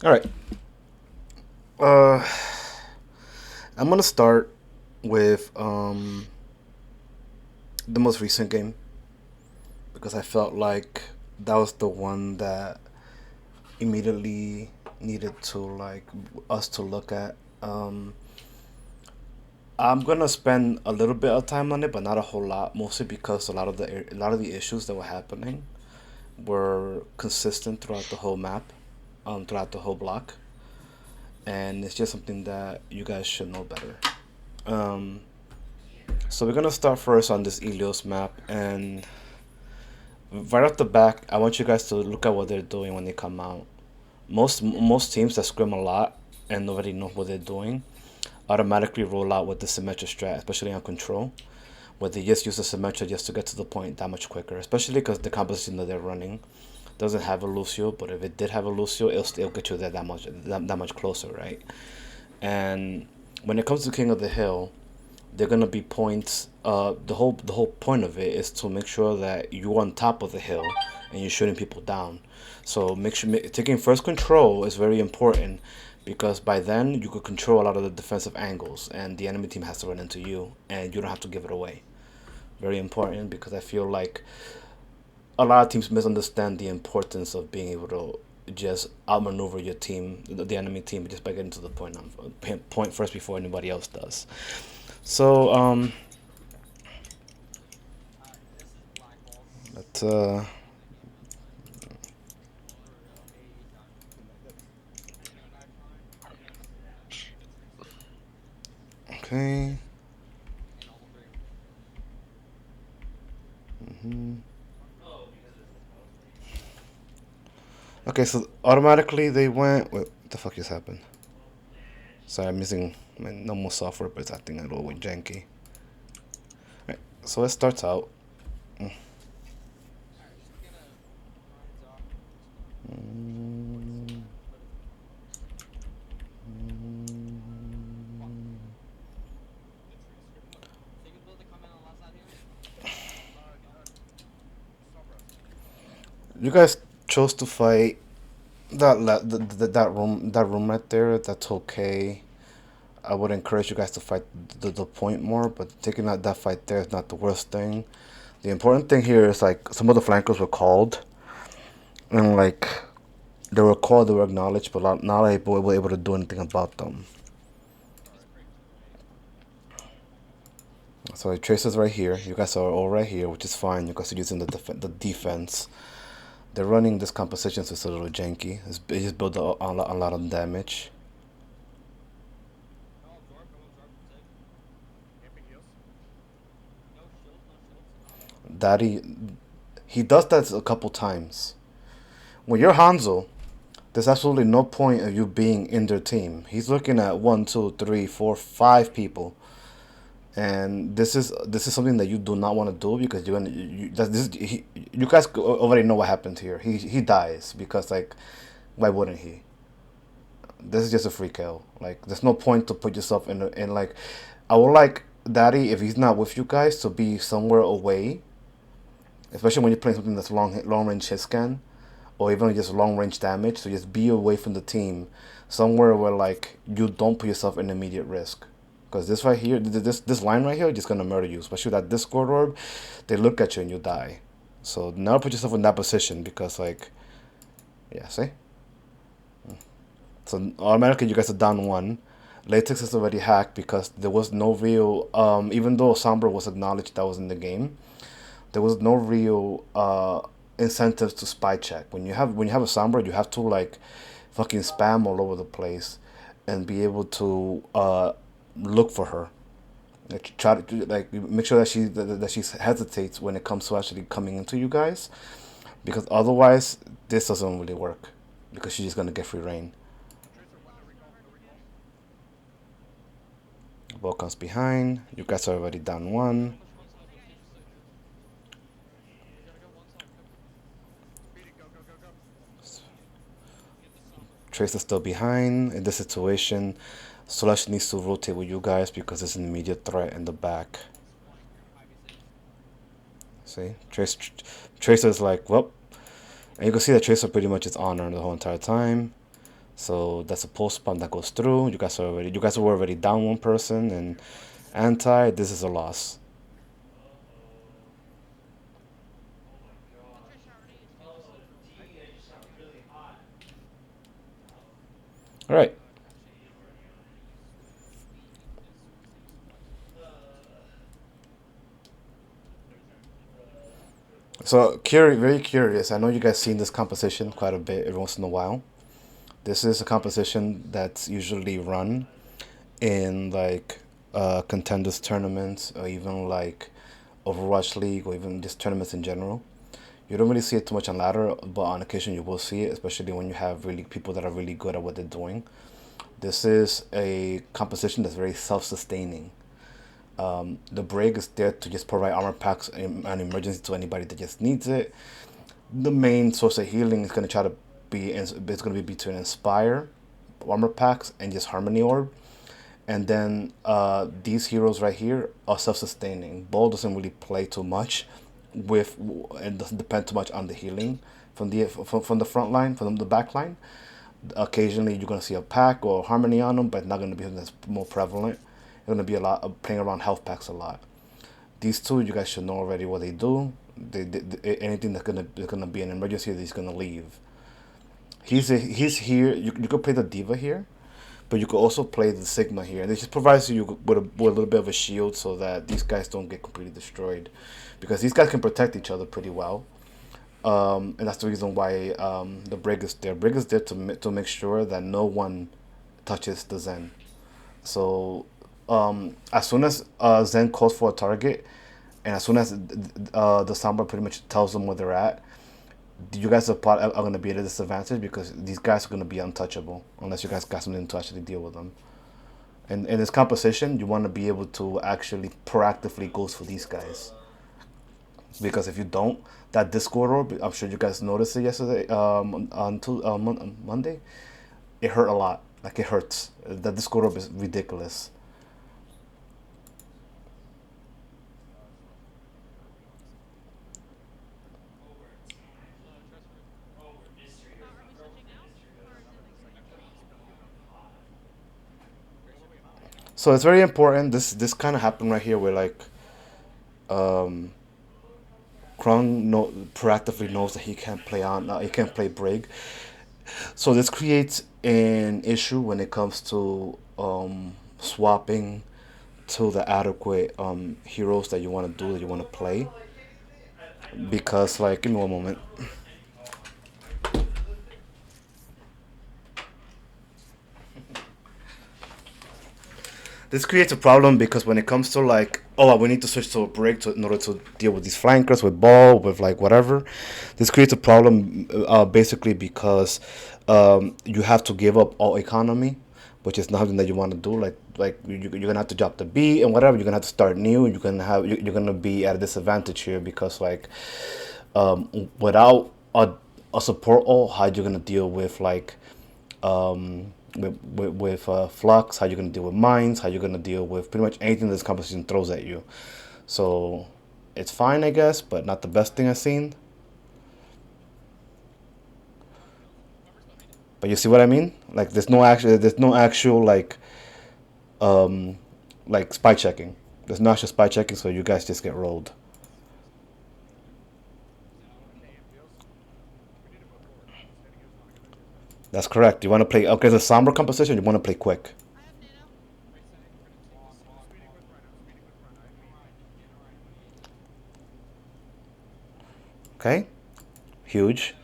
All right. Uh, I'm gonna start with the most recent game because I felt like that was the one that immediately needed to like us to look at. Um, I'm gonna spend a little bit of time on it, but not a whole lot. Mostly because a lot of the issues that were happening were consistent throughout the whole map, throughout the whole block, and it's just something that you guys should know better. Um, so we're gonna start first on this Elios map, and right off the back, I want you guys to look at what they're doing when they come out. Most teams that scrim a lot and already know what they're doing automatically roll out with the Symmetra strat, especially on control, where they just use the Symmetra just to get to the point that much quicker, especially because the composition that they're running doesn't have a Lucio, but if it did have a Lucio, it'll still get you there that much closer, right? And when it comes to King of the Hill, they're gonna be points. The whole point of it is to make sure that you're on top of the hill and you're shooting people down. So make sure taking first control is very important because by then you could control a lot of the defensive angles and the enemy team has to run into you and you don't have to give it away. Very important because I feel like a lot of teams misunderstand the importance of being able to just outmaneuver your team, the enemy team, just by getting to the point first before anybody else does. So let's okay. Hmm. Okay, so automatically they went. Wait, what the fuck just happened? Sorry, I'm using my normal software, but it's acting a little bit janky. Right, so it starts out. Mm, you guys chose to fight that room right there. That's okay. I would encourage you guys to fight the point more, but taking out that fight there is not the worst thing. The important thing here is like some of the flankers were called, and like they were called, they were acknowledged, but not able to do anything about them. So it traces right here. You guys are all right here, which is fine. You guys are using the defense. They're running this composition, so it's a little janky. It just built a lot of damage. Daddy, he does that a couple times. When you're Hanzo, there's absolutely no point of you being in their team. He's looking at one, two, three, four, five people, and this is something that you do not want to do because you're gonna you guys already know what happened here. He dies because like why wouldn't he? This is just a free kill. Like there's no point to put yourself in like I would like Daddy if he's not with you guys to be somewhere away, especially when you're playing something that's long range hit scan or even just long range damage. So just be away from the team, somewhere where like you don't put yourself in immediate risk. Because this right here, this line right here, is just gonna murder you. Especially that Discord orb, they look at you and you die. So never put yourself in that position because like, yeah, see. So automatically you guys are down one. Latex is already hacked because there was no real. Even though Sombra was acknowledged that was in the game, there was no real incentives to spy check. When you have a Sombra, you have to like fucking spam all over the place and be able to look for her. Like, try to like make sure that she hesitates when it comes to actually coming into you guys, because otherwise this doesn't really work because she's just gonna get free reign. Ball comes behind. You guys are already down one. Trace is still behind in this situation. Slush needs to rotate with you guys because there's an immediate threat in the back. See, Tracer's like, well, and you can see that Tracer pretty much is on her the whole entire time. So that's a pulse spam that goes through. You guys were already down one person and anti. This is a loss. All right. So very curious. I know you guys seen this composition quite a bit every once in a while. This is a composition that's usually run in like contenders tournaments or even like Overwatch League or even just tournaments in general. You don't really see it too much on ladder, but on occasion you will see it, especially when you have really people that are really good at what they're doing. This is a composition that's very self-sustaining. The Brig is there to just provide armor packs and emergency to anybody that just needs it. The main source of healing is going to try to be it's going to be between Inspire, armor packs, and just Harmony Orb. And then these heroes right here are self-sustaining. Ball doesn't really play too much with and doesn't depend too much on the healing from the front line, from the back line. Occasionally you're gonna see a pack or harmony on them, but not gonna be something that's more prevalent. It's gonna be a lot of playing around health packs a lot. These two you guys should know already what they do. Anything that's gonna be an emergency, he's gonna leave. He's here. You could play the diva here, but you could also play the Sigma here. And it just provides you with a little bit of a shield so that these guys don't get completely destroyed. Because these guys can protect each other pretty well. And that's the reason why the Brig is there. Brig is there to make sure that no one touches the Zen. So as soon as Zen calls for a target, and as soon as the soundbar pretty much tells them where they're at, you guys are going to be at a disadvantage because these guys are going to be untouchable unless you guys got something to actually deal with them. And in this composition, you want to be able to actually proactively go for these guys. Because if you don't, that Discord orb, I'm sure you guys noticed it yesterday on Monday, it hurt a lot. Like it hurts. That Discord orb is ridiculous. So it's very important. This kind of happened right here where like Krung proactively knows that he can't play Brig. So this creates an issue when it comes to swapping to the adequate heroes that you want to do that you want to play. Because like, give me one moment. This creates a problem because when it comes to like, oh, we need to switch to a break in order to deal with these flankers, with ball, with like whatever. This creates a problem basically because you have to give up all economy, which is nothing that you want to do. Like you're gonna have to drop the B and whatever. You're gonna have to start new. You're gonna be at a disadvantage here because like without a support ult, how you gonna deal with like flux, how you're gonna deal with mines, how you're gonna deal with pretty much anything this competition throws at you. So it's fine, I guess, but not the best thing I've seen. But you see what I mean? Like there's no actual like spy checking. There's no actual spy checking, so you guys just get rolled. That's correct. You want to play okay? The somber composition. You want to play quick. Okay, huge.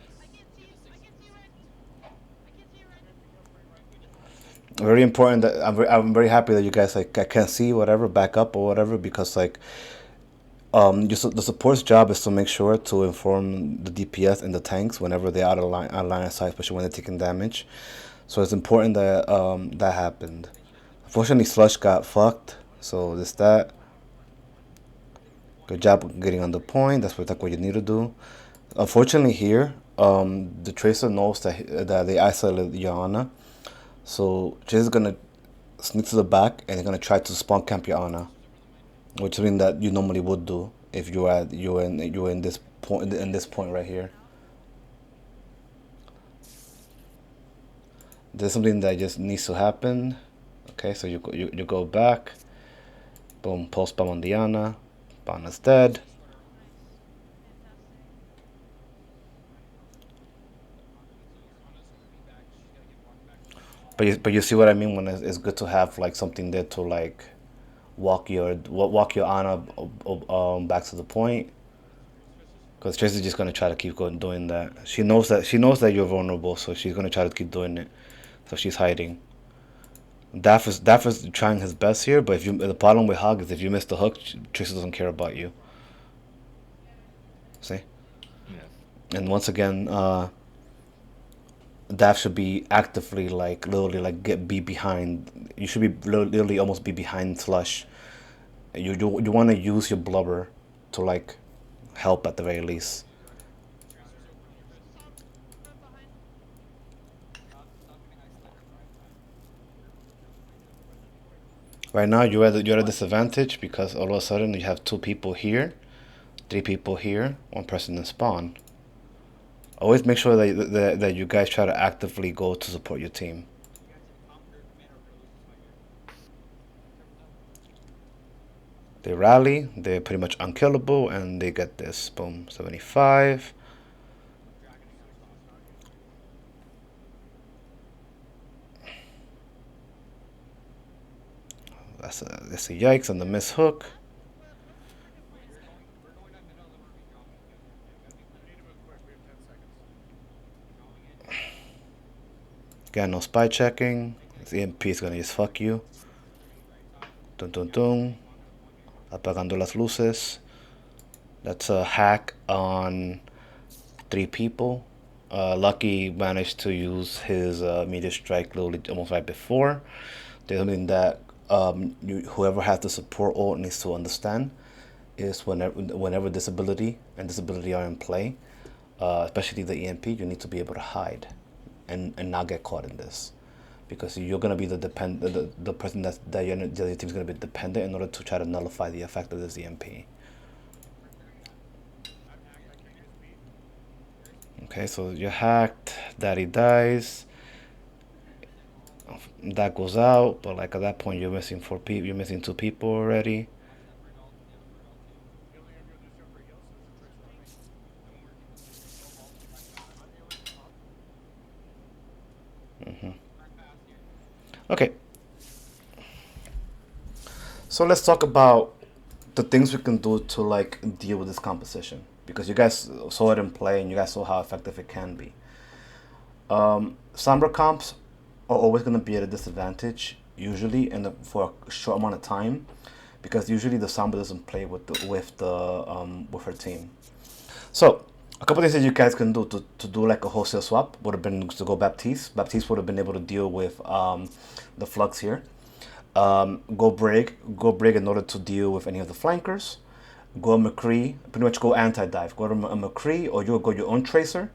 Very important that I'm very happy that you guys like I can see whatever back up or whatever because like the support's job is to make sure to inform the DPS and the tanks whenever they're out of line of sight, especially when they're taking damage. So it's important that that happened. Unfortunately, Slush got fucked. So this that. Good job getting on the point. That's what you need to do. Unfortunately, here the Tracer knows that they isolated Yana. So Tracer's gonna sneak to the back and they're gonna try to spawn camp Yana, which means that you normally would do if you're in this point right here. There's something that just needs to happen. Okay, so you go back. Boom, post spam on Diana. Bana's dead. But you see what I mean when it's good to have like something there to like walk your Ana back to the point. Because Tracy's just gonna try to keep going doing that. She knows that you're vulnerable, so she's gonna try to keep doing it. So she's hiding. Daff is trying his best here, but if you the problem with Hog is if you miss the hook, Tracy doesn't care about you. See, and once again, Daff should be actively like literally like be behind. You should be literally almost be behind Slush. You want to use your blubber to like help at the very least. Right now you're at a disadvantage because all of a sudden you have two people here, three people here, one person in spawn. Always make sure that you guys try to actively go to support your team. They rally, they're pretty much unkillable, and they get this. Boom, 75. That's a yikes on the miss hook. Got no spy checking. This EMP is gonna just fuck you. Dun dun dun. Apagando las luces. That's a hack on three people. Lucky managed to use his meteor strike literally almost right before. There's something that whoever has the support ult needs to understand is whenever disability and disability are in play, especially the EMP, you need to be able to hide and not get caught in this. Because you're gonna be the person that your team's gonna be dependent in order to try to nullify the effect of this EMP. Okay, so you're hacked. Daddy dies. That goes out, but like at that point you're missing four people. You're missing two people already. Okay, so let's talk about the things we can do to like deal with this composition because you guys saw it in play and you guys saw how effective it can be. Sombra comps are always going to be at a disadvantage usually for a short amount of time because usually the Sombra doesn't play with her team. So a couple things that you guys can do to do like a wholesale swap would have been to go Baptiste. Baptiste would have been able to deal with the flux here. Go Brig in order to deal with any of the flankers. Go McCree, pretty much go anti-dive. Go to a McCree or you'll go your own tracer.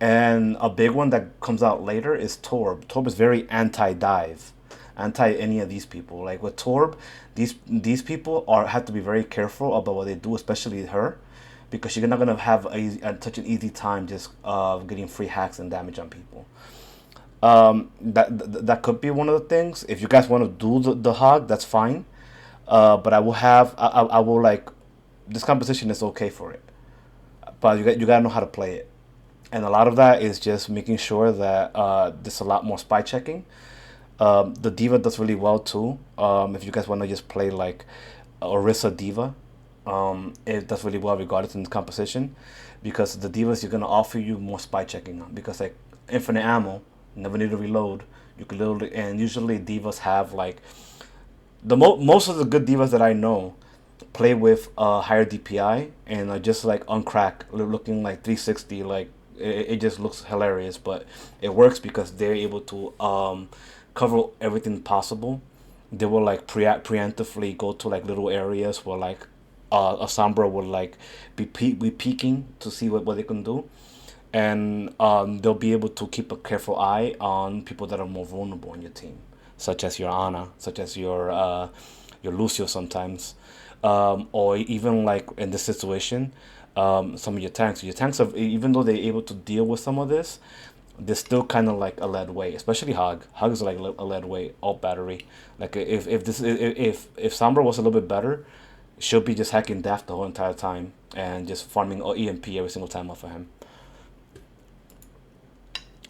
And a big one that comes out later is Torb. Torb is very anti-dive, anti any of these people. Like with Torb, these people have to be very careful about what they do, especially her, because you're not gonna have such an easy time just getting free hacks and damage on people. That could be one of the things. If you guys want to do the hog, that's fine. But I will like this composition is okay for it, but you gotta know how to play it. And a lot of that is just making sure that there's a lot more spy checking. The diva does really well too. If you guys want to just play like Orisa diva, it does really well regardless in the composition, because the divas you're gonna offer you more spy checking on because like infinite ammo, never need to reload. You can literally and usually divas have like most of the good divas that I know play with higher DPI and are just like on crack, looking like 360. Like it just looks hilarious, but it works because they're able to cover everything possible. They will like preemptively go to like little areas where like a Sombra would like be peeking to see what they can do, and they'll be able to keep a careful eye on people that are more vulnerable in your team, such as your Ana, such as your Lucio sometimes, or even like in this situation, some of your tanks. Your tanks have, even though they're able to deal with some of this, they're still kind of like a lead weight, especially Hog. Hog is like a lead weight, alt battery. Like if Sombra was a little bit better, she'll be just hacking Daft the whole entire time and just farming EMP every single time off of him.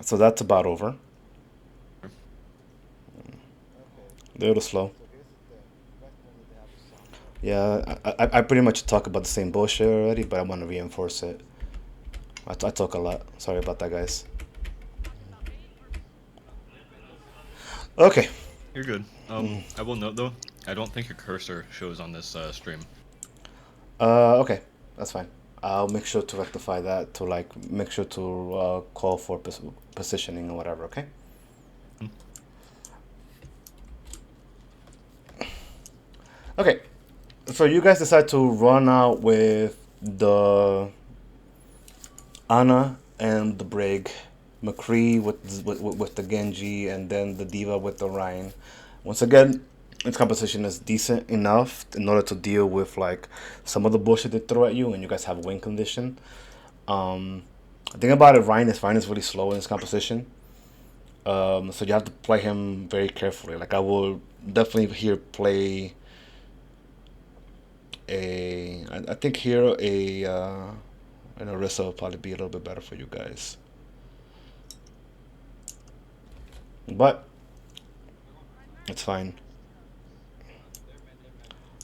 So that's about over. They're a little slow. Yeah, I pretty much talk about the same bullshit already, but I want to reinforce it. I talk a lot. Sorry about that, guys. Okay. You're good. I will note though, I don't think your cursor shows on this stream. Okay, that's fine. I'll make sure to rectify that to like make sure to call for positioning or whatever. Okay. Okay. So you guys decide to run out with the Anna and the Brig, McCree with the Genji, and then the Diva with the Rhine. Once again, its composition is decent enough in order to deal with like some of the bullshit they throw at you, and you guys have win condition. The thing about it, Ryan is really slow in his composition. So you have to play him very carefully. Like I will definitely here play I think here an Orisa will probably be a little bit better for you guys. But it's fine.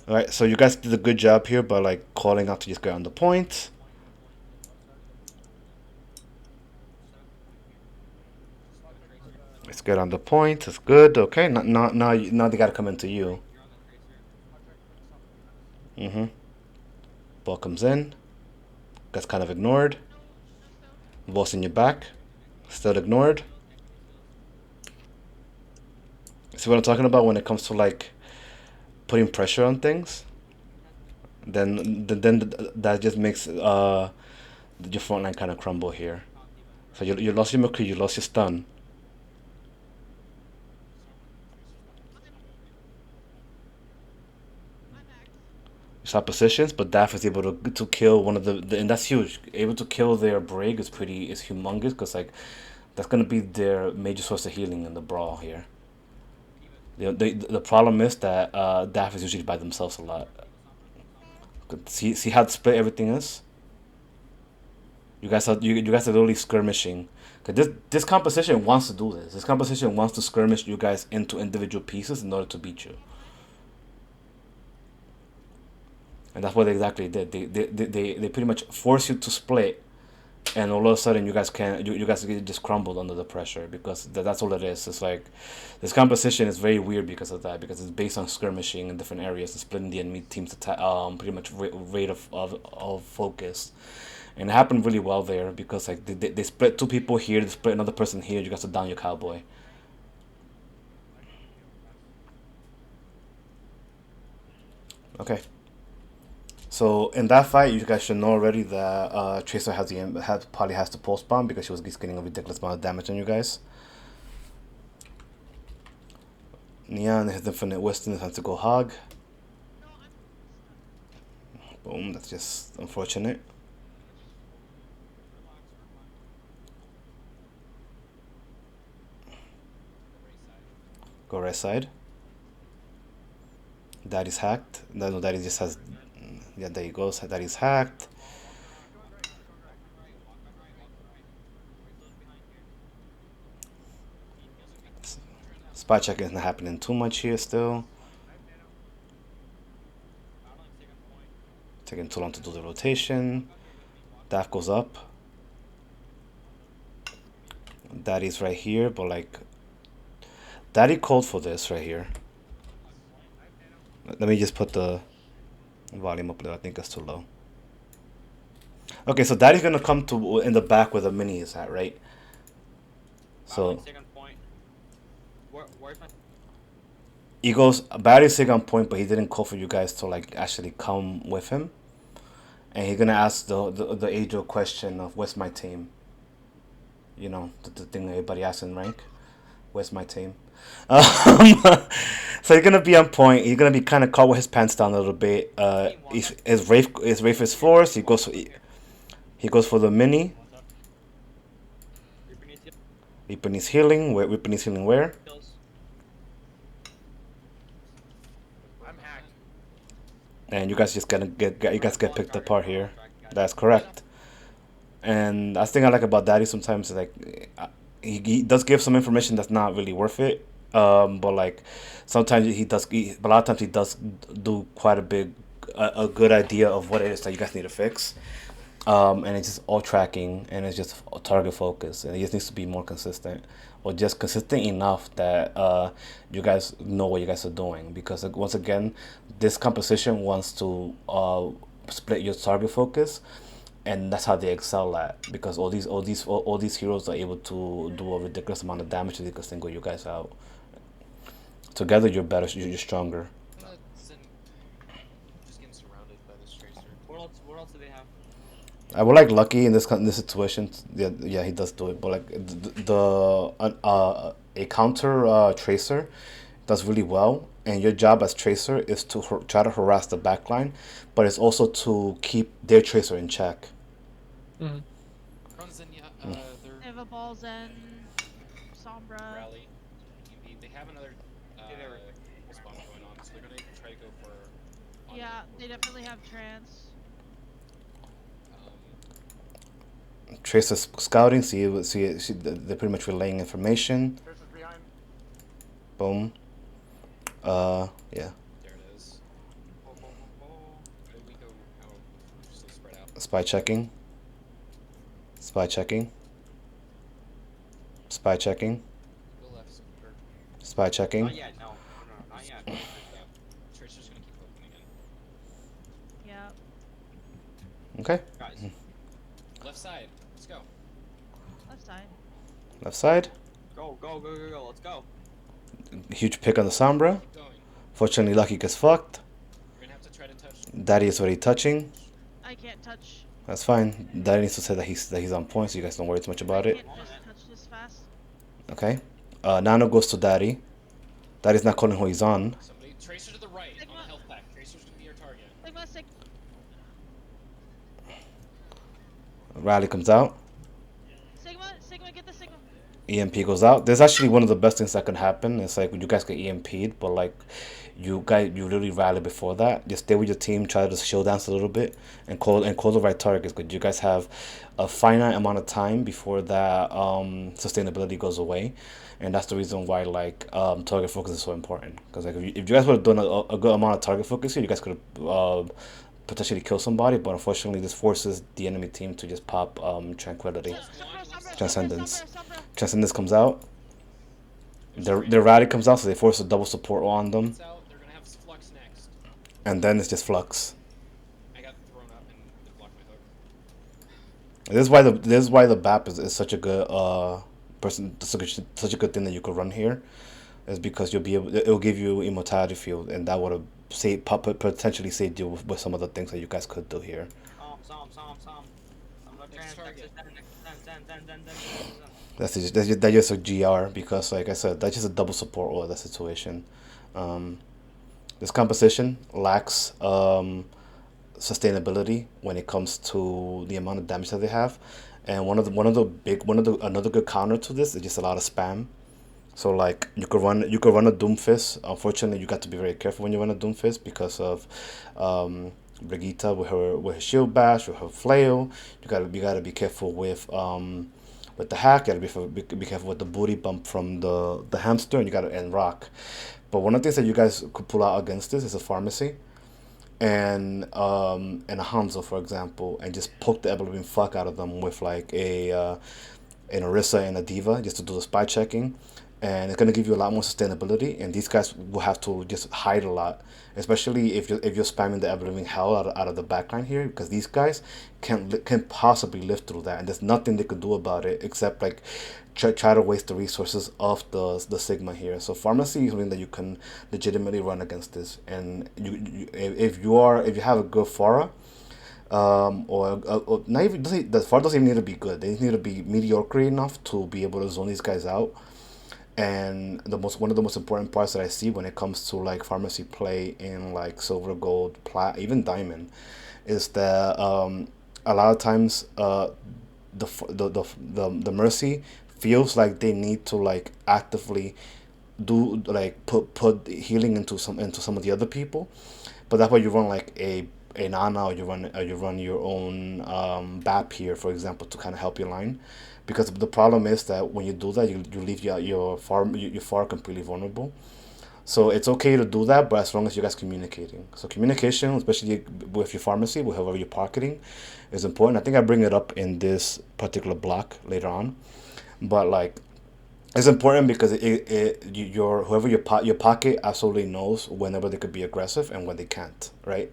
Alright, so you guys did a good job here by like calling out to just get on the point. Let's get on the point. It's good. Okay, now they gotta come into you. Ball comes in. Gets kind of ignored. Ball's in your back. Still ignored. See what I'm talking about when it comes to like putting pressure on things? Then that just makes your front line kind of crumble here. So you lost your McCree, you lost your stun. Swap positions, but Daff is able to kill one of the and that's huge. Able to kill their Brig is humongous because like that's gonna be their major source of healing in the brawl here. The problem is that Daff is usually by themselves a lot. See how split everything is. You guys are literally skirmishing. Cause this composition wants to do this. This composition wants to skirmish you guys into individual pieces in order to beat you. And that's what they exactly did. They pretty much force you to split, and all of a sudden you guys can you guys get just crumbled under the pressure because that's all it is. It's like this composition is very weird because of that because it's based on skirmishing in different areas and splitting the enemy team's pretty much rate of focus. And it happened really well there because like they split two people here, they split another person here. You guys to down your cowboy. Okay. So in that fight, you guys should know already that Tracer probably has the pulse bomb because she was just getting a ridiculous amount of damage on you guys. Neon has infinite wisdom, has to go hog. Boom, that's just unfortunate. Go right side. Daddy's hacked. No, Daddy just has. Yeah, there he goes. Daddy's hacked. Spot check isn't happening too much here still. Taking too long to do the rotation. Daff goes up. Daddy's right here, but like Daddy called for this right here. Let me just put the volume up there. I think it's too low. Okay, so Daddy's gonna come to in the back where the mini is at, right? So he goes Barry's sig on point, but he didn't call for you guys to like actually come with him, and he's gonna ask the age old question of where's my team. You know the thing everybody asks in rank, where's my team? Um, so he's gonna be on point. He's gonna be kind of caught with his pants down a little bit. His Wraith is forced. He goes for the mini. Weeping is healing. Weeping is healing where? I'm hacked. And you guys just you guys get picked apart here. That's correct. And I think I like about Daddy sometimes is like he does give some information that's not really worth it. But like sometimes but a lot of times he does do quite a good idea of what it is that you guys need to fix. And it's just all tracking and it's just target focus and it just needs to be more consistent or just consistent enough that you guys know what you guys are doing because once again this composition wants to split your target focus and that's how they excel at because all these heroes are able to do a ridiculous amount of damage to they can single you guys out together. You're better, you're stronger. Just getting surrounded by this tracer. What else do they have? I would like Lucky in this situation. Yeah, he does do it. But like a counter tracer does really well, and your job as tracer is to try to harass the backline, but it's also to keep their tracer in check. Crumbs and They have a balls and Sombra. rally. They have another spawn going on, so they're gonna try to go for. Yeah, they definitely have trance. Tracer scouting, they're pretty much relaying information. Tracer's behind. Boom. Yeah. There it is. Where did we go? Oh, we're so spread out. Spy checking. Spy checking. Spy checking. Go left. Or Spy checking. Not yet, no, not yet. Tracer's gonna keep opening in. Yeah. Okay. Guys, Left side. Let's go. Left side. Left side. go, let's go. Huge pick on the Sombra. Keep going. Fortunately, Lucky gets fucked. We're gonna have to try to touch. Daddy is already touching. I can't touch. That's fine. Daddy needs to say that he's on point, so you guys don't worry too much about I it. can't just touch this fast. Okay. Nano goes to Daddy. Daddy's not calling who he's on. Somebody. Tracer to the right Sigma. on the health pack. Tracer's gonna be your target. Sigma, Rally comes out. Sigma, get the Sigma. EMP goes out. There's actually one of the best things that can happen. It's like you guys get EMP'd, but like you literally rally before that. Just stay with your team, try to shield dance a little bit, and call the right targets. Because you guys have a finite amount of time before that sustainability goes away, and that's the reason why like target focus is so important. Because like if you guys would have done a good amount of target focus here, you guys could have potentially kill somebody. But unfortunately, this forces the enemy team to just pop tranquility. Transcendence. Transcendence comes out. Their rally comes out, so they force a double support on them, It's out. They're gonna have flux next. and then it's just flux. I got thrown up and it blocked my hook. This is why the BAP is such a good person, such a good thing that you could run here, is because you'll be able. It will give you immortality field, and that would have potentially saved you with some of the things that you guys could do here. Some. I'm not Next trying target. That's just a GR because, like I said, that's just a double support or that situation. This composition lacks sustainability when it comes to the amount of damage that they have, and another good counter to this is just a lot of spam. So like you could run a Doomfist. Unfortunately, you got to be very careful when you run a Doomfist because of Brigitte with her shield bash, with her flail. You gotta be careful with the hack. You gotta be careful with the booty bump from the hamster, and you gotta end rock. But one of the things that you guys could pull out against this is a pharmacy and a Hanzo, for example, and just poke the ever-living fuck out of them with like an Orisa and a Diva just to do the spy checking, and it's gonna give you a lot more sustainability. And these guys will have to just hide a lot, especially if you're spamming the ever-living hell out of the backline here, because these guys can possibly live through that, and there's nothing they can do about it except like try to waste the resources of the Sigma here. So pharmacy is something that you can legitimately run against this, and if you have a good Pharah, or not even the Pharah doesn't even need to be good. They just need to be mediocre enough to be able to zone these guys out. And one of the most important parts that I see when it comes to like pharmacy play in like silver, gold, plat, even diamond, is that a lot of times the mercy feels like they need to like actively do like put healing into some of the other people, but that's why you run like a Nana, or you run your own BAP here, for example, to kind of help your line, because the problem is that when you do that, you leave your far completely vulnerable. So it's okay to do that, but as long as you guys communicating. So communication, especially with your pharmacy, with whoever you're pocketing, is important. I think I bring it up in this particular block later on, but like it's important because your whoever your pocket absolutely knows whenever they could be aggressive and when they can't, right?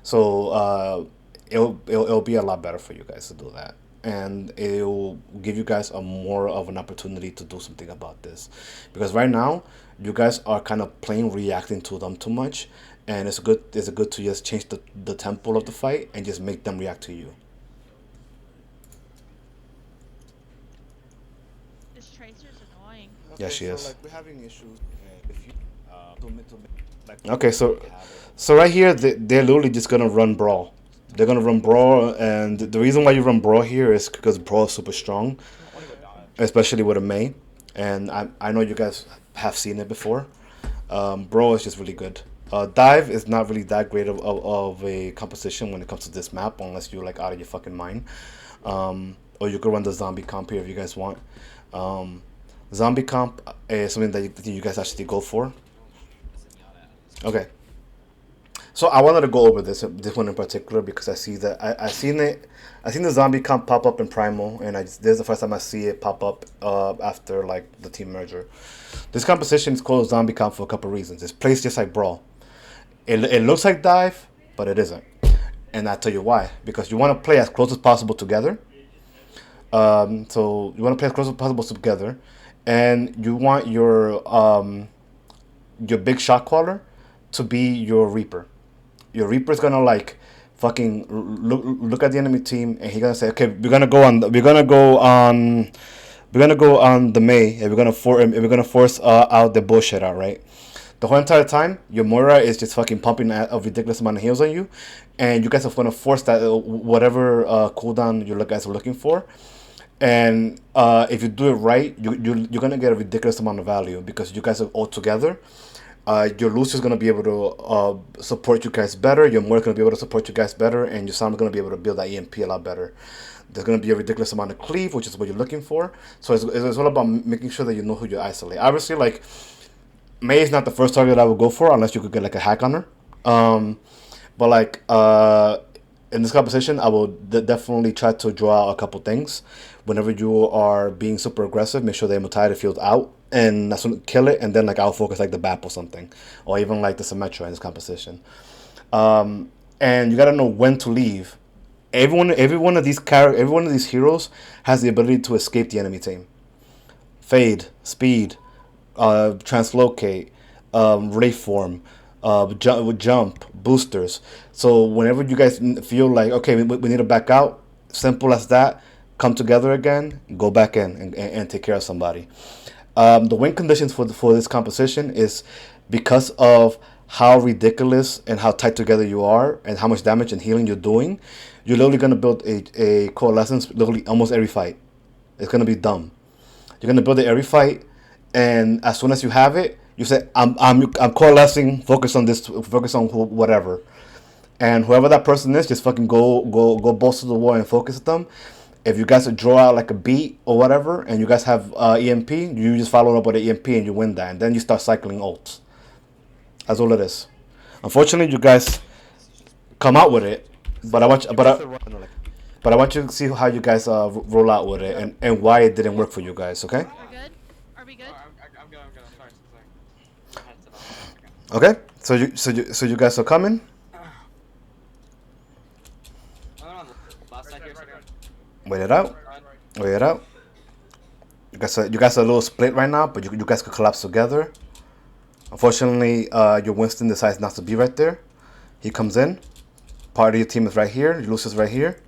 So it'll be a lot better for you guys to do that, and it'll give you guys a more of an opportunity to do something about this, because right now you guys are kind of playing reacting to them too much, and it's good to just change the tempo of the fight and just make them react to you. This Tracer's annoying. Yeah, she is. So, like, we're having issues if you Okay, so right here they're literally just gonna run brawl. They're gonna run brawl, and the reason why you run brawl here is because brawl is super strong, especially with a Mei. And I know you guys have seen it before. Brawl is just really good. Dive is not really that great of a composition when it comes to this map, unless you're like out of your fucking mind. Or you could run the zombie comp here if you guys want. Zombie comp is something that you guys actually go for. Okay. So I wanted to go over this one in particular because I see that I seen the zombie comp pop up in Primal, and this is the first time I see it pop up after like the team merger. This composition is called zombie comp for a couple reasons. It's placed just like brawl. It looks like dive, but it isn't, and I'll tell you why. Because you want to play as close as possible together. So you want to play as close as possible together, and you want your big shot caller to be your Reaper. Your Reaper's gonna like fucking look at the enemy team, and he's gonna say, okay, we're gonna go on the Mei, and we're gonna force out the bullshit out, right? The whole entire time, your Moira is just fucking pumping a ridiculous amount of heals on you, and you guys are gonna force that whatever cooldown you guys are looking for. And if you do it right, you're gonna get a ridiculous amount of value because you guys are all together. Your Lucius is going to be able to support you guys better. Your Moira is going to be able to support you guys better. And your Sam is going to be able to build that EMP a lot better. There's going to be a ridiculous amount of cleave, which is what you're looking for. So it's all about making sure that you know who you isolate. Obviously, like, Mei is not the first target I would go for unless you could get, like, a hack on her. But, like, in this composition, I will definitely try to draw out a couple things. Whenever you are being super aggressive, make sure the Immortality field's out. And that's when kill it, and then like I'll focus like the BAP or something, or even like the Symmetra in this composition. And you gotta know when to leave. Every one of these heroes has the ability to escape the enemy team. Fade, speed, translocate, ray form, jump, boosters. So whenever you guys feel like okay, we need to back out, simple as that. Come together again, go back in and take care of somebody. The win conditions for this composition is because of how ridiculous and how tight together you are and how much damage and healing you're doing. You're literally going to build a coalescence literally almost every fight. It's going to be dumb. You're going to build it every fight, and as soon as you have it, you say, I'm coalescing, focus on this, focus on whatever. And whoever that person is, just fucking go balls to the wall and focus them. If you guys draw out like a beat or whatever, and you guys have EMP, you just follow up with an EMP and you win that, and then you start cycling ults. That's all it is. Unfortunately, you guys come out with it, but I want you to see how you guys roll out with it and why it didn't work for you guys. Okay? We're good? Are we good? I'm good. Sorry. Okay. So you guys are coming. Last side here, second. Wait it out. You guys are a little split right now, but you guys could collapse together. Unfortunately, your Winston decides not to be right there. He comes in. Part of your team is right here. Your Lucius is right here.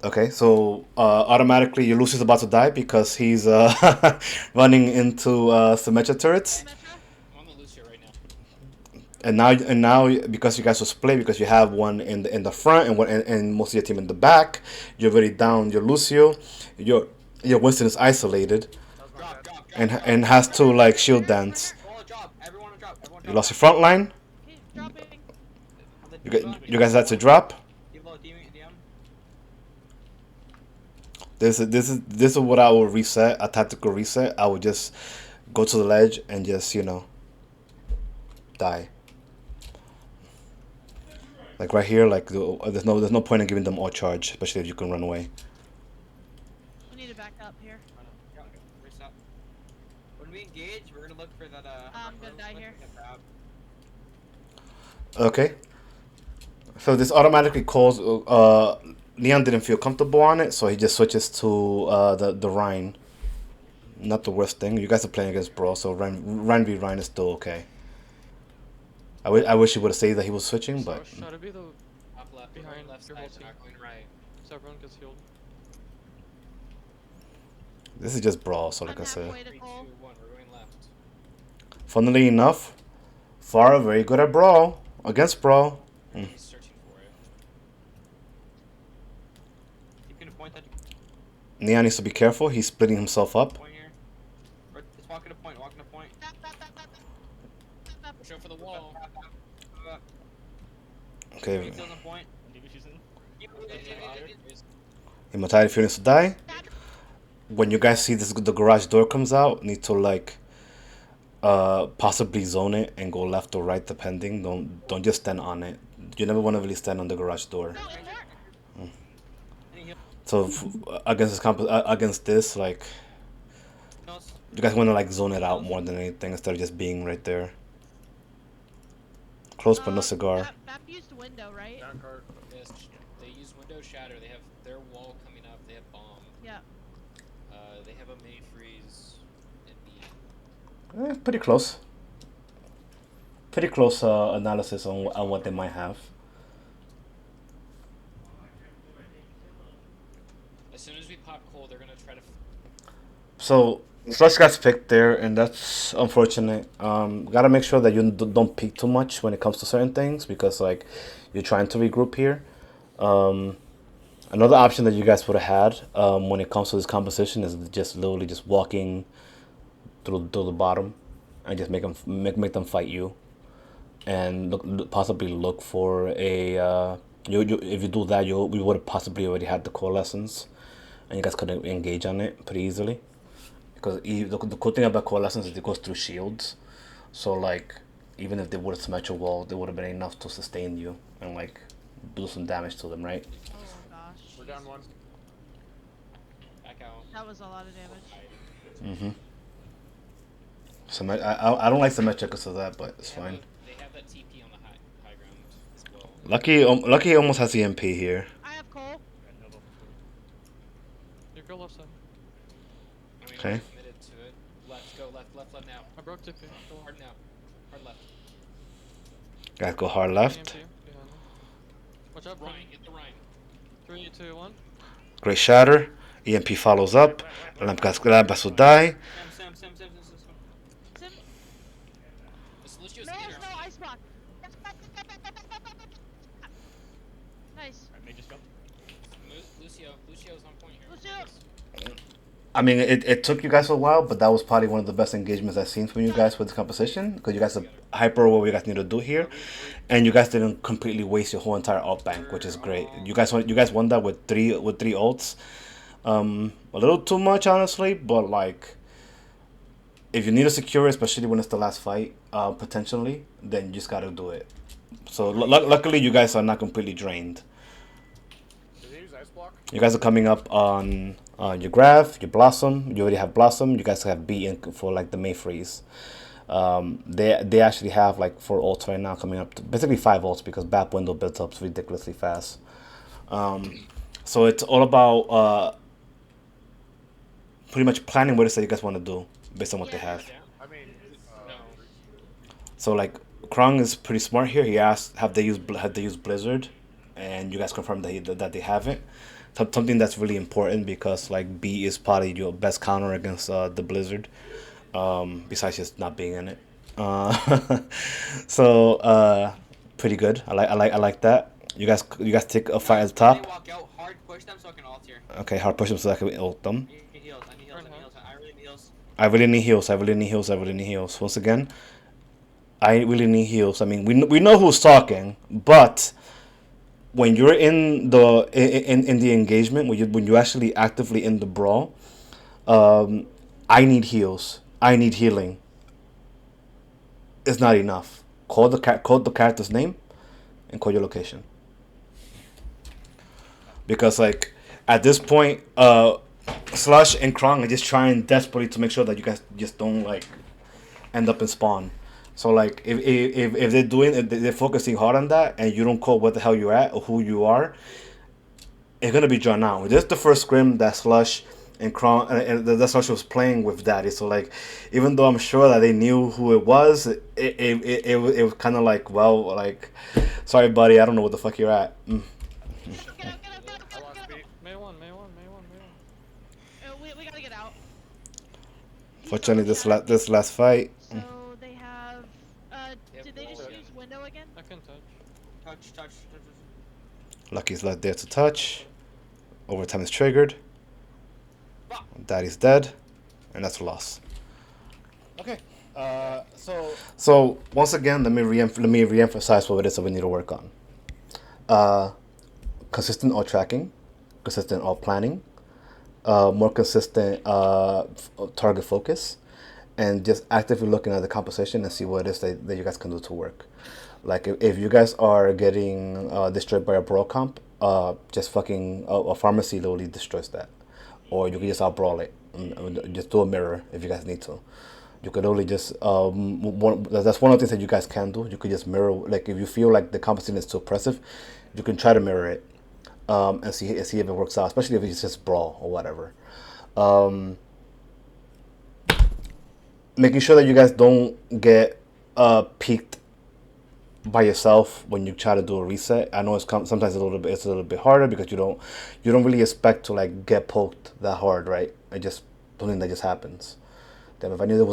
Okay, so automatically your Lucius is about to die because he's running into Symmetra turrets. I'm on the Lucio right now. And now because you guys are split, because you have one in the front and most of your team in the back, you're already down your Lucio. Yeah, Winston is isolated Drop, drop, drop, and has to like shield dance. Roll a drop. Everyone a drop. Everyone You drop. lost your front line. Okay, dropping. On the You diva. you guys had to drop. Diva, DM. This is what I would reset, a tactical reset. I would just go to the ledge and just die. Like right here, like there's no point in giving them all charge, especially if you can run away. We need to back up here. Yeah, okay. Reset. When we engage, we're gonna look for that. I'm gonna die here. Okay. So this automatically calls. Leon didn't feel comfortable on it, so he just switches to the Rhine. Not the worst thing. You guys are playing against Brawl, so Rhine v Rhine is still okay. I wish he would have said that he was switching, but So try to be the Top left, behind left your side, whole team, not going right. so everyone gets healed. this is just Brawl. So like I'm I said, halfway to 3, 2, Cole. 1, we're going left. funnily enough, Farah very good at Brawl against Brawl. He's searching for it. You can point that Neon needs to be careful. He's splitting himself up. point here. Or just walking to point. Walking to point. Tap, tap, tap, tap, tap, tap. Push out for the wall. Okay, Still on point. Immortality if you need to die. When you guys see the garage door comes out, need to like possibly zone it and go left or right depending. Don't just stand on it. You never want to really stand on the garage door. No, it worked. So against this, like you guys want to like zone it out more than anything instead of just being right there. Close but no cigar. Map used window, right? Yes, they use window shatter. They have their wall coming up. They have bomb. Yeah. They have a May freeze in B. Pretty close. Pretty close analysis on what they might have. As soon as we pop Cole, they're gonna try to. So Slush got picked there, and that's unfortunate. Gotta make sure that you don't peek too much when it comes to certain things because like you're trying to regroup here. Another option that you guys would have had when it comes to this composition is just literally just walking through the bottom and just make them fight you, and possibly look for a. If you do that, we would have possibly already had the coalescence, and you guys could engage on it pretty easily. Because the cool thing about coalescence is it goes through shields, so like even if they would have smashed your wall, they would have been enough to sustain you and like do some damage to them, right? Oh gosh. We're down one. Back out. That was a lot of damage. Mm-hmm. So I don't like Symmetric because of that, but it's fine. They have that TP on the high ground as well. Lucky almost has EMP here. I have Cole. You go left side. I mean, Okay. we're committed to it. Left, go left now. I broke TP. Go Hard now. Hard left. Guys go hard left. EMP behind them. Watch out, Brian. Ryan, get the Ryan. 3, 2, 1. Great shatter. EMP follows up. Lampas will die. Sim. Sim. This Lucio's No, in no, ice block. Nice. Lucio's on point here. Lucio. I mean, it took you guys a while, but that was probably one of the best engagements I've seen from you guys with the composition because you guys are hyper what you guys need to do here, and you guys didn't completely waste your whole entire alt bank, which is great. You guys won that with three ults. A little too much honestly, but like if you need to secure it, especially when it's the last fight, potentially, then you just gotta do it. So luckily you guys are not completely drained. Did they use ice block? You guys are coming up on your Graph, your Blossom. You already have Blossom. You guys have B in for like the May freeze. They actually have like 4 ults right now coming up. Basically 5 ults because Bap window builds up ridiculously fast. So it's all about pretty much planning what it is that you guys want to do based on what they have. I mean, No. So like Krung is pretty smart here. He asked have they used Blizzard, and you guys confirmed that they haven't. Something that's really important because like B is probably your best counter against the Blizzard, besides just not being in it. So pretty good. I like that. You guys take a fight at the When they top. walk out, hard push them so I can ult here. Okay, hard push them so I can ult them. You can heal. I really need heals. I really need heals. I really need heals. Once again, I really need heals. I mean, we know who's talking, but when you're in the engagement, when you actually actively in the brawl, I need heals. I need healing. It's not enough. Call the character's name, and call your location. Because like at this point, Slush and Krong are just trying desperately to make sure that you guys just don't like end up in spawn. So like if they're doing if they're focusing hard on that and you don't call what the hell you're at or who you are, it's gonna be drawn out. This is the first scrim that Slush and Krong and the Slush was playing with Daddy. So like even though I'm sure that they knew who it was, it was kind of like, well, like, sorry buddy, I don't know what the fuck you're at. Get out, get out, get out, get I out, lost get out. speed. May one, May one, May one, May one. We gotta get out. Fortunately, this last fight. So they have. They have Did they just Roland. use window again? I can touch. Touch. Lucky's not there to touch. Overtime is triggered. Daddy's dead, and that's a loss. Okay, so once again, let me reemphasize what it is that we need to work on. Consistent all tracking, consistent all planning, more consistent target focus, and just actively looking at the composition and see what it is that you guys can do to work. Like if you guys are getting destroyed by a brawl comp, just fucking a pharmacy literally destroys that, or you can just out brawl it. Just do a mirror if you guys need to. You could only just that's one of the things that you guys can do. You could just mirror, like if you feel like the composition is too oppressive, you can try to mirror it and see if it works out, especially if it's just brawl or whatever. Making sure that you guys don't get peaked by yourself when you try to do a reset. I know sometimes it's a little bit harder because you don't really expect to like get poked that hard, right? It just something that just happens. Damn, if I knew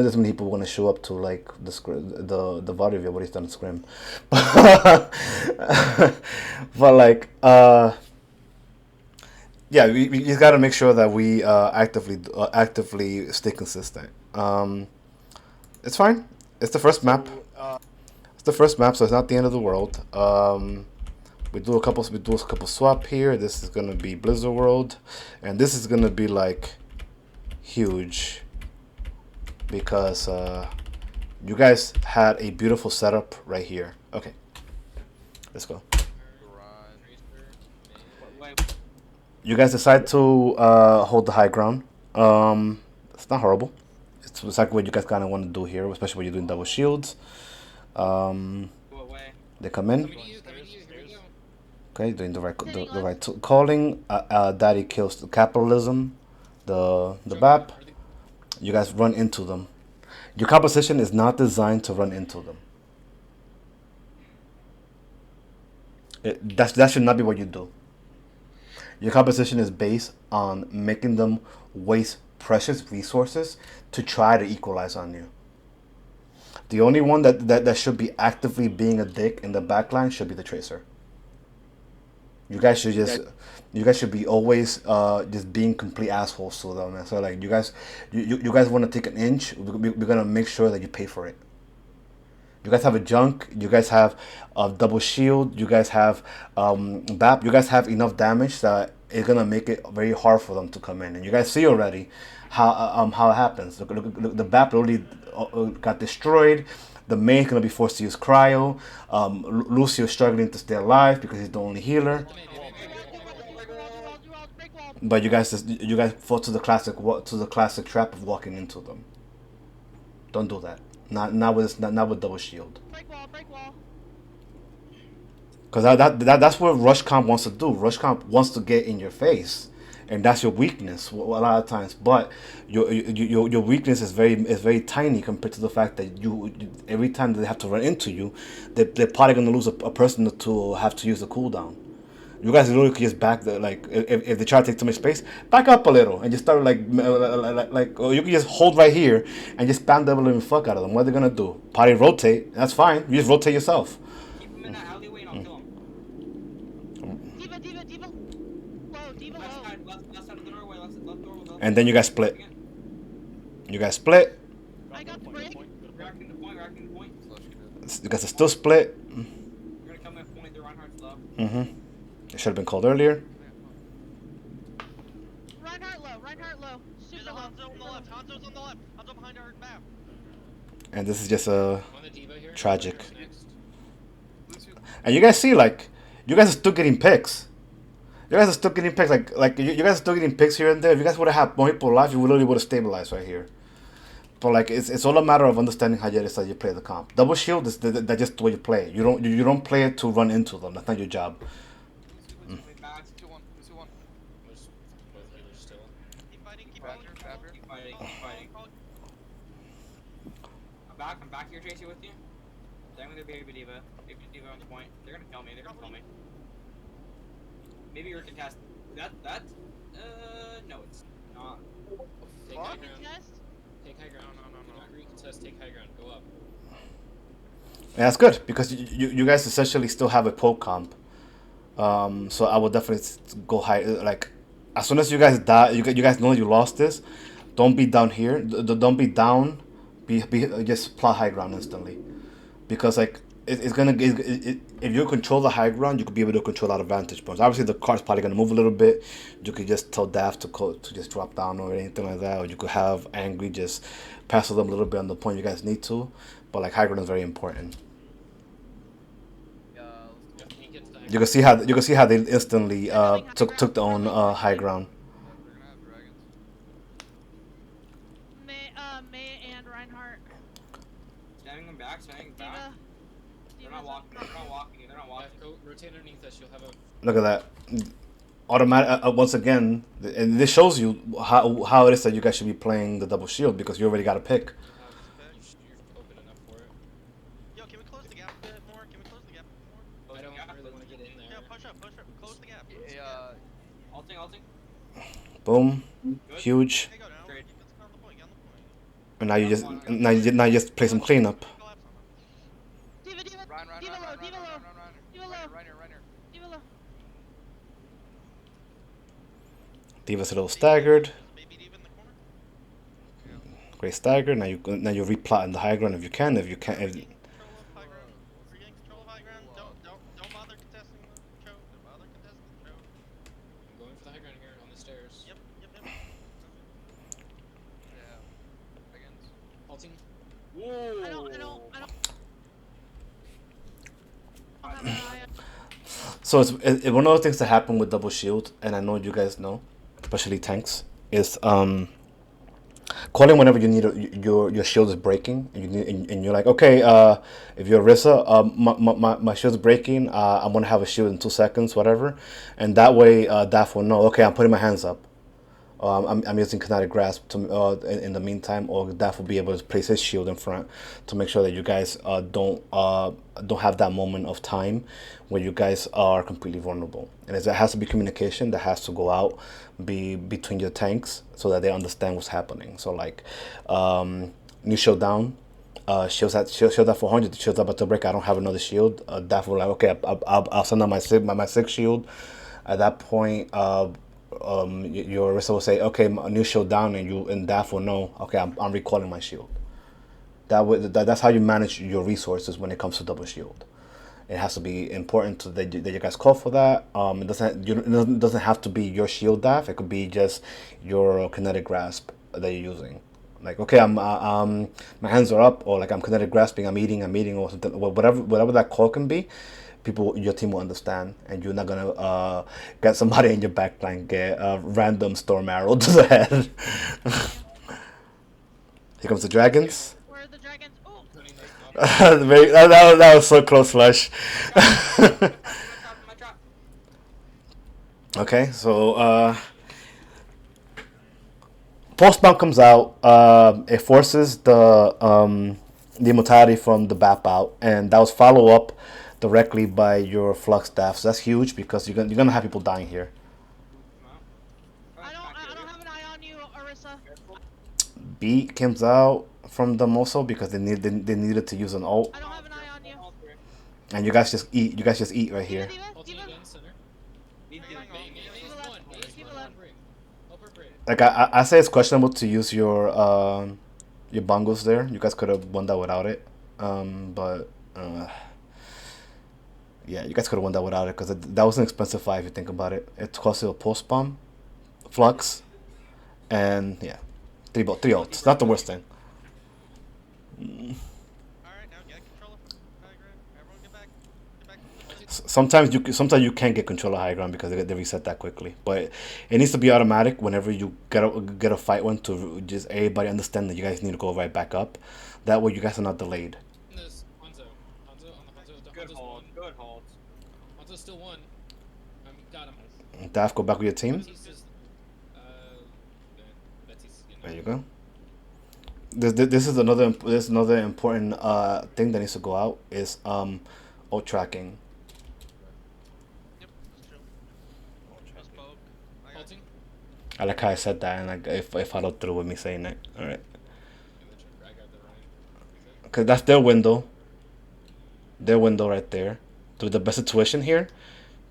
this many people were gonna show up to like the VOD review, what he's done in Scrim, but like yeah, we just gotta make sure that we actively stay consistent. It's fine. It's the first map. It's the first map, so it's not the end of the world. We do a couple swap here. This is gonna be Blizzard World, and this is gonna be like huge because you guys had a beautiful setup right here. Okay, let's go. You guys decide to hold the high ground. It's not horrible. It's exactly what you guys kind of want to do here, especially when you're doing double shields. They come in. Okay, doing the right calling. Daddy kills the capitalism, the BAP. You guys run into them. Your composition is not designed to run into them. That should not be what you do. Your composition is based on making them waste precious resources to try to equalize on you. The only one that should be actively being a dick in the backline should be the tracer. You guys should be always just being complete assholes to them, man. So like you guys want to take an inch, we're gonna make sure that you pay for it. You guys have a junk. You guys have a double shield. You guys have BAP. You guys have enough damage that it's gonna make it very hard for them to come in. And you guys see already how it happens. Look, the BAP already got destroyed. The main's gonna be forced to use cryo. Lucio's struggling to stay alive because he's the only healer. But you guys fall to the classic trap of walking into them. Don't do that. Not with double shield. Break wall. Because that's what Rush Comp wants to do. Rush Comp wants to get in your face, and that's your weakness a lot of times. But your weakness is very tiny compared to the fact that you every time they have to run into you, they're probably gonna lose a person to have to use a cooldown. You guys literally could just back if they try to take too much space, back up a little and just start or you can just hold right here and just spam double and fuck out of them. What are they gonna do? Party rotate? That's fine. You just rotate yourself. Keep him in that alleyway and I'll kill him. Diva low. Left side of the doorway, left doorway. And then you guys split. You guys split. I got the break. We're acting the point. We're acting the point. You guys are still split. We're gonna come in point. The Reinhardt's low. It should have been called earlier. Reinhardt low. Reinhardt low. There's Super a low. Hanzo on the left. Hanzo's on the left. Hanzo behind our map. And this is just On the diva here. tragic. Next. And you guys see, like, you guys are still getting picks. You guys are still getting picks. Like you guys are still getting picks here and there. If you guys would have had more people alive, you literally would have stabilized right here. But like, it's all a matter of understanding how you play the comp. Double shield is that's just the way you play. You don't play it to run into them. That's not your job. Back. 2-1. 2-1. There's both healers still. Keep fighting. Keep Grab going. her, grab her. Keep fighting. Keep fighting. I'm back here, Tracy, with you. I'm gonna baby diva. Baby diva on the point. They're gonna kill me. They're gonna kill me. Maybe you're contest. That. No, it's not. Take Fuck. high ground. Contest. Take high ground. Do not recontest. Take high ground. Go up. And that's good because you guys essentially still have a poke comp. So I would definitely go high. Like, as soon as you guys die, you guys know you lost this. Don't be down here. Don't be down. Be just plot high ground instantly, because like it's gonna if you control the high ground, you could be able to control that advantage points. Obviously, the car's probably gonna move a little bit. You could just tell Daft to just drop down or anything like that, or you could have Angry just pass them a little bit on the point you guys need to. But like high ground is very important. Yeah, let's go. He gets the high You can see how they instantly took their own high ground. They're gonna have dragons. May and Reinhardt. Standing them back. Standing them back. Diva. They're not walking. They're not walking. They're not walking. Go rotate underneath us. You'll have a. Look at that. Automatic. Once again, and this shows you how it is that you guys should be playing the double shield because you already got a pick. You're open enough for it. Yo, can we close the gap a bit more? Can we close the gap a bit more? I don't really want to get in there. Yeah, push up. Close the gap. Yeah, Ulting. Boom. Good. Huge. Okay, go down. Trade. Defense on the point. Get on the point. And now you just play some cleanup. Collapse on them. Diva. Ryan, Diva low. Diva low. Diva low. Reiner. Diva low. Diva's a little staggered. Maybe even in the corner. Great stagger. Now you replot in the high ground if you can. If you can't, Regain control of high ground. Regain control of high ground. Don't bother contesting the choke. Don't bother contesting the choke. I'm going for the high ground here on the stairs. Yep. Yeah. Against. Halting. Whoa. I don't have an eye on. so it's one of the things that happen with double shield, and I know you guys know, especially tanks, is calling whenever you need your shield is breaking and you need, and you're like, okay, if you're Rissa, my shield's breaking, I'm gonna have a shield in 2 seconds, whatever, and that way Daph will know, okay, I'm putting my hands up. I'm using kinetic grasp to in the meantime, or Daph will be able to place his shield in front to make sure that you guys don't have that moment of time where you guys are completely vulnerable. And it has to be communication that has to go out between your tanks so that they understand what's happening. So like new shield down, shield at 400, shield's about to break. I don't have another shield. Daph will like, okay, I'll send out my six shield. At that point, your Arista will say, okay, a new shield down, and Daph will know, okay, I'm recalling my shield. That's how you manage your resources when it comes to double shield. It has to be important that you guys call for that. It doesn't have to be your shield Daph. It could be just your kinetic grasp that you're using. Like, okay, I'm my hands are up, or like I'm kinetic grasping, I'm eating, or something, whatever that call can be. Your team will understand, and you're not gonna get somebody in your backline get a random storm arrow to the head. Here comes the dragons. Where are the dragons? Oh, that was so close, Flush. My trap. Okay, so post-bound comes out. It forces the immortality from the BAP out, and that was follow up directly by your flux staff. So that's huge because you're gonna have people dying here. I don't have an eye on you, Arissa. Beat comes out from them also because they needed to use an ult, I don't have an eye on you. and you guys just eat. You guys just eat right here. Diva. Halting again, center. Need to- May is one. May is Keep one. it left. Help her break. Like I say, it's questionable to use your Your bongos there. You guys could have won that without it. But yeah, you guys could have won that without it because that was an expensive fight if you think about it. It cost you a post bomb, flux, and yeah, three ults. Not the worst thing. Alright, now get control of high ground. Everyone get back. Get back. Sometimes you can't get control of high ground because they reset that quickly. But it needs to be automatic whenever you get a fight one to just everybody understand that you guys need to go right back up. That way you guys are not delayed. This Hanzo. Hanzo on the Hanzo. Good Hanzo's hold. one. Good hold. Hanzo's still one. Got him. Daph, go back with your team. Baptiste is, Baptiste is getting There you go. This is another important thing that needs to go out is ult tracking. Yep, that's true. Just poke. I got Halting. I like how I said that and like if I followed through with me saying that. All right. And then I got the Ryan. Because that's their window. Their window right there. So the best situation here,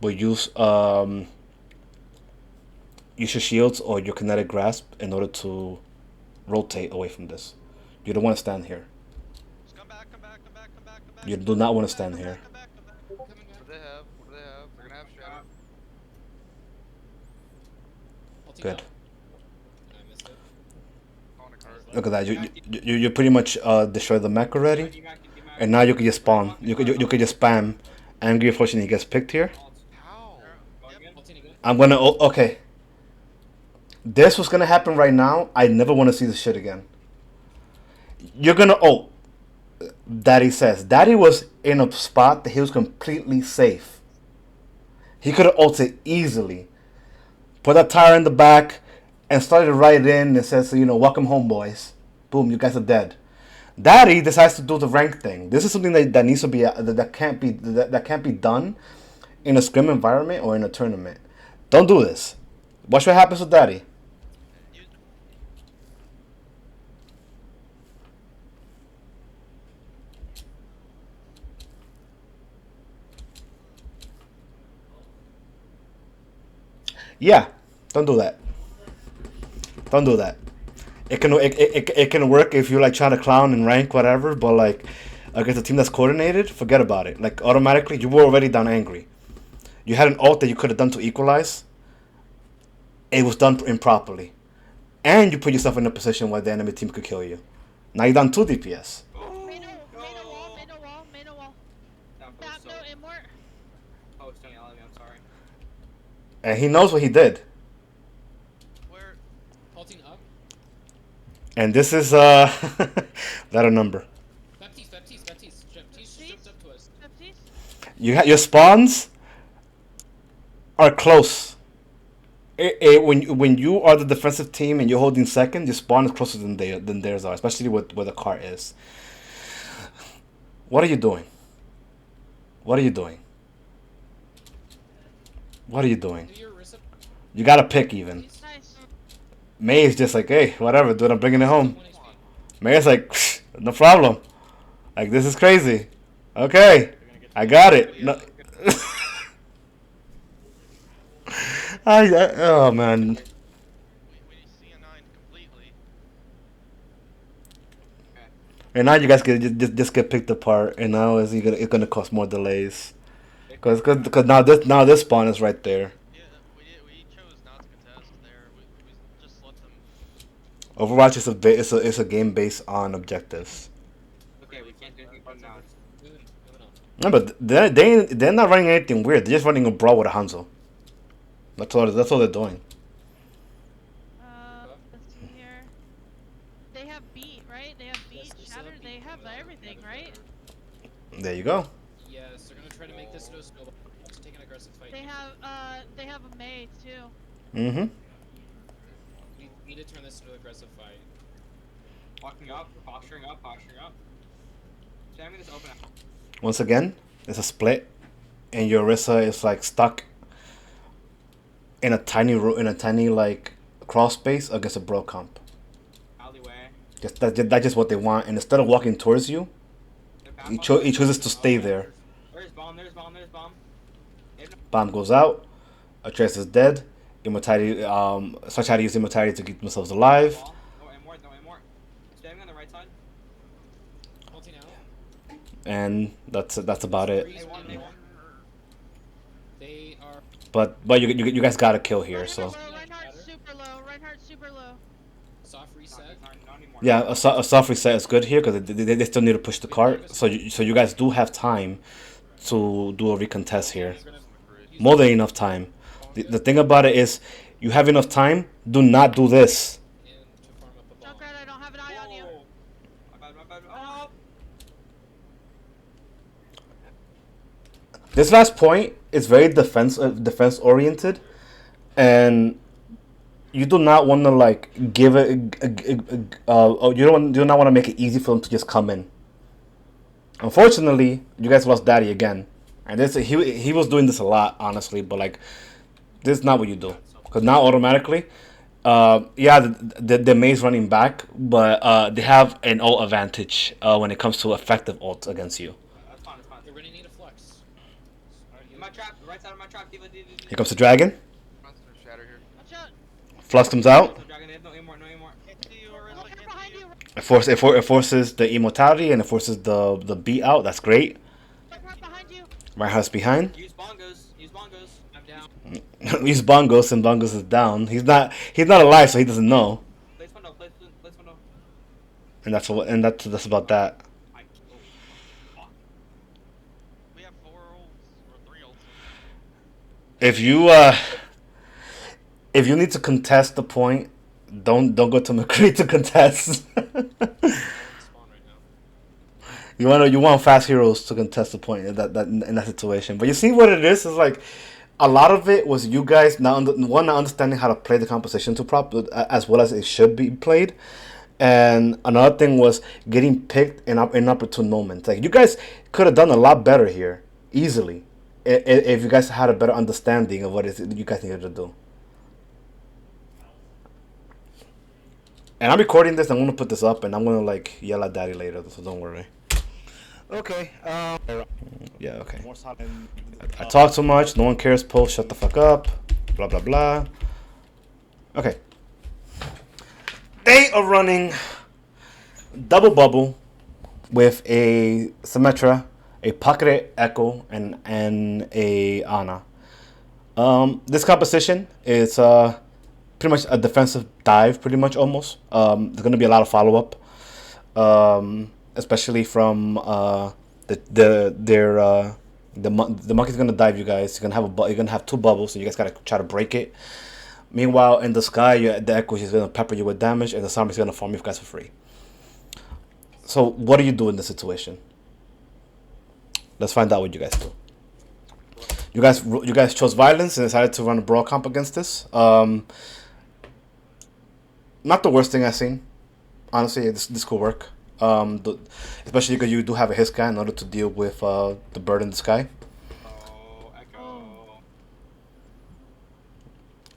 but use your shields or your kinetic grasp in order to rotate away from this. You don't want to stand here. Just come back, come back, come back, come back, come back. You do not want to stand here. Come back, come back. Coming back. What do they have? What do they have? They're gonna have shadow. Halting Good. up. And I missed it. On a cart. Look at that. You pretty much destroyed the mech already, and now you can just spawn. You could just spam. Angry, unfortunately, he gets picked here. How? Halting again. I'm gonna. Okay. This was gonna happen right now. I never want to see this shit again. You're gonna. Oh. Daddy says. Daddy was in a spot that he was completely safe. He could have ulted easily. Put that tire in the back and started right in and says, welcome home, boys. Boom, you guys are dead. Daddy decides to do the rank thing. This is something that needs to be that can't be done in a scrim environment or in a tournament. Don't do this. Watch what happens with Daddy. Yeah, don't do that. Don't do that. It can work if you like trying to clown and rank whatever, but like against a team that's coordinated, forget about it. Like automatically, you were already down angry. You had an ult that you could have done to equalize. It was done improperly, and you put yourself in a position where the enemy team could kill you. Now you're down 2 DPS. Made a wall. Tap, no, immort. Oh, it's doing LME, I'm sorry. And he knows what he did. Where? Halting up. And this is letter number. Baptiste just jumped up to us. Baptiste? Your spawns are close. When you are the defensive team and you're holding second, your spawn is closer than theirs are, especially where the car is. What are you doing? What are you doing? What are you doing? Do your wrist up. You gotta pick even. Nice. May is just like, hey, whatever, dude, I'm bringing it home. 1 HP. May's like, no problem. Like, this is crazy. Okay, I got it. No. Oh man. We see a 9 completely. And now you guys just get picked apart, and now it's gonna cause more delays. Cause now this spawn is right there. Yeah, we chose not to contest there. We just let them. Overwatch is a game based on objectives. Okay, we can't do anything about it now. Moving on. No, but they're not running anything weird. They're just running a brawl with a Hanzo. That's all they're doing. Let's see here. They have beat, right? They have beat, Yes, they still shatter. have They beat. have everything, right? There you go. Yes, they're gonna try to make this no snowball. To take an aggressive fight. They have a May too. Mm-hmm. We need to turn this into an aggressive fight. Walking up, posturing up. Jamming this open. Once again, it's a split, and your Orisa is like stuck in a tiny like crawl space against a bro comp. Alleyway. That's just what they want. And instead of walking towards you, he chooses to stay there. There's bomb. Bomb goes out. Atreus is dead. Immortality. Such how to use immortality to keep themselves alive. No more. Spamming on the right side. Ulting out. and that's about it. Freeze They won, one they more. won. They are. But you guys got to kill here. Super So low. Reinhardt's super low. Reinhardt's super low. Soft reset. Not anymore. yeah, a soft reset is good here because they still need to push the cart. So you guys do have time to do a recontest here. You're gonna use More than enough time. The thing about it is, you have enough time. Do not do this. in to farm up a bomb. Junkrat, I don't have an eye on you. Whoa. My bad. Oh! This last point is very defense oriented, and you do not want to like give it. You do not want to make it easy for them to just come in. Unfortunately, you guys lost Daddy again, and this he was doing this a lot, honestly. But like, this is not what you do, because now automatically, yeah, the May's running back, but they have an ult advantage when it comes to effective ult against you. That's fine. You're gonna need a flex. In my trap, right side of my trap. Diva. Here comes the dragon. Monster shatter here. Watch out. Flux comes out. Dragon, no anymore. Can't see you, Orisa, Look can't see behind you. you. It forces the immortality and it forces the beat out. That's great. Junkrat behind you. Reinhardt's behind. Use bongos. I'm down. He's Bongos and Bongos is down. He's not alive, so he doesn't know. Place window. And that's about that. We have 4 ults, or 3 ults. If you need to contest the point, don't go to McCree to contest. Spawn right now. You want fast heroes to contest the point in that situation. But you see what it is like a lot of it was you guys not understanding how to play the composition to prop as well as it should be played. And another thing was getting picked in opportune moments. Like you guys could have done a lot better here, easily, if you guys had a better understanding of what it is you guys needed to do. And I'm recording this. I'm gonna put this up, and I'm gonna like yell at Daddy later. So don't worry. Okay. Yeah. Okay. I talk too much. No one cares. Post. Shut the fuck up. Blah blah blah. Okay. They are running double bubble with a Symmetra, a Pocketed Echo, and a Ana. This composition is pretty much a defensive dive, pretty much almost. There's gonna be a lot of follow up, especially from the monkey's gonna dive you guys. You're gonna have 2 bubbles, so you guys gotta try to break it. Meanwhile, in the sky, the Echo is going to pepper you with damage, and the Zombie is going to farm you guys for free. So, what do you do in this situation? Let's find out what you guys do. You guys chose violence and decided to run a brawl comp against this. Not the worst thing I've seen. Honestly, this could work. Especially because you do have a hit scan in order to deal with the bird in the sky. Oh, Echo.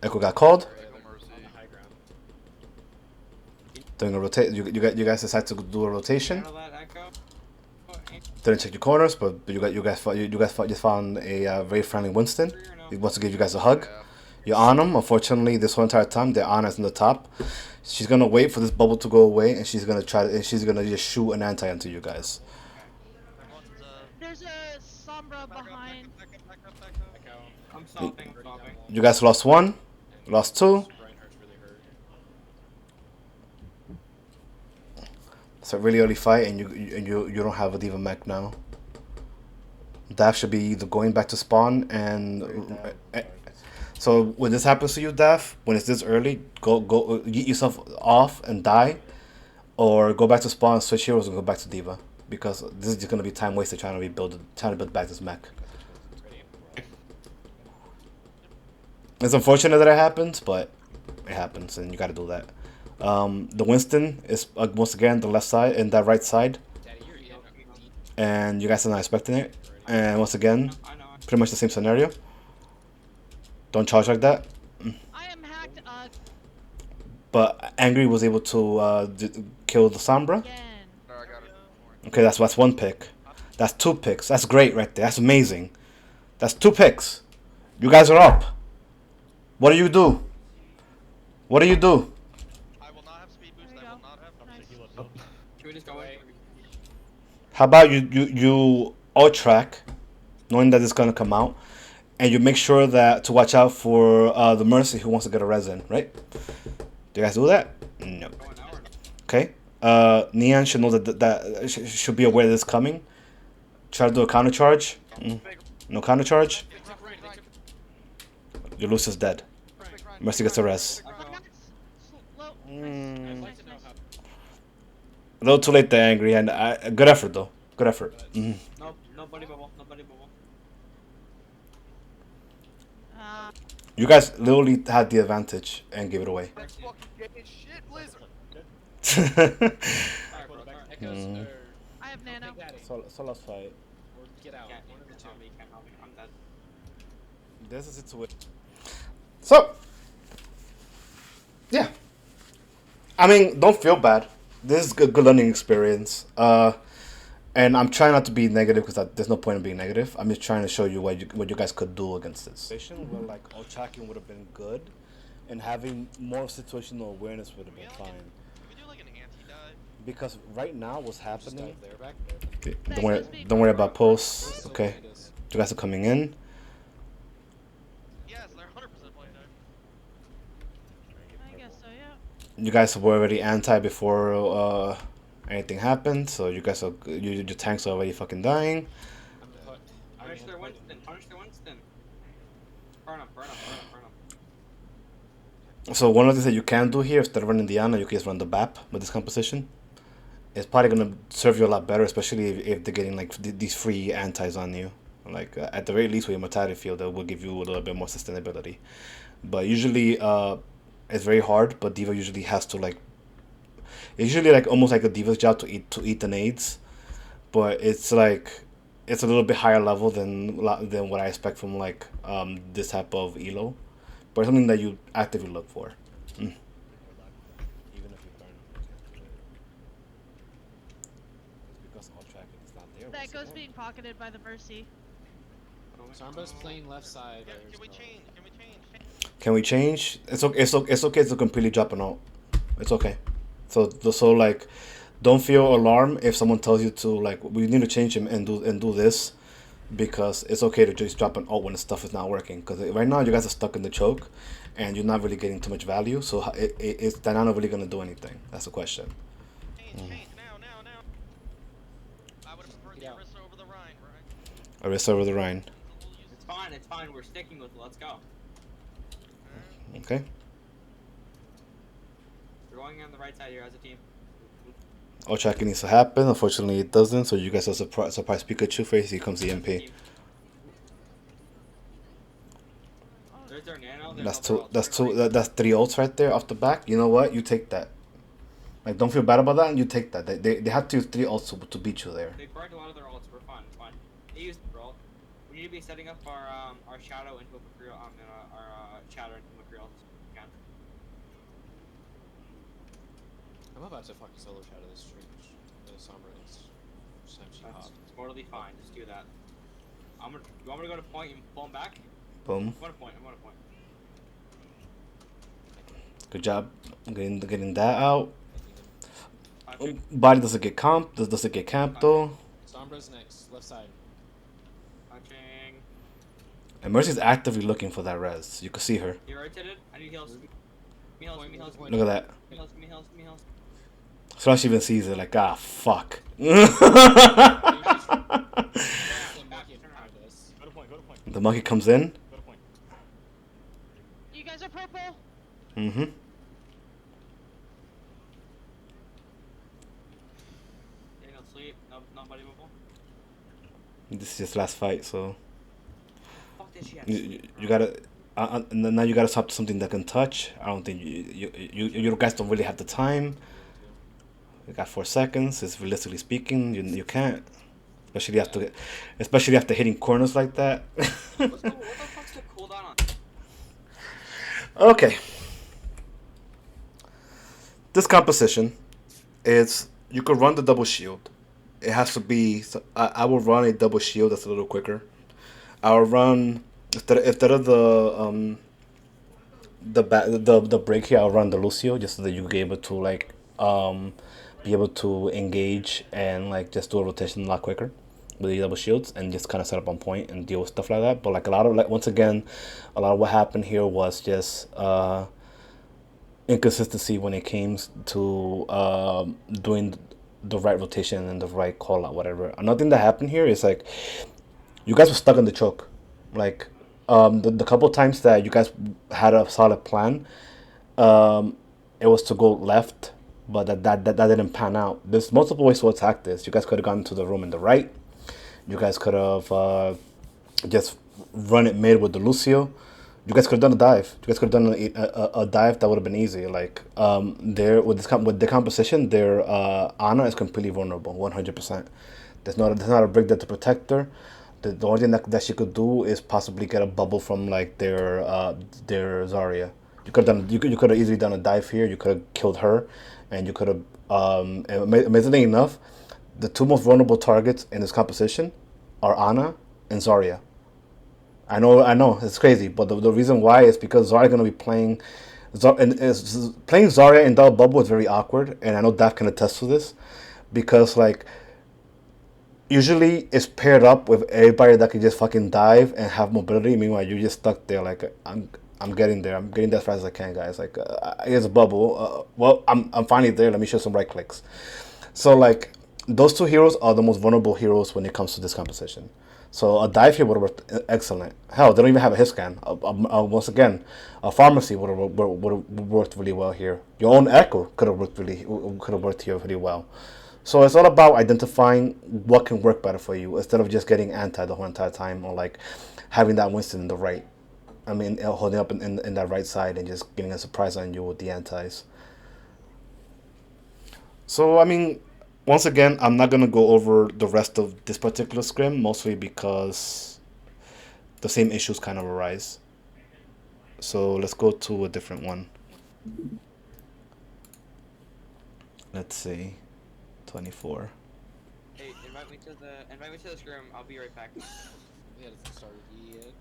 Echo got called. Echo Mercy. On the high ground. Doing a rotate. You guys decide to do a rotation. Handle that, Echo. Didn't check your corners, but you guys just found a very friendly Winston. He wants to give you guys a hug. Yeah. You're on him. Unfortunately, this whole entire time, their Anna's in the top. She's gonna wait for this bubble to go away, and she's gonna just shoot an anti onto you guys. One's, There's a Sombra behind. back up. Echo. I'm stopping. You guys lost 1, lost 2. Reinhardt's really hurt. It's a really early fight, and you don't have a Diva mech now. Daph should be either going back to spawn and. So when this happens to you, Daph, when it's this early, go get yourself off and die, or go back to spawn, switch heroes, and go back to Diva, because this is just gonna be time wasted trying to build back this mech. It's unfortunate that it happens, but it happens, and you got to do that. The Winston is once again the left side and that right side, Daddy, you're in. and you guys are not expecting it. And once again, I know. pretty much the same scenario. Don't charge like that. I am hacked But Angry was able to kill the Sombra. again. No, I got it. Okay, that's 1 pick. That's 2 picks. That's great right there. That's amazing. That's 2 picks. You guys are up. What do you do? What do you do? I will not have speed boost. There we I will go. not have. Nice. Should we just go away? How about you all track, knowing that it's gonna come out, and you make sure that to watch out for the Mercy who wants to get a res in, right? Do you guys do that? No. Going now or no? Okay. Neon should know should be aware that it's coming. Try to do a counter charge. No counter charge. They took right. They took. Your Lucius dead. Mercy gets a res. I go. Slow. Mm. Nice, nice. A little too late there, Angry, and good effort though. Good effort. No, nobody bubble. Nobody bubble. You guys literally had the advantage and gave it away. That's fucking gay as shit, Blizzard. Alright, bro. Alright. Echoes, or I have nano. take daddy, So let's fight. or get out. Can't One of the two. help me. Can't help me. I'm dead. This is it. So, yeah. I mean, don't feel bad. This is good learning experience. And I'm trying not to be negative because there's no point in being negative. I'm just trying to show you what you guys could do against this. Where like all tracking would have been good, and having more situational awareness would have been fine. Can we do like an anti-dive? Because right now, what's Just happening? dive there, back there. Don't worry about posts. Okay, you guys are coming in. Yes, they're 100% playing dive. I guess so, yeah. You guys were already anti before anything happened, so you guys are your tanks are already fucking dying. I'm put. Punish their Winston. Punish their Winston. Burn him. Burn him. Burn him. Burn him. So one of the things that you can do here, instead of running Diana, you can just run the BAP with this composition. It's probably gonna serve you a lot better, especially if they're getting like these free antis on you. Like at the very least with your mortality field, that will give you a little bit more sustainability. But usually, it's very hard. But Diva usually has to like. It's usually like almost like a Diva's job to eat the nades, but it's like it's a little bit higher level than what I expect from like this type of elo, but it's something that you actively look for. Even if you burn, because all tracking is not there. That goes being pocketed by the Mercy. Sambo's playing left side. Yeah, there's can we no- change? Can we change? Can we change? It's okay. It's okay to completely drop a note. It's okay. So like, don't feel alarmed if someone tells you to like we need to change him and do this, because it's okay to just drop an alt when the stuff is not working. Because right now you guys are stuck in the choke, and you're not really getting too much value. So it's they're not really gonna do anything. That's the question. Change, now. I would have preferred the Yeah. Arissa over the Rhine, right? Arista over the Rhine. It's fine. It's fine. We're sticking with it. Let's go. Okay. We're going on the right side here as a team. All tracking needs to happen. Unfortunately, it doesn't. So you guys are surprise Pikachu face. Here comes the MP. There's their nano. There's That's other two. ults. That's They're two. going- That's three ults right there off the back. You know what? You take that. Like, don't feel bad about that. And you take that. They had to use three ults to beat you there. They burned a lot of their ults. We're fine. It's fine. They used the ult. We need to be setting up our shadow into a Macreal. Our shadow into Macreal. Again. I'm about to fucking solo shadow this stream. The Sombra is just time she That's popped. totally fine. Just do that. You want me to go to point and pull him back? Boom. I'm going to point. Good job getting that out. Punching. Body doesn't get comp. Doesn't get camped though. Sombra's next, left side. Punching. And Mercy's actively looking for that res. You can see her. You rotated. I need heals. Give me heals. Give me heals. Give me Look at that. heals. Give me heals. Give me heals. So now she even sees it like, ah, fuck. The monkey comes in. You guys are purple. Mm-hmm. They don't sleep. Nobody bubble. This is just last fight, so Fuck this shit. you gotta. Now you gotta stop to something that can touch. I don't think you guys don't really have the time. You got 4 seconds. It's realistically speaking, you can't. Especially after hitting corners like that. What the fuck's the cooldown on? Okay. This composition is you could run the double shield. It has to be. I will run a double shield that's a little quicker. I'll run instead of the break here. I'll run the Lucio just so that you be able to like be able to engage and like just do a rotation a lot quicker with the double shields and just kind of set up on point and deal with stuff like that. But like a lot of like once again, a lot of what happened here was just inconsistency when it came to doing the right rotation and the right call out, whatever. Another thing that happened here is like you guys were stuck in the choke. Like the couple times that you guys had a solid plan, it was to go left, but that didn't pan out. There's multiple ways to attack this. You guys could have gone to the room in the right. You guys could have just run it mid with the Lucio. You guys could have done a dive. You guys could have done a dive that would have been easy. Like there with with the composition, their Ana is completely vulnerable, 100%. There's not a brick there to protect her. The only thing that she could do is possibly get a bubble from like their Zarya. You could have easily done a dive here. You could have killed her, and you could have amazingly enough, the two most vulnerable targets in this composition are Ana and Zarya. I know, it's crazy, but the reason why is because Zarya gonna be playing, playing Zarya in double bubble is very awkward, and I know Daph can attest to this, because like usually it's paired up with everybody that can just fucking dive and have mobility. Meanwhile, you're just stuck there. Like I'm getting there. I'm getting there as fast as I can, guys. Like here's a bubble. Well, I'm finally there. Let me show some right clicks. So like those two heroes are the most vulnerable heroes when it comes to this composition. So a dive here would have worked excellent. Hell, they don't even have a hit scan. Once again, a pharmacy would have worked really well here. Your own echo could have worked here really well. So it's all about identifying what can work better for you instead of just getting anti the whole entire time, or like having that Winston in the right. I mean, holding up in that right side and just getting a surprise on you with the antis. So I mean, once again, I'm not gonna go over the rest of this particular scrim, mostly because the same issues kind of arise. So let's go to a different one. Let's see. 24. Hey, invite me to the scrim. I'll be right back. Yeah, it's started yet.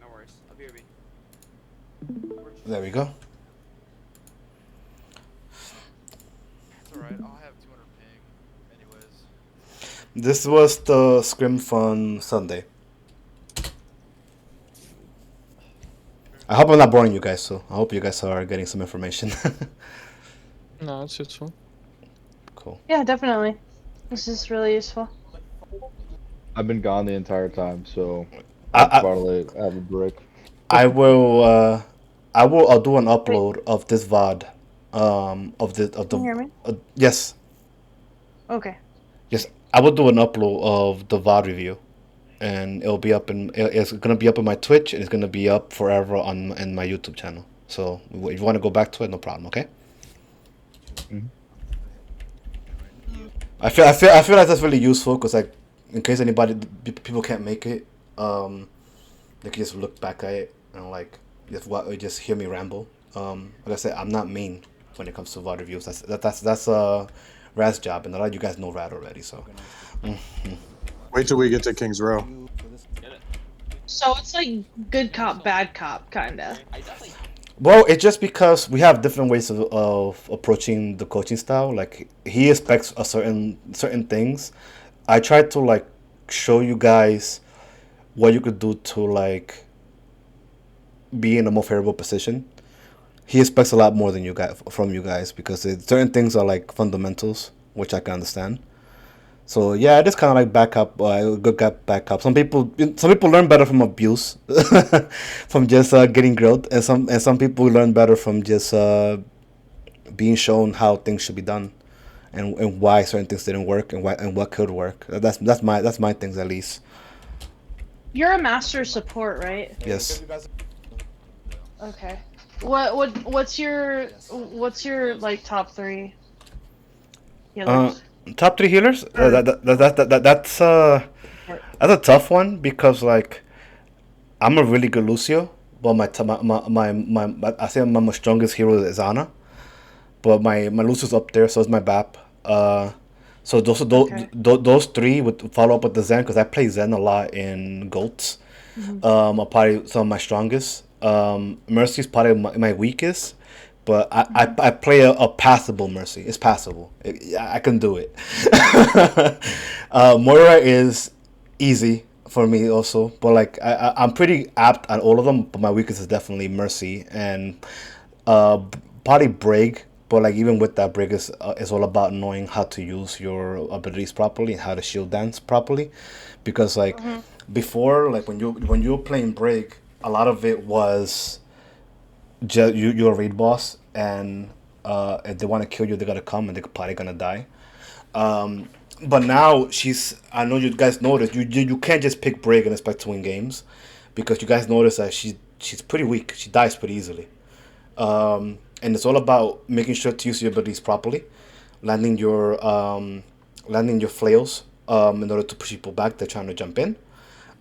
No worries. I'll be right back. There we go. It's alright, I'll have 200 ping. Anyways. This was the scrim from Sunday. I hope I'm not boring you guys, so I hope you guys are getting some information. No, it's useful. Cool. Yeah, definitely. This is really useful. I've been gone the entire time, so I probably have a break. I'll do an upload of this VOD. Of the Can you hear me? Yes. Okay. Yes, I will do an upload of the VOD review, and it'll be up it's gonna be up on my Twitch, and it's gonna be up forever on my YouTube channel. So if you want to go back to it, no problem. Okay. Mhm. I feel like that's really useful because like in case people can't make it, they can just look back at it and like just hear me ramble. Like I said, I'm not mean when it comes to VOD reviews. That's Rad's job, and a lot of you guys know Rad already. So. Wait till we get to King's Row. So it's like good cop, bad cop, kinda. Well, it's just because we have different ways of approaching the coaching style. Like he expects a certain things. I try to like show you guys what you could do to like be in a more favorable position. He expects a lot more than from you guys because certain things are like fundamentals, which I can understand. So yeah, it is kind of like backup, good backup. Some people learn better from abuse, from just getting grilled, and some people learn better from just being shown how things should be done, and why certain things didn't work, and what could work. That's my things at least. You're a master support, right? Yes. Okay. What's your like top 3 healers? Top 3 healers? That's a tough one because like I'm a really good Lucio, but I say my strongest hero is Ana, but my Lucio's up there, so is my BAP. So those 3 would follow up with the Zen because I play Zen a lot in GOATs. Are probably some of my strongest. Mercy's probably my weakest, but I play a passable Mercy. It's passable. I can do it. Moira is easy for me also, but like I'm pretty apt at all of them. But my weakness is definitely Mercy and probably Brig. But like even with that, Brig is all about knowing how to use your abilities properly and how to shield dance properly, because like before, like when you were playing Brig, a lot of it was just you're a raid boss, and if they want to kill you, they gotta come and they're probably gonna die. But now I know you guys noticed you can't just pick Brig and expect to win games, because you guys notice that she's pretty weak. She dies pretty easily. And it's all about making sure to use your abilities properly, landing your flails in order to push people back. They're trying to jump in.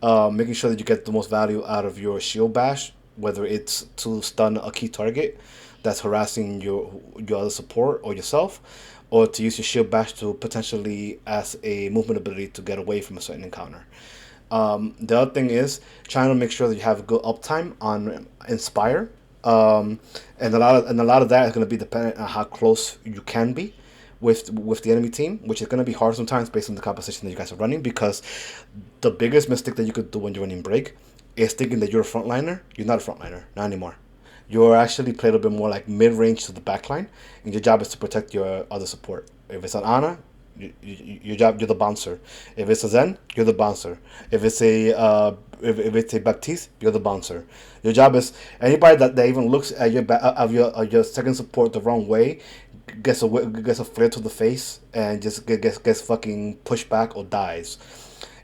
Making sure that you get the most value out of your shield bash, whether it's to stun a key target that's harassing your other support or yourself, or to use your shield bash to potentially as a movement ability to get away from a certain encounter. The other thing is trying to make sure that you have good uptime on Inspire, and a lot of that is going to be dependent on how close you can be with the enemy team, which is going to be hard sometimes based on the composition that you guys are running, because the biggest mistake that you could do when you're running Break is thinking that you're a frontliner. You're not a frontliner, not anymore. You're actually played a bit more like mid-range to the backline, and your job is to protect your other support. If it's an Ana, your job, you're the bouncer. If it's a Zen, you're the bouncer. If it's if it's a Baptiste, you're the bouncer. Your job is anybody that even looks at your second support the wrong way gets a flare to the face and just gets fucking pushed back or dies.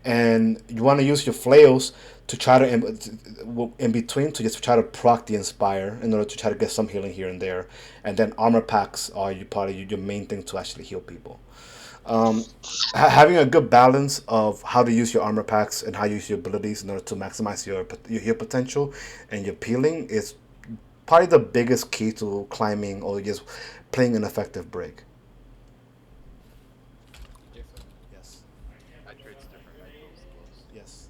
And you want to use your flails to try to in between to just try to proc the Inspire in order to try to get some healing here and there. And then armor packs are your main thing to actually heal people. Having a good balance of how to use your armor packs and how you use your abilities in order to maximize your heal potential and your peeling is probably the biggest key to climbing or just playing an effective break. Different. Yes. I trade different rifles. Yes.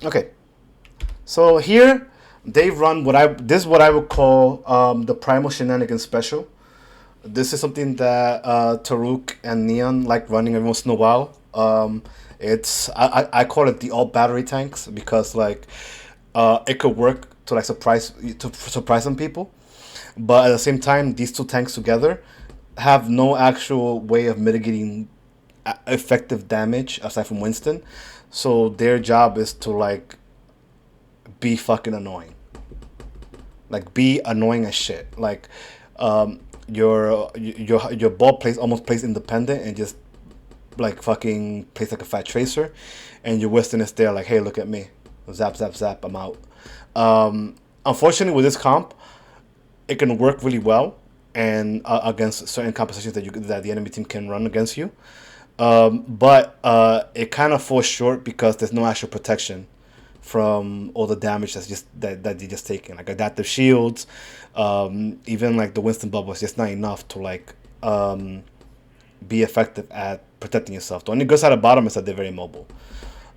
Okay. So here they run this is what I would call the Primal Shenanigans Special. This is something that Taruk and Neon like running every once in a while. I call it the alt battery tanks because like it could work to like surprise some people, but at the same time these two tanks together have no actual way of mitigating effective damage aside from Winston. So their job is to like be fucking annoying. Like be annoying as shit. Like your ball almost plays independent and just like fucking plays like a fat tracer, and your Winston is there like, hey, look at me, zap zap zap, I'm out. Unfortunately, with this comp, it can work really well and against certain compositions that the enemy team can run against you. But it kind of falls short because there's no actual protection from all the damage that they're just taking, like adaptive shields, even like the Winston bubble is just not enough to like be effective at protecting yourself. The only good side of bottom is that they're very mobile.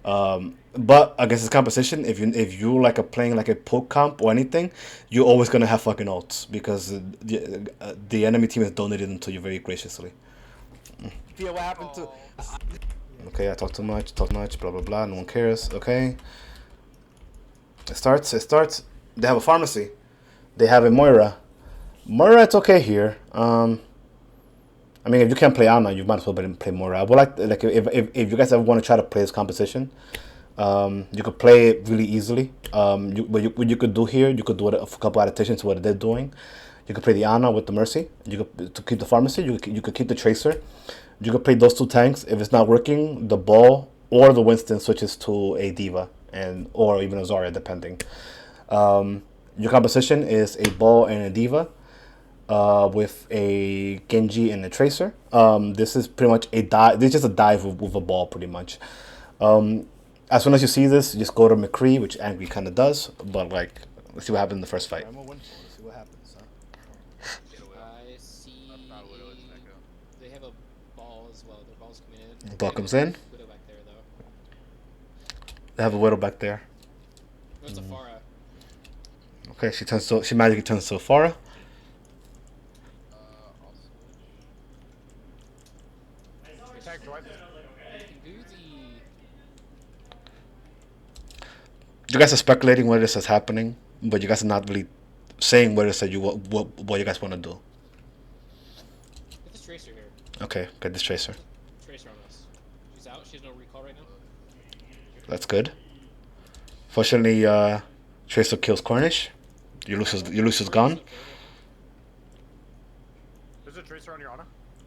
But against this composition, if you like playing like a poke comp or anything, you're always gonna have fucking ults because the enemy team has donated them to you very graciously. Feel what happened to? Okay, I talk too much, blah blah blah. No one cares. Okay. It starts. They have a pharmacy. They have a Moira. Moira, it's okay here. I mean, if you can't play Ana, you might as well play Moira. I would like if you guys ever want to try to play this composition, you could play it really easily. What you could do here, you could do a couple adaptations to what they're doing. You could play the Ana with the Mercy. You could to keep the pharmacy. You could keep the Tracer. You could play those two tanks. If it's not working, the Ball or the Winston switches to a Diva or even a Zarya, depending. Your composition is a Ball and a Diva. With a Genji and a Tracer. This is pretty much a dive. This is just a dive with a ball, pretty much. As soon as you see this, just go to McCree, which Angry kind of does. But like, let's see what happens in the first fight. I see. They have a ball as well. Their ball's coming in. The ball comes in. Widow back there though. They have a Widow back there. Where's the Pharah? Okay, she magically turns to Farah. I'll switch. Attack Dwight. You can do the. You guys are speculating what it is that's happening, but you guys are not really saying what it is that what you guys want to do. Get this tracer here. Okay, get this tracer. Tracer on us. She's out. She has no recall right now. That's good. Fortunately, Tracer kills Cornish. Ulysses gone. There's a tracer on your Ana.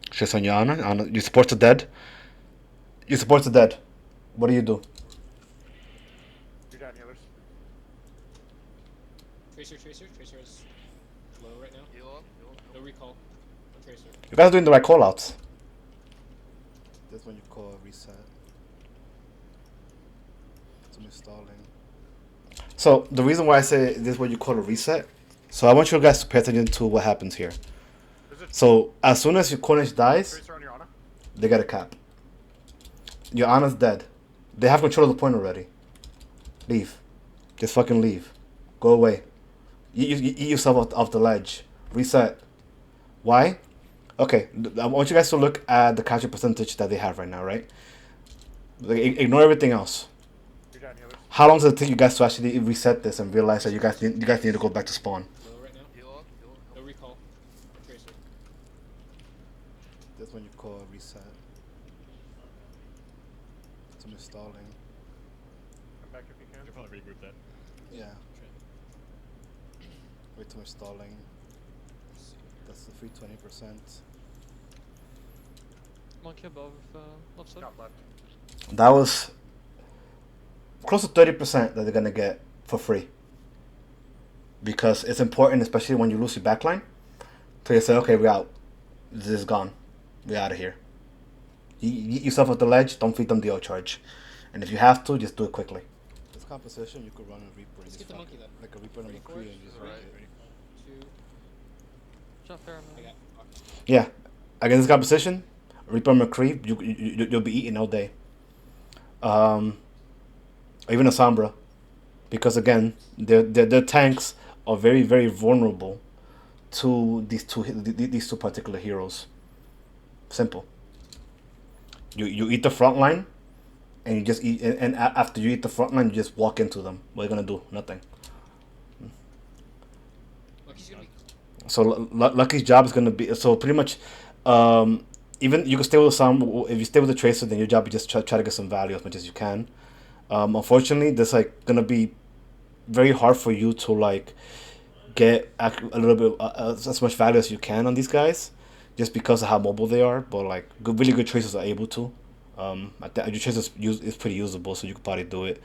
Tracer on your Ana. You support the dead. You support the dead. What do you do? You're down healers. Tracer is low right now. Heal up. No recall. No tracer. You guys are doing the right callouts. That's when you call a reset. Some installing. So the reason why I say this is what you call a reset. So I want you guys to pay attention to what happens here. So as soon as your Cornish dies, Tracer on your Ana. they get a cap. Your Ana's dead. They have control of the point already. Leave. Just fucking leave. Go away. Eat yourself off the ledge. Reset. Why? Okay, I want you guys to look at the capture percentage that they have right now, right? Like, ignore everything else. You're down healers. How long does it take you guys to actually reset this and realize that you guys need to go back to spawn? Low right now. Heal up. No recall. No tracer. That's when you call a reset. Some installing. Come back if you can. You'll probably regroup that. Yeah. Wait till installing. That's the free 20%. Monkey above, left side. Top left. That was close to 30% that they're gonna get for free. Because it's important, especially when you lose your backline, to say, okay, we're out. This is gone. We're out of here. You eat yourself off the ledge, don't feed them the charge. And if you have to, just do it quickly. This composition, you could run a Reaper. Let's get the monkey then. Like a Reaper and a Ready for McCree it? and just Right. rake it. 2. Shot fair, I man. got. Yeah. Against this composition, Reaper and McCree, you'll be eating all day. Or even a Sombra. Because again, their tanks are very, very vulnerable to these two particular heroes. Simple. You eat the front line, and you just eat, and after you eat the front line, you just walk into them. What are you gonna do? Nothing. Lucky's gonna be. So Lucky's job is gonna be so pretty much. Even you can stay with some. If you stay with the tracer, then your job is just try to get some value as much as you can. Unfortunately, there's like gonna be very hard for you to like get a little bit as much value as you can on these guys, just because of how mobile they are. But like really good tracers are able to. I think your tracer is pretty usable, so you could probably do it.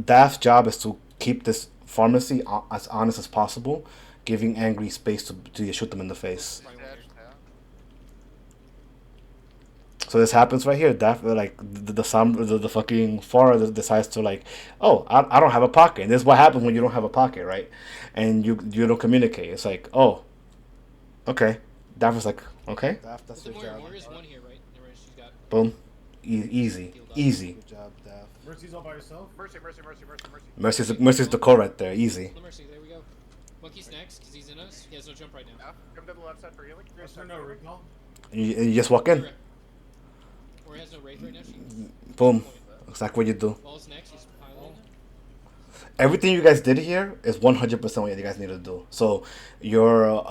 Daft's job is to keep this pharmacy as honest as possible, giving Angry space to shoot them in the face. So this happens right here. Daft like the fucking Farah decides to like, oh, I don't have a pocket. And this is what happens when you don't have a pocket, right? And you don't communicate. It's like, oh, okay. Daft was like, okay. Daft, that's There's one here, right? She's got. Boom. Easy. Good job, Daft. Mercy's all by herself. Mercy. Mercy's the core right there. Easy. No mercy. There we go. Monkey's next because he's in us. He has no jump right now. Come to the left side for healing. No recall. You just walk in. Or he has no wraith right now. She. Boom. Exactly what you do. Ball's next. He's piling. Everything you guys did here is 100% what you guys need to do. So your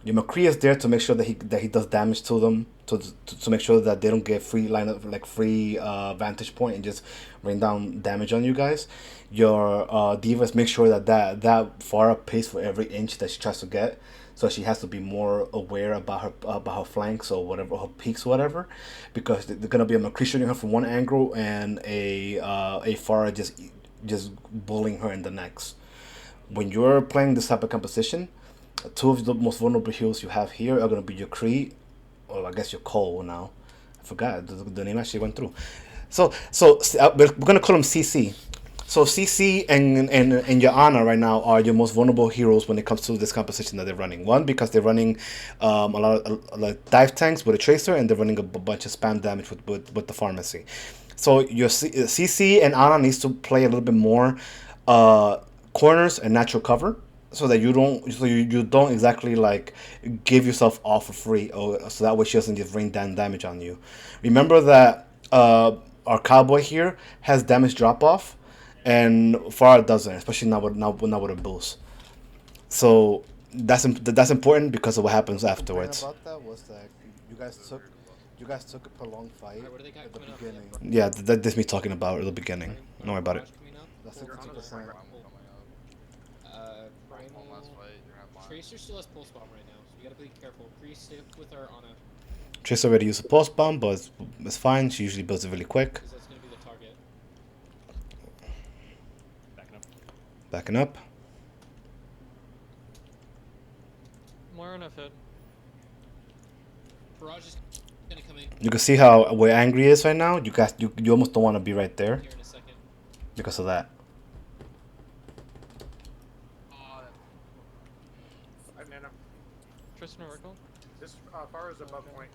McCree is there to make sure that he does damage to them, to make sure that they don't get free vantage point and just rain down damage on you guys. Your Divas make sure that Farah pays for every inch that she tries to get. So she has to be more aware about her flanks or whatever, her peaks or whatever, because they're gonna be a McCree shooting her from one angle and a Farah just bullying her in the next. When you're playing this type of composition, two of the most vulnerable heroes you have here are gonna be your Kree, or I guess your Cole now. I forgot the name actually went through. So we're gonna call him CC. So CC and your Ana right now are your most vulnerable heroes when it comes to this composition that they're running. One, because they're running a lot of dive tanks with a tracer, and they're running a bunch of spam damage with the pharmacy. So your CC and Ana needs to play a little bit more corners and natural cover, so that you don't exactly like give yourself off for free, so that way she doesn't just rain down damage on you. Remember that our cowboy here has damage drop off, and Farah doesn't, especially not with a boost. So that's important because of what happens afterwards. About that was that you guys took a prolonged fight Alright, what do they got at the coming up? beginning. Yeah, that's me talking about at the beginning. Don't worry about it. Coming up. That's You're on 60%. Primal. Tracer still has pulse bomb right now, so you gotta be careful. Kree, stay up with our Ana, Trish already used a post bomb, but it's fine. She usually builds it really quick. because that's gonna be the target. Backing up. Backing up. More on F-head. Barrage is gonna come in You can see how where Angry is right now. You almost don't want to be right there here in a second. because of that. I nano. Tristan Oracle. This far is above point.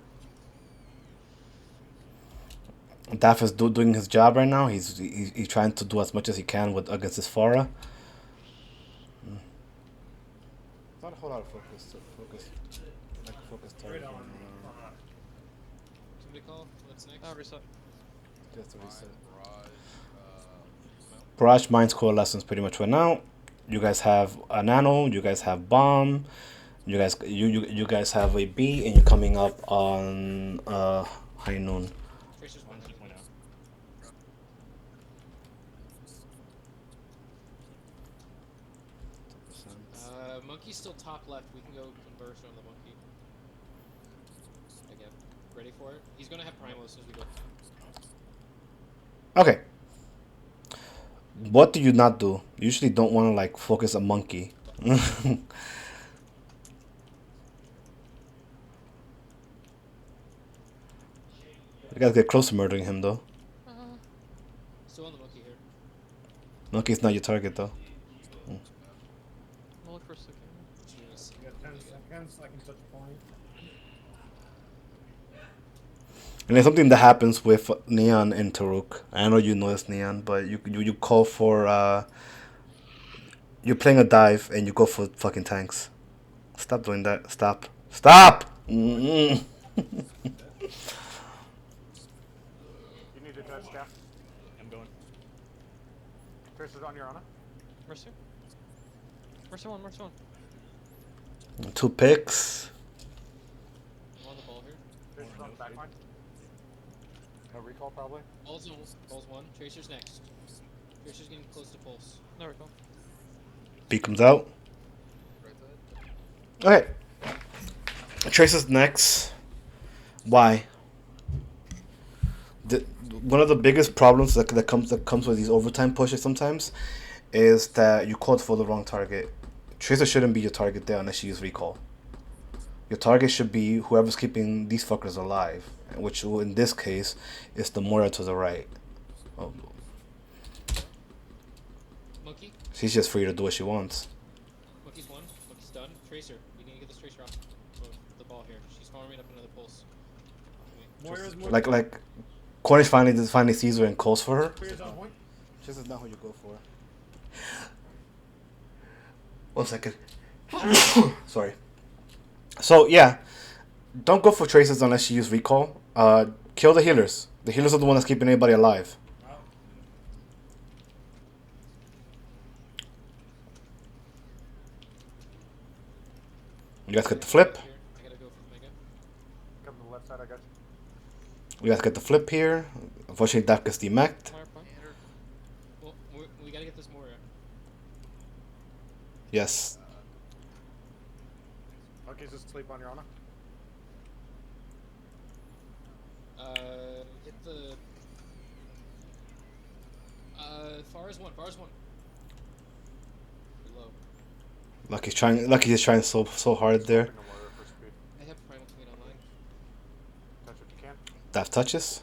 Daff is doing his job right now. He's trying to do as much as he can with against his Farah. Not a whole lot of focus target. Somebody call. What's next? Reset. Just a reset. Barrage Mines Coalescence pretty much right now. You guys have a nano. You guys have bomb. You guys have a B, and you're coming up on high noon. Tracer's one. Point out. Monkey's still top left. We can go converse on the monkey. Again. Ready for it? He's gonna have Primal as soon as we go. Okay. What do you not do? You usually don't want to like focus a monkey. You guys get close to murdering him though. Still on the monkey here. Monkey's not your target though. I'll look for a second. Jeez. You got 10 seconds. I can touch point. And there's something that happens with Neon and Taruk. I know you know this, Neon, but you call for you're playing a dive and you go for fucking tanks. Stop doing that. Stop. Stop. You need to touch staff. I'm going. Tracer's on your Ana. Mercy. Mercy one. Mercy one. 2 picks. I'm on the ball here. Tracer's on the back line. No recall probably. Ball's one. Tracer's next. Tracer's getting close to pulse. There we go. B comes out. Okay. Tracer's next. Why? One of the biggest problems that comes with these overtime pushes sometimes is that you called for the wrong target. Tracer shouldn't be your target there unless you use recall. Your target should be whoever's keeping these fuckers alive, which in this case is the Moira to the right. Oh. Monkey. She's just free to do what she wants. Monkey's one. Monkey's done. Tracer. You need to get this Tracer off the ball here. She's farming up another pulse. Like Cornish finally sees her and calls for her. Tracer's on point. This is not who you go for. 1 second. Sorry. So yeah, don't go for traces unless you use recall. Kill the healers. The healers are the one that's keeping anybody alive. You guys get the flip. Here. I gotta go for Mega. Come to the left side. I got you. You guys get the flip here. Unfortunately, that gets demacked. Fire point. Well, we gotta get this Moira. Yes. Monkey's asleep on your Ana. Hit the. Far's one. Far's one. Pretty low. Lucky's trying so hard there. Bring the warrior for speed. I have Primal coming online. Touch if you can. Daft touches.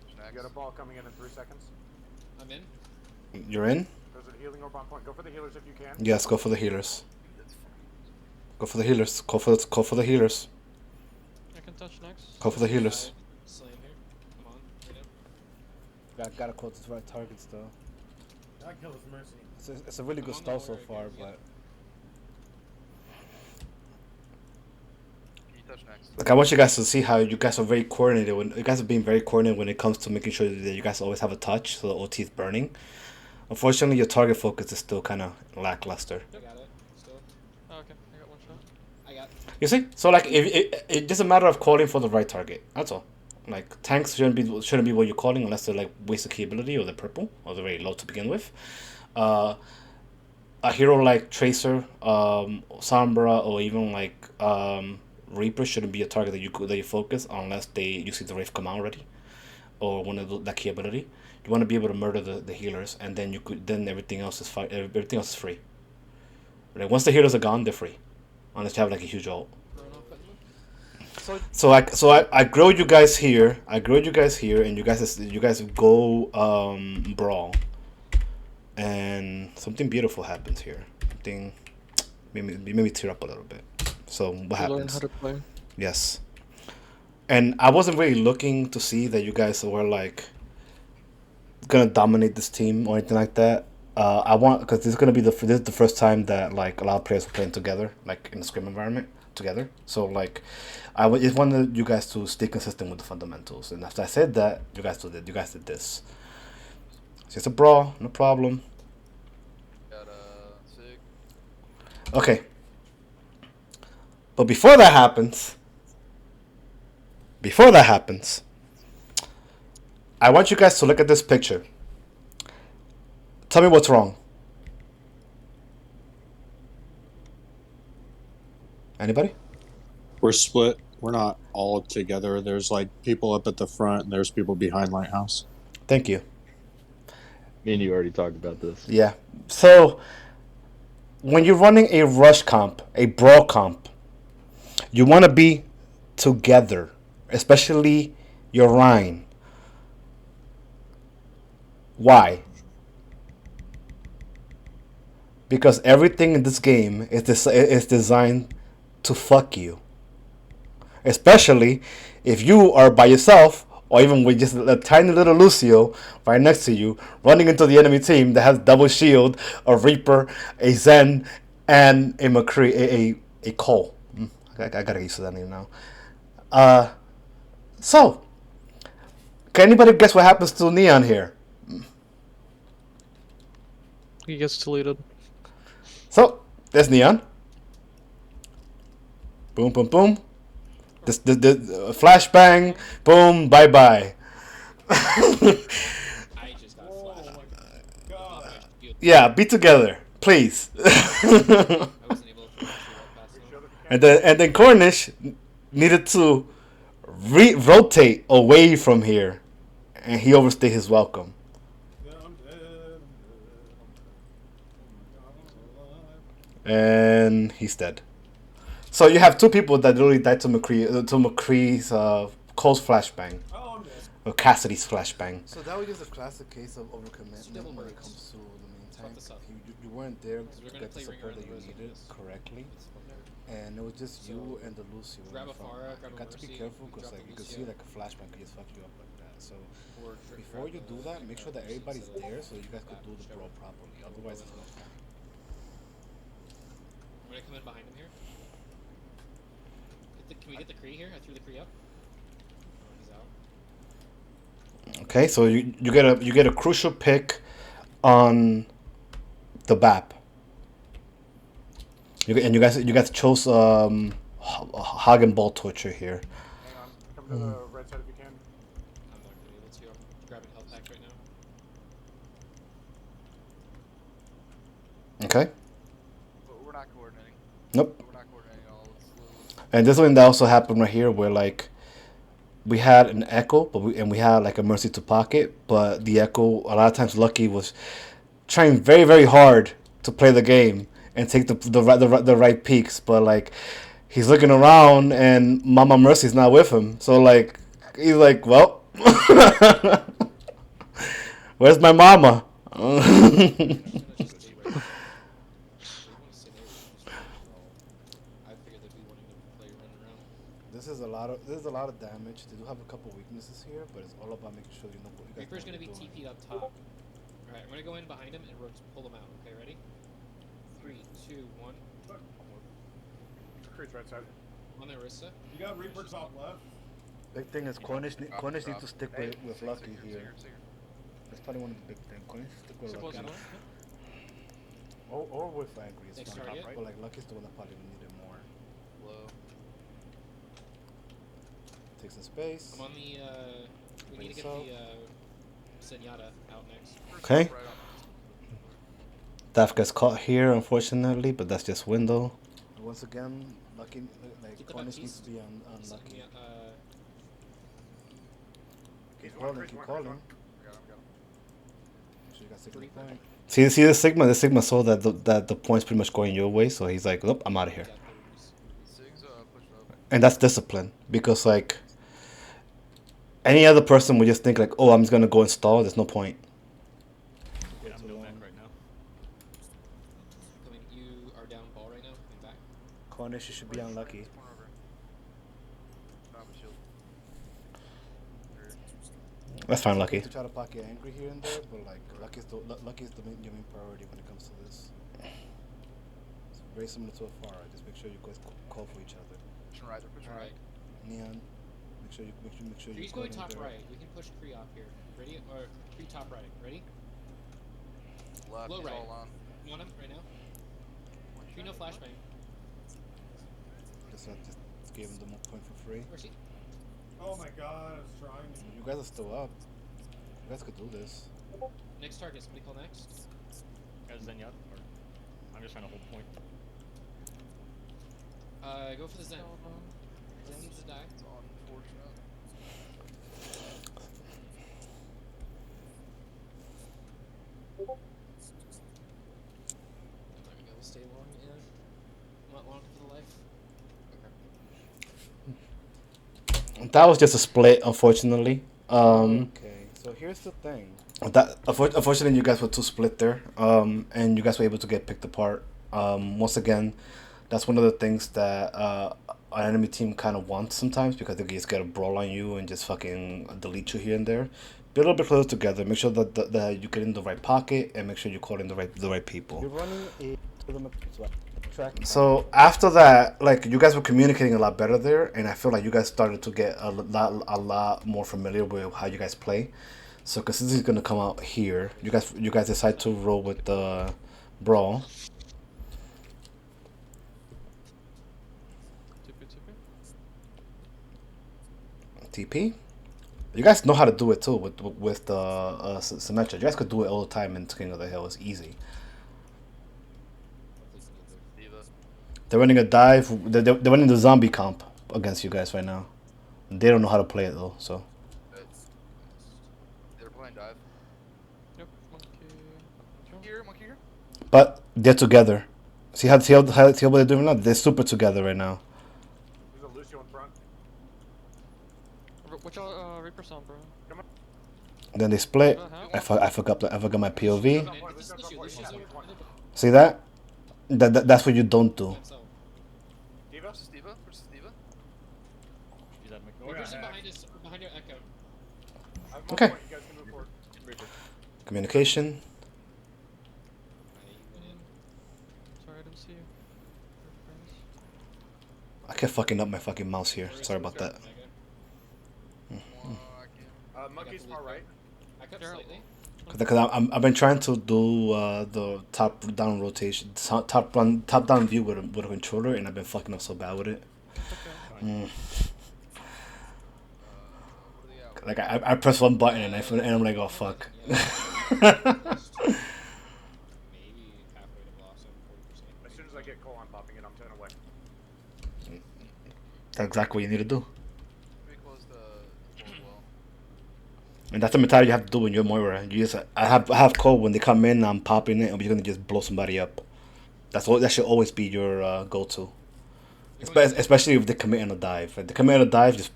You got a ball coming in 3 seconds. I'm in. You're in. There's a healing orb on point. Go for the healers if you can. Yes, go for the healers. Go for the healers. Call for the healers. I can touch next. Call for the healers. Slam here. Come on. Right now. Gotta call the right targets though. It's a really good I'm on the start so warrior far, again, yeah. but Can you touch next? like I want you guys to see how you guys are very coordinated. When you guys are being very coordinated when it comes to making sure that you guys always have a touch, so the OT is burning. Unfortunately, your target focus is still kind of lackluster. I got it. Still. Oh, okay. I got one shot. I got. You see, so like if it's just a matter of calling for the right target. That's all. Like tanks shouldn't be what you're calling unless they're like waste of key ability or they're purple or they're very low to begin with. A hero like Tracer, Sombra, or even like Reaper shouldn't be a target that you focus unless you see the Wraith come out already, or one of that key ability. You want to be able to murder the healers, and then everything else is everything else is free. Like once the healers are gone, they're free, unless you have like a huge ult. So I grow you guys here. And you guys go brawl, and something beautiful happens here. Something made me tear up a little bit. So what happens? Learn how to play. Yes. And I wasn't really looking to see that you guys were like gonna dominate this team or anything like that. Because this is gonna be this is the first time that like a lot of players are playing together, like in a scrim environment together. So like, just wanted you guys to stay consistent with the fundamentals. And after I said that, you guys did this. It's just a brawl, no problem. Got Sig. Okay. But before that happens, I want you guys to look at this picture. Tell me what's wrong. Anybody? We're split. We're not all together. There's like people up at the front and there's people behind Lighthouse. Thank you. Me and you already talked about this. Yeah. So, when you're running a rush comp, a brawl comp, you want to be together, especially your Rhine. Why? Because everything in this game is designed to fuck you. Especially if you are by yourself, or even with just a tiny little Lucio right next to you, running into the enemy team that has double shield, a Reaper, a Zen, and a McCree, a Cole. I gotta get used to that name now. So, can anybody guess what happens to Neon here? He gets deleted. So, there's Neon. Boom, boom, boom. The flashbang. Boom, bye bye. I just got flashed. Yeah, be together, please. I wasn't able to fast enough. and then Cornish needed to rotate away from here, and he overstayed his welcome. And he's dead. So you have two people that literally died to McCree's Cole's flashbang. Or Cassidy's flashbang. So that was just a classic case of overcommitment when it comes to the main tank. You weren't there to get the support that you needed correctly. And it was just you and the Lucio. Grab a Pharah, grab You a got to be Mercy, careful because drop like the you can Lucio. see like a flashbang could just fuck you up like that. So Or before you do that, make sure that everybody's there so you guys could do the brawl properly. Otherwise, it's no point. I'm gonna come in behind him here. Can we get the Kree here? I threw the Kree up. Oh, he's out. Okay, so you get a crucial pick on the BAP. You guys chose Hog and Ball Torture here. Hang on. Come to the right side if you can. I'm not gonna be able to. I'm grabbing health pack right now. Okay. But we're not coordinating. Nope. We're not coordinating at all. And this one that also happened right here, where like we had an Echo, but we had like a Mercy to pocket, but the Echo a lot of times Lucky was trying very very hard to play the game and take the right peaks, but like he's looking around and Mama Mercy's not with him, so like he's like, well, where's my mama? This is a lot of damage. They do have a couple weaknesses here, but it's all about making sure you know what you guys Reaper's know gonna what be you're doing. TP'd up top. Alright, I'm gonna go in behind him and pull him out. Okay, ready? 3, 2, 1. Creed's right side. On there, Rissa. You got Reaper top left. Big thing is Cornish needs to stick Hey, with Lucky here. That's probably one of the big things. Cornish needs to stick with Suppose Lucky. so. Or with Angry. It's Next fine. target. But like Lucky's the one that probably needed more. Low. Take some space. I'm on the, we need to get the, Zenyatta out next. Okay. Daff gets caught here, unfortunately, but that's just window. Once again, Lucky, like Cornish needs to be on Lucky. Keep calling. So you got 6 point. See the Sigma. The Sigma saw that the point's pretty much going your way, so he's like, "Nope, I'm out of here." And that's discipline, because like any other person would just think like, "Oh, I'm just gonna go install." There's no point. Yeah, I'm no back right now. Coming, you are down ball right now. I'm back. Cornish, you should be unlucky. That's fine, Lucky. To try to pocket Angry here and there, but like Lucky's the your main priority when it comes to this. It's very similar to a Farah. Just make sure you guys call for each other. Alright. Neon, make sure you Kree's call going in top there. right. We can push Kree off here. Ready? Or Kree top right. Ready? Left, Low he's right. all on. You want him right now? Kree no flashbang. Just gave him the more point for free. Where's he? Oh my god, I was trying. You guys are still up. You guys could do this. Next target. Somebody call next. Guys, Zenyatta? Or I'm just trying to hold point. Go for the Zen. Zen needs to die. It's unfortunate. There we go. Stay long in. Not long for the life. That was just a split, unfortunately. Okay, so here's the thing. That unfortunately, you guys were too split there, and you guys were able to get picked apart. Once again, that's one of the things that an enemy team kind of wants sometimes, because they just get a brawl on you and just fucking delete you here and there. Be a little bit closer together. Make sure that you get in the right pocket, and make sure you call in the right people. You're running a So after that, like, you guys were communicating a lot better there, and I feel like you guys started to get a lot more familiar with how you guys play. So consistency is gonna come out here. You guys decide to roll with the brawl. TP. You guys know how to do it too with the Symmetra. You guys could do it all the time in King of the Hill. It's easy. They're running a dive. They're running the zombie comp against you guys right now. They don't know how to play it though, so. They're playing dive. Yep, monkey here. But they're together. See what they're doing now? They're super together right now. There's a Lucio in front. Watch out, Reaper Sound, bro. Come on. Then they split. I forgot my POV. See that? That's what you don't do. Diva? Versus Diva? Versus Diva? Is that Reaper's behind your Echo. Okay. You guys can move forward. Communication. Sorry, I didn't see you. I kept fucking up my fucking mouse here. Sorry about that. Monkey's far right. I cut slightly. Because I've been trying to do the top down rotation, top down view with a controller, and I've been fucking up so bad with it. Like I press one button and I'm like, oh fuck. Maybe halfway to blossom, 40%. As soon as I get Cole, I'm popping it. I'm 10 away. That's exactly what you need to do. Pretty close to full well. And that's the mentality you have to do when you're Moira. You just I have code when they come in, I'm popping it, and you're gonna just blow somebody up. That should always be your go-to. Especially if they commit on a dive. If they commit on a dive, just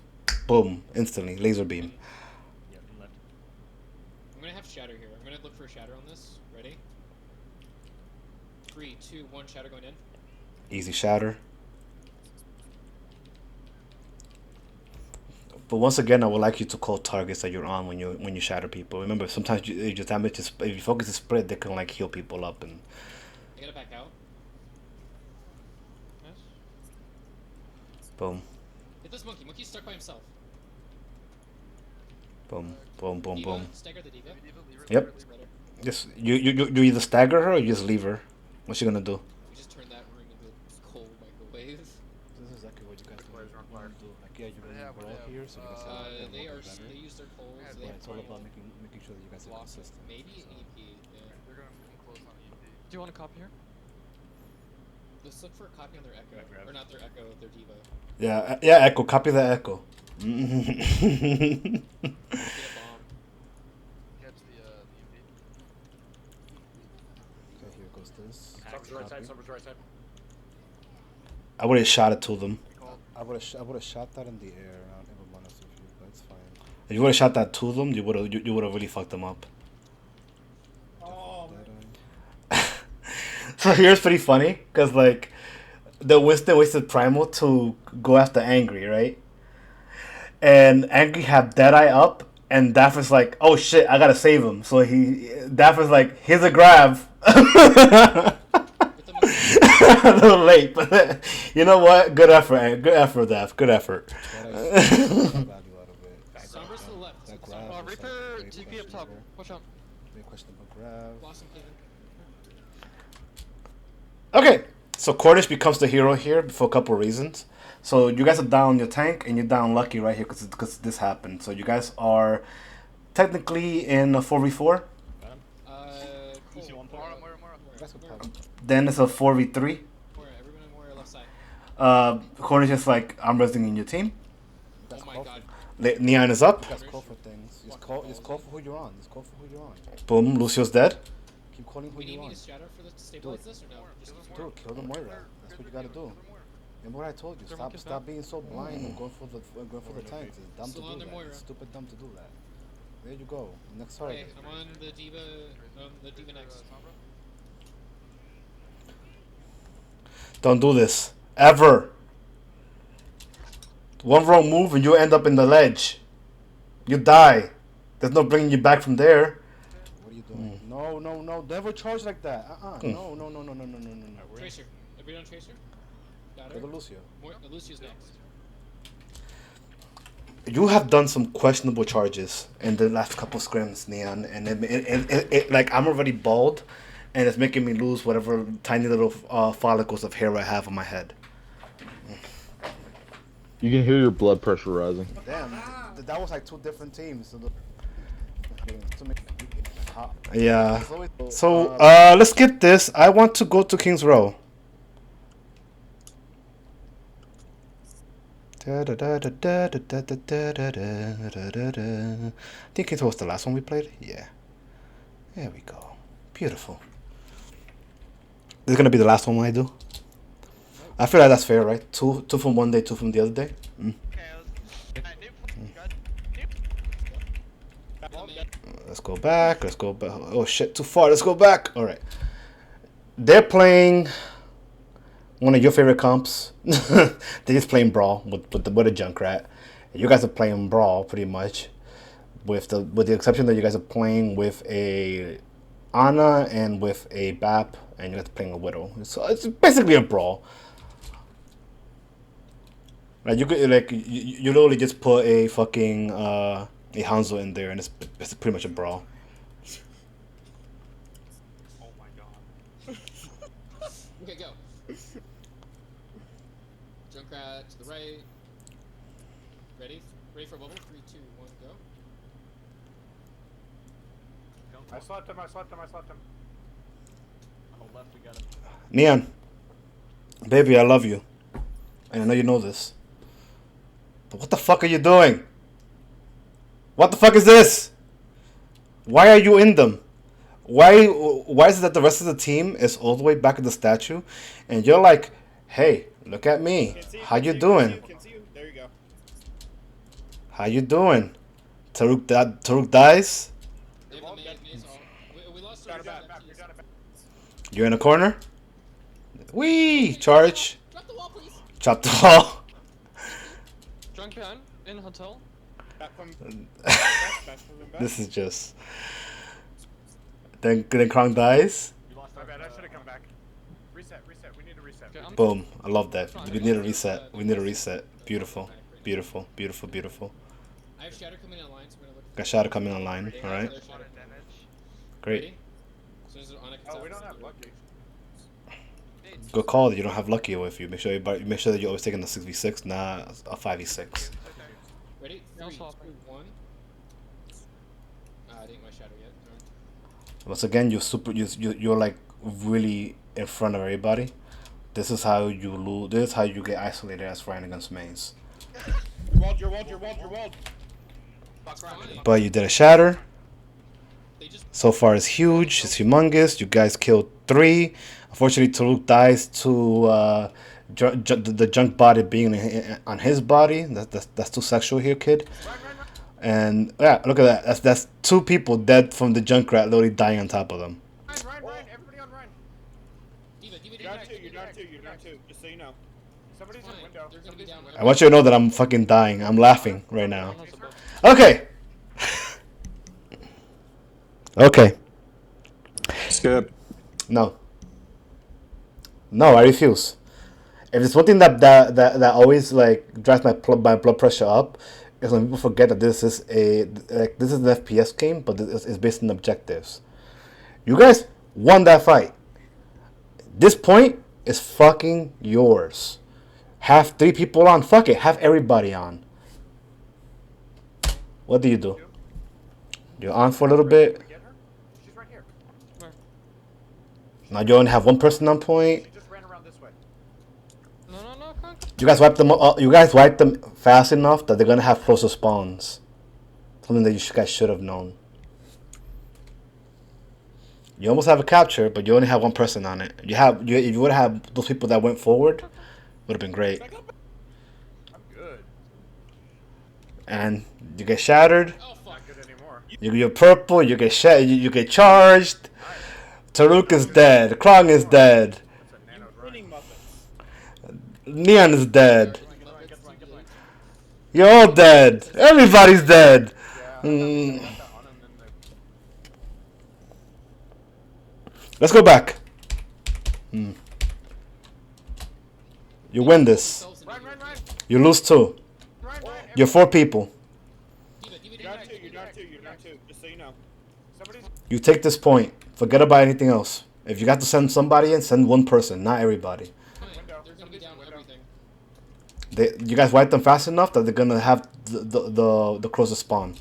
boom, instantly laser beam. Yeah, left. I'm gonna have Shatter here. I'm gonna look for a Shatter on this. Ready? 3, 2, 1. Shatter going in. Easy shatter. But once again, I would like you to call targets that you're on when you shatter people. Remember, sometimes you just damage is if you focus the spread, they can like heal people up and. I gotta back out. Nice. Boom. Hit this monkey. Monkey's stuck by himself. Boom. Boom. Boom. Diva, Boom. stagger the diva. Yep. Just you either stagger her or you just leave her. What's she gonna do? We just turned that ring into a cold microwave. This is exactly what you guys do. Like, yeah, you're gonna roll here, so you guys They use their coals. They have it's all Primal. about making sure that you guys are Block. consistent. Maybe an EP. Yeah. They're gonna come close on EP. Do you want a copy here? Let's look for a copy on their echo, or not their echo, their diva. Yeah, echo. Copy the echo. Get a bomb. Catch the EP. Okay, here goes this. Someone's right side, someone's right side. I would have shot it to them. I would have shot that in the air. I don't even want to see you, but it's fine. If you would have shot that to them, you would have really fucked them up. So here's pretty funny, cause like, the Winston wasted Primal to go after Angry, right? And Angry had Deadeye up, and Daffod's like, "Oh shit, I gotta save him." So Daffod's like, "Here's a grab." A little late, but you know what? Good effort, Daff. Good effort. Sombra's to the left. Reaper, TP up top. Watch out. Be a questionable grab. Blossom Cleaver. Okay, so Cordish becomes the hero here for a couple of reasons. So you guys are down your tank, and you're down Lucky right here because this happened. So you guys are technically in a 4v4. Cool. Then it's a 4v3. Moira, everyone on Moira left side. Cordish is like, I'm resting in your team. Oh my god. Neon is up. Just call for things. Just call for who you're on. Just call for who you're on. Boom, Lucio's dead. Keep calling who We need you're me on. to shatter for this to stabilize this or no? Just Dude, kill the Moira. That's what you gotta do. Remember what I told you? Stop being so blind and going for the tanks. It's dumb Still to on do the that. Moira. It's stupid dumb to do that. There you go. Next Okay, target. I'm on the diva. The diva next. Don't do this. Ever. One wrong move and you end up in the ledge. You die. There's no bringing you back from there. What are you doing? No. Never charge like that. No. Tracer. Everybody on Tracer? Got Go her. to Lucio. Lucio's next. You have done some questionable charges in the last couple scrims, Neon, and it like I'm already bald, and it's making me lose whatever tiny little follicles of hair I have on my head. You can hear your blood pressure rising. Damn, that was like two different teams. So Yeah. So let's get this. I want to go to King's Row. I think King's Row was the last one we played. Yeah. There we go. Beautiful. This is gonna be the last one I do. I feel like that's fair, right? Two from one day, two from the other day. Let's go back. Let's go back. Oh shit, too far. Let's go back. All right. They're playing one of your favorite comps. They're just playing Brawl with a Junkrat. You guys are playing Brawl pretty much, with the exception that you guys are playing with a Ana and with a BAP, and you guys are playing a Widow. So it's basically a Brawl. Like you could you literally just put a fucking a Hanzo in there, and it's pretty much a Brawl. Oh my god. Okay, go. Junkrat to the right. Ready? Ready for bubble? 3, 2, 1, go. I slapped him. Oh, left, we got him. Neon, baby, I love you, and I know you know this. But what the fuck are you doing? What the fuck is this? Why are you in them? Why is it that the rest of the team is all the way back at the statue, and you're like, hey, look at me. How you doing? There you go. How you doing? Taruk dies. They have the maze all. We lost our You're in a corner. Wee! Charge. Drop the wall, please. Chop the wall. Drunk behind in hotel. This is just. Then Krong dies. My bad, I should have come back. Reset. We need to reset. Boom. I love that. We need a reset. We need a reset. Beautiful. Beautiful. Beautiful. Beautiful. I have Shatter coming online, so I'm gonna look. Got Shadow coming online. All right. Great. Oh, we don't have lucky. Good call that you don't have Lucky with you. Make sure that you're always taking a 6v6, not a 5v6. Ready? 3, 2, 1. I didn't my Shadow yet. Once again, you're like really in front of everybody. This is how you lose. This is how you get isolated as fighting against mains. You're walled. But you did a shatter. So far, it's huge. It's humongous. You guys killed 3. Unfortunately, Taruk dies to the junk body being on his body. That's too sexual here, kid. And yeah, look at that. That's 2 people dead from the Junkrat literally dying on top of them. Ryan, everybody on Ryan. You're down two, just so you know. Somebody's in window. I want you to know that I'm fucking dying. I'm laughing right now. Okay. Okay. Skip. No. No, I refuse. If there's one thing that always like drives my blood pressure up, is when people forget that this is an FPS game, but it's based on objectives. You guys won that fight. This point is fucking yours. Have 3 people on. Fuck it. Have everybody on. What do? You're on for a little bit. She's right here. Now you only have 1 person on point. She just ran around this way. No, Kronk. You guys wiped them. You guys wiped them fast enough that they're gonna have closer spawns. Something that you guys should have known. You almost have a capture, but you only have 1 person on it. If you would have those people that went forward, would have been great. I'm good. And you get shattered. Not good anymore. You're purple. You get you get charged. Taruk is dead. Krong is dead. Neon is dead. You're all dead. Everybody's dead. Let's go back. You win this. You lose 2. You're 4 people. You're down two, just so you know. You take this point. Forget about anything else. If you got to send somebody in, send 1 person, not everybody. They're gonna be down everything. You guys wipe them fast enough that they're gonna have the closest spawn.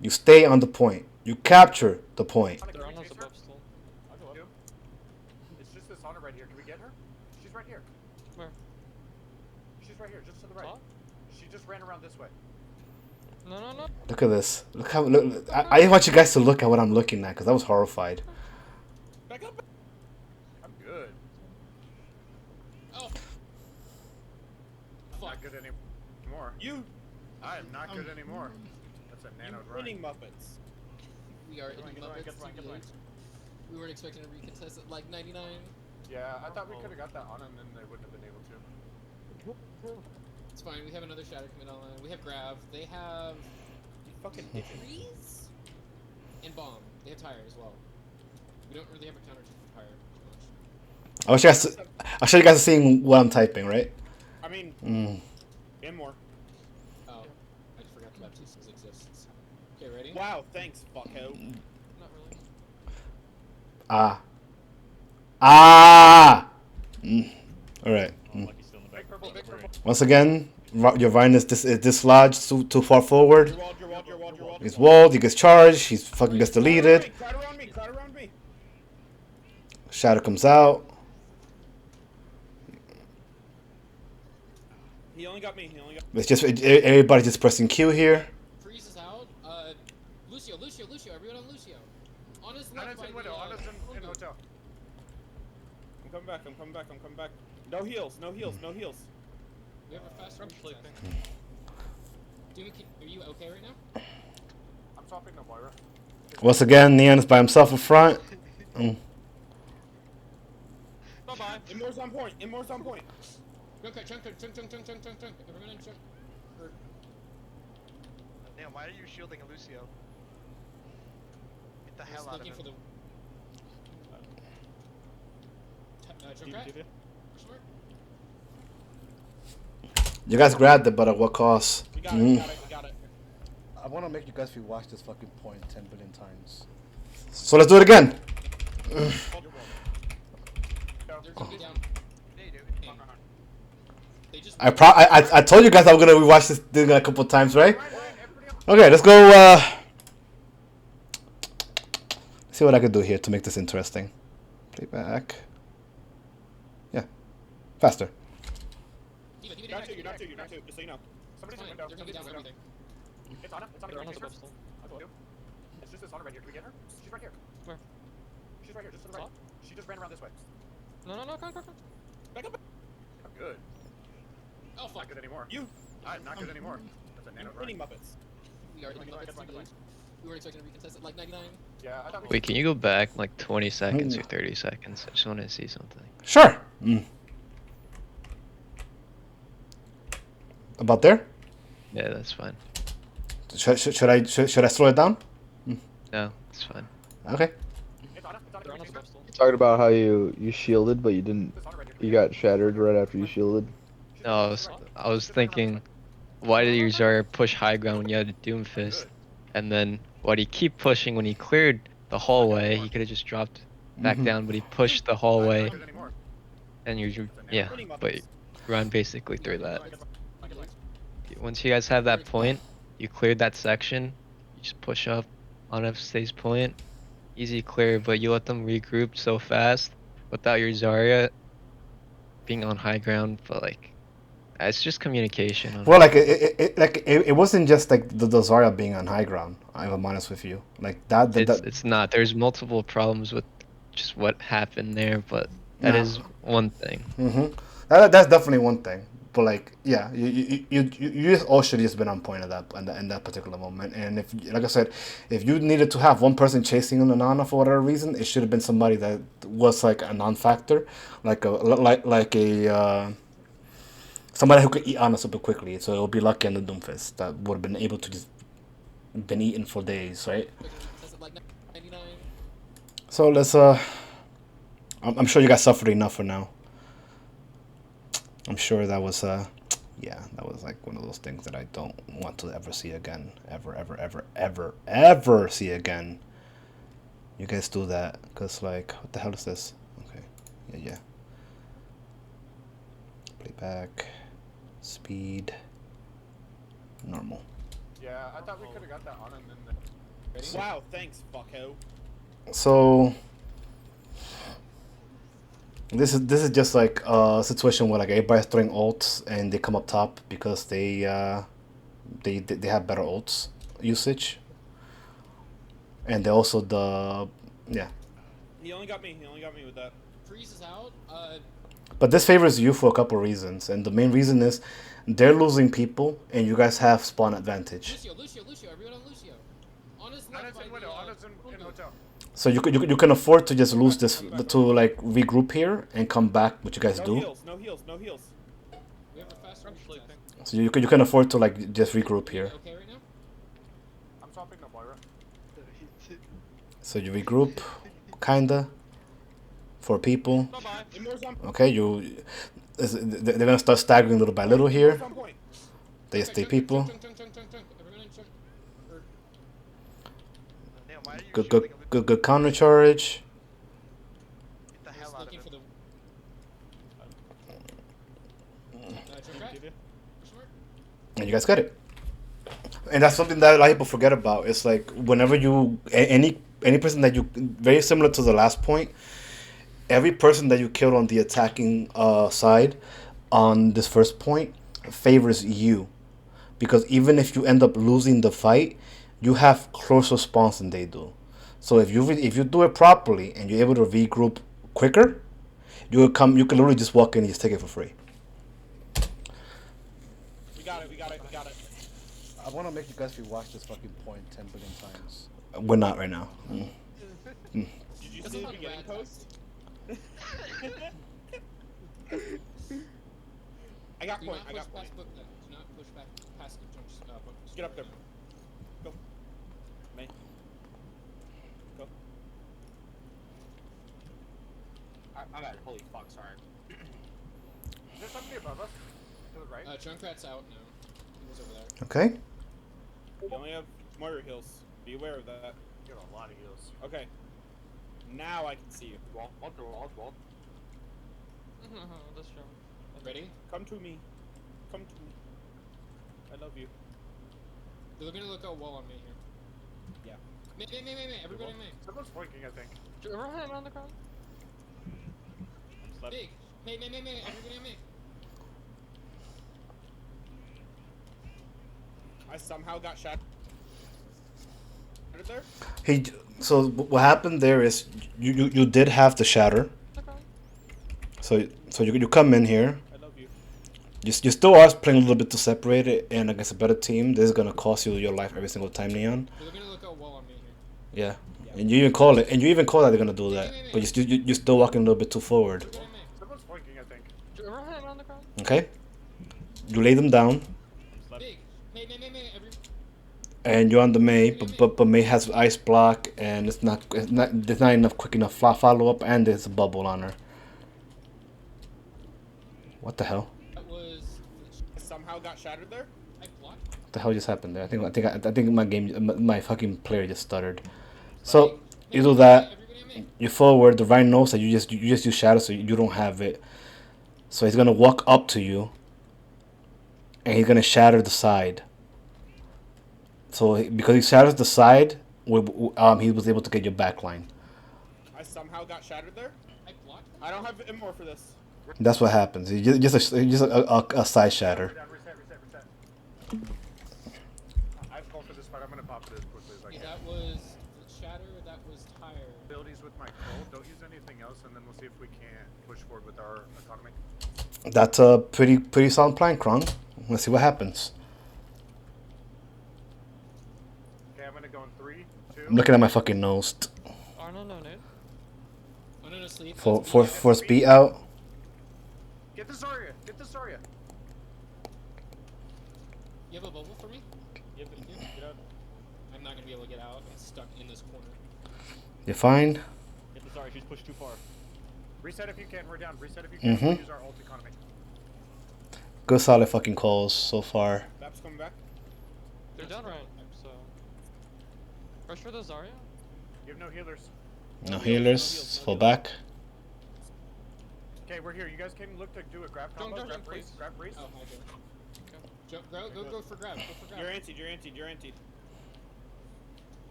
You stay on the point. You capture the point. They're on us above still. It's just this Honor right here. Can we get her? She's right here. Where? She's right here, just to the right. She just ran around this way. No. Look at this. Look. I want you guys to look at what I'm looking at because I was horrified. Back up. I'm good. Oh. Not good anymore. I am not good anymore. That's a nano grind. Winning Muppets. We are Get in line. Muppets. We weren't expecting to recontest at like 99. Yeah, I thought we could have got that on and then they wouldn't have been able to. It's fine. We have another Shatter coming online. We have Grav. They have Fucking trees and bomb. They have tire as well. We don't really have a counter to tire too much. I'll show you guys seeing what I'm typing, right? I mean, and more. Oh, I just forgot that T6 exists. Okay, ready? Wow, thanks, fucko. Not really. All right. Big purple. Once again, your Vine is dislodged too far forward. You're walled. He's walled. He gets charged. He fucking gets deleted. Crowd around me. Shadow comes out. He only got me. It's just everybody just pressing Q here. Freeze is out. Lucio. Everyone on Lucio. On his left. Anna's in window. Anna's in hotel. I'm coming back. No heals. We have a fast run. Are you okay right now? I'm swapping to Moira. Once again, Neon is by himself in front. Bye-bye. Immore's on point. Okay, chunk. Everyone in chunk. Damn, why are you shielding Lucio? Get the hell out of him. For the... Junkrat? You guys grabbed it, but at what cost? We got it, we got it. I want to make you guys rewatch this fucking point 10 billion times. So let's do it again. I told you guys I was gonna rewatch this thing a couple times, right? Okay, let's go. See what I can do here to make this interesting. Play back. Yeah, faster. You're not two, just so you know. Somebody's in window. Somebody's in window. It's on it. It's on it. It's just this on it right here. Can we get her? She's right here. Where? She's right here, just to the right. She just ran around this way. No, come. Back up. I'm good. Oh, fuck. Not good anymore. I'm not good anymore. That's a nano Hitting Muppets. We are hitting Muppets. We were expecting to recontest it like 99. Yeah, I thought we Wait, can you go back like 20 seconds or 30 seconds? I just want to see something. Sure. About there? Yeah, that's fine. Should I slow it down? No, it's fine. Okay. You talked about how you shielded, but you didn't. You got shattered right after you shielded. No, I was thinking, why did your Zarya push high ground when you had a Doomfist? And then why did he keep pushing when he cleared the hallway? He could have just dropped back down, but he pushed the hallway. And yeah, but you run basically through that. Once you guys have that point, you cleared that section, you just push up on F-Stays point, easy clear, but you let them regroup so fast without your Zarya being on high ground, but like, it's just communication. Well, like it wasn't just like the Zarya being on high ground. I'm honest with you, like that. It's not. There's multiple problems with just what happened there, but that is one thing. That's definitely one thing. But like, yeah, you just all should have just been on point at that in that particular moment. And if, like I said, if you needed to have one person chasing on the Nana for whatever reason, it should have been somebody that was like a non-factor, like a somebody who could eat Ana super quickly. So it would be lucky on the Doomfist that would have been able to just been eaten for days, right? So let's I'm sure you guys suffered enough for now. I'm sure that was yeah, that was like one of those things that I don't want to ever see again. Ever see again. You guys do that, cause like, what the hell is this? Okay, yeah. Playback, speed, normal. Yeah, I thought we could have got that on him in the... Wow, thanks, fucko. So this is just like a situation where like everybody's throwing ults and they come up top because they have better ults usage, and they also He only got me with that. Freeze is out. But this favors you for a couple reasons, and the main reason is they're losing people and you guys have spawn advantage. Lucio, everyone on Lucio. Ana's in window, Ana's in hotel. So you can afford to just lose this to like regroup here and come back, which you guys do. No heals. We have a fast sleeping. So you can afford to like just regroup here. Okay right now? I'm swapping no Moira. So you regroup, kinda, for people. Okay, they're gonna start staggering little by little here. They stay people. Good counter charge. Get the hell out of him. And you guys got it. And that's something that a lot of people forget about. It's like whenever you any person that you, very similar to the last point, every person that you killed on the attacking side on this first point favors you, because even if you end up losing the fight, you have closer spawns than they do. So if you do it properly and you're able to regroup quicker, you can literally just walk in and just take it for free. We got it. I want to make you guys rewatch this fucking point 10 billion times. We're not right now. Did you see the beginning post? I got point. Do not push back past the jumps. Get up there. My bad. Holy fuck, sorry. Is there somebody above us? To the right? Junkrat's out now. He was over there. Okay. You only have Moira heals. Be aware of that. You have a lot of heals. Okay. Now I can see you. Wall. That's true. Ready? Come to me. Come to me. I love you. They're gonna look out wall on me here. Yeah. May. Everybody may. Someone's flanking, I think. Everyone on the ground. Left. Big. May. Everybody may. I somehow got shot. There? So what happened there is you did have the shatter. So you come in here. I love you. You still are playing a little bit to separate it, and against a better team, this is gonna cost you your life every single time, Neon. They're gonna look out wall on me here. Yeah, and you even call it, and you even call that they're gonna do that, but you're still walking a little bit too forward. Someone's flanking, I think. Everyone on the ground. Okay, you lay them down, Big. May. and you're on the May, but May has ice block, and there's not enough quick enough follow up, and there's a bubble on her. What the hell? That was. I somehow got shattered there? I blocked. What the hell just happened there? I think my fucking player just stuttered. So you do that. You forward. The Rhino knows that you just use shadow, so you don't have it. So he's gonna walk up to you, and he's gonna shatter the side. So because he shatters the side, he was able to get your back line. I somehow got shattered there? I blocked. I don't have Immor for this. That's what happens. It's just a side shatter. Reset. I have call for this fight. I'm gonna pop it as quickly as I can. That was shatter. That was tire. Abilities with my cold. Don't use anything else, and then we'll see if we can push forward with our economy. That's a pretty solid plan, Krong. Let's see what happens. Okay, I'm gonna go in 3, 2. I'm looking at my fucking nose. Arno, no nade. Oh no, sleep. For speed out. Get the Zarya. Get the Zarya. You have a bubble for me? Get out. I'm not gonna be able to get out. I'm stuck in this corner. You're fine. Get the sorry, she's pushed too far. Reset if you can. We're down. Reset if you can. We'll use our ult economy. Good solid fucking calls so far. Bab's coming back. They're down right. So. Rush for the Zarya. You have no healers. No healers. Fall back. Okay, we're here. You guys can look to do a grab combo. Don't, Grab please. freeze. Grab freeze. Oh, I do. Go for grab. Go for grab. You're anti.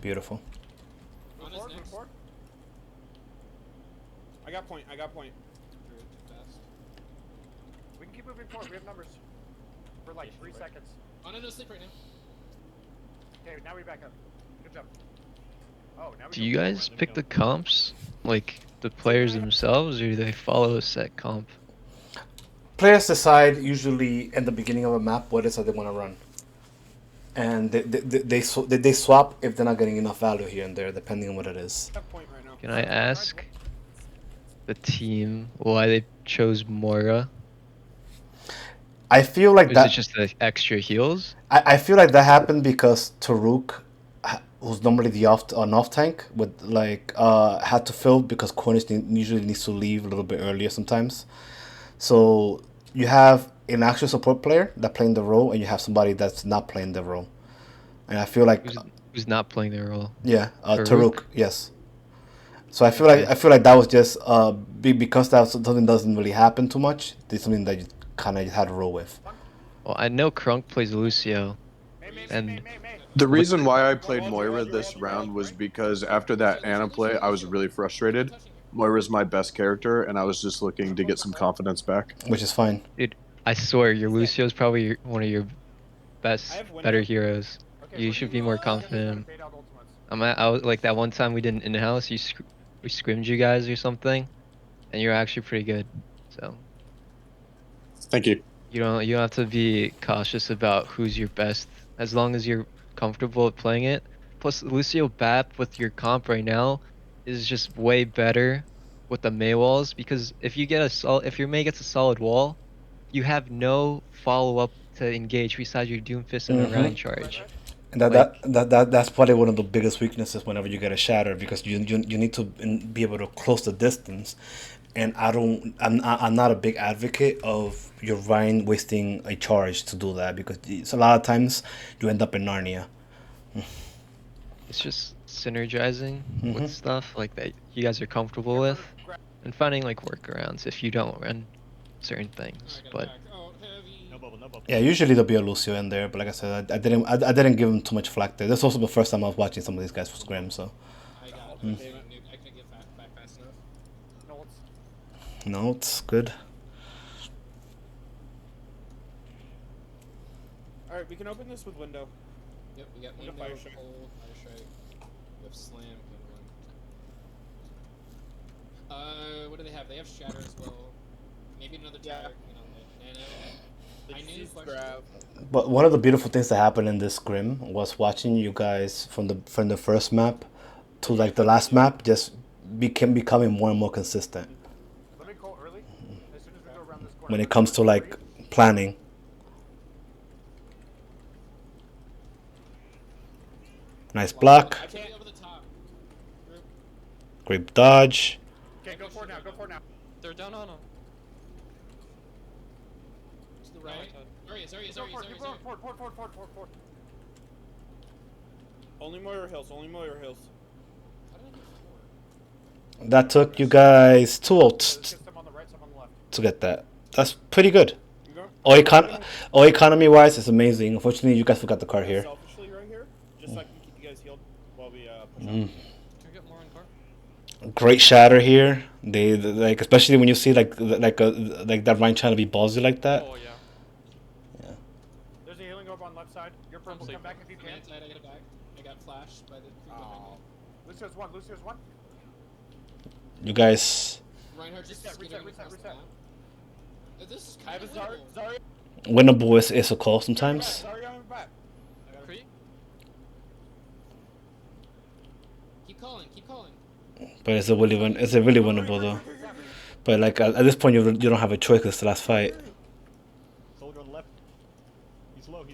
Beautiful. On Move his next. forward. I got point. Too fast. We can keep moving forward. We have numbers. For like 3 seconds. Oh no, sleep right now. Okay, now we back up. Good job. Oh, now we Do go you forward. guys pick the comps? Like, the players themselves, or do they follow a set comp? Players decide usually in the beginning of a map what it is that they want to run, and they swap if they're not getting enough value here and there, depending on what it is. I have point right now. Can I ask the team why they chose Moira? I feel like Is that. it just the extra heals? I feel like that happened because Taruk, who's normally the off tank, would had to fill because Cornish usually needs to leave a little bit earlier sometimes. So you have an actual support player that playing the role, and you have somebody that's not playing the role. And I feel like Who's not playing their role? yeah, Taruk? Taruk, yes. So I feel like that was just because that was something doesn't really happen too much. It's something that you kind of had to roll with. Well, I know Krunk plays Lucio, and The reason why I played Moira this round was because after that Ana play, I was really frustrated. Moira's my best character, and I was just looking to get some confidence back. Which is fine. dude, I swear your Lucio's probably one of your better heroes. You should be more confident. I was like that one time we did an in-house. We scrimmed you guys or something, and you're actually pretty good. So Thank you. you don't have to be cautious about who's your best as long as you're comfortable with playing it. Plus Lucio BAP with your comp right now is just way better with the May walls, because if your May gets a solid wall, you have no follow up to engage besides your Doomfist and a round charge. And that, Like- that's probably one of the biggest weaknesses whenever you get a shatter, because you need to be able to close the distance, and I'm not a big advocate of your Rhine wasting a charge to do that, because it's a lot of times you end up in Narnia. It's just synergizing Mhm. with stuff like that you guys are comfortable with, and finding like workarounds if you don't run certain things. But Yeah, usually there'll be a Lucio in there, but like I said, I didn't give him too much flack there. This is also the first time I was watching some of these guys for Scrim, so. I got it. Mm. I couldn't get back fast enough. No, it's good. Alright, we can open this with window. Yep, we got Window window, fire strike. hole, fire strike. We have slam, good one. What do they have? They have shatter as well. Maybe another tire, nano. I knew grab. But one of the beautiful things that happened in this Scrim was watching you guys from the first map to like the last map just becoming more and more consistent Let me call early. As soon as we go around this corner. when it comes to like planning. Nice block. I can't over the top. Great dodge. Okay, go for it now. Go for it now. They're down on him. To the right. Zarya. Forward. Only Moira Hills, only Moira Hills. That took you guys 2 ults Get some on the right, some on the left. to get that. That's pretty good. You go? All economy wise, it's amazing. Unfortunately, you guys forgot the card here. Selfishly right here, just so I can keep you guys healed while we push Mm. up. Can we get more in car? Great shatter here. They like, especially when you see like that Rhine trying to be ballsy like that. Oh yeah. There's a healing orb on left side. Your purple, come back if you can. Inside, I get it back. I got flashed by the creep behind me. Lucio's one. You guys, Reinhardt just skidding across the reset. map. This is I kind have of a Zarya. winnable is a call sometimes. Zarya on back. Cree? Keep calling. But it's a really winnable though. But like at this point, you don't have a choice 'cause it's the last fight. Soldier on the left. He's low.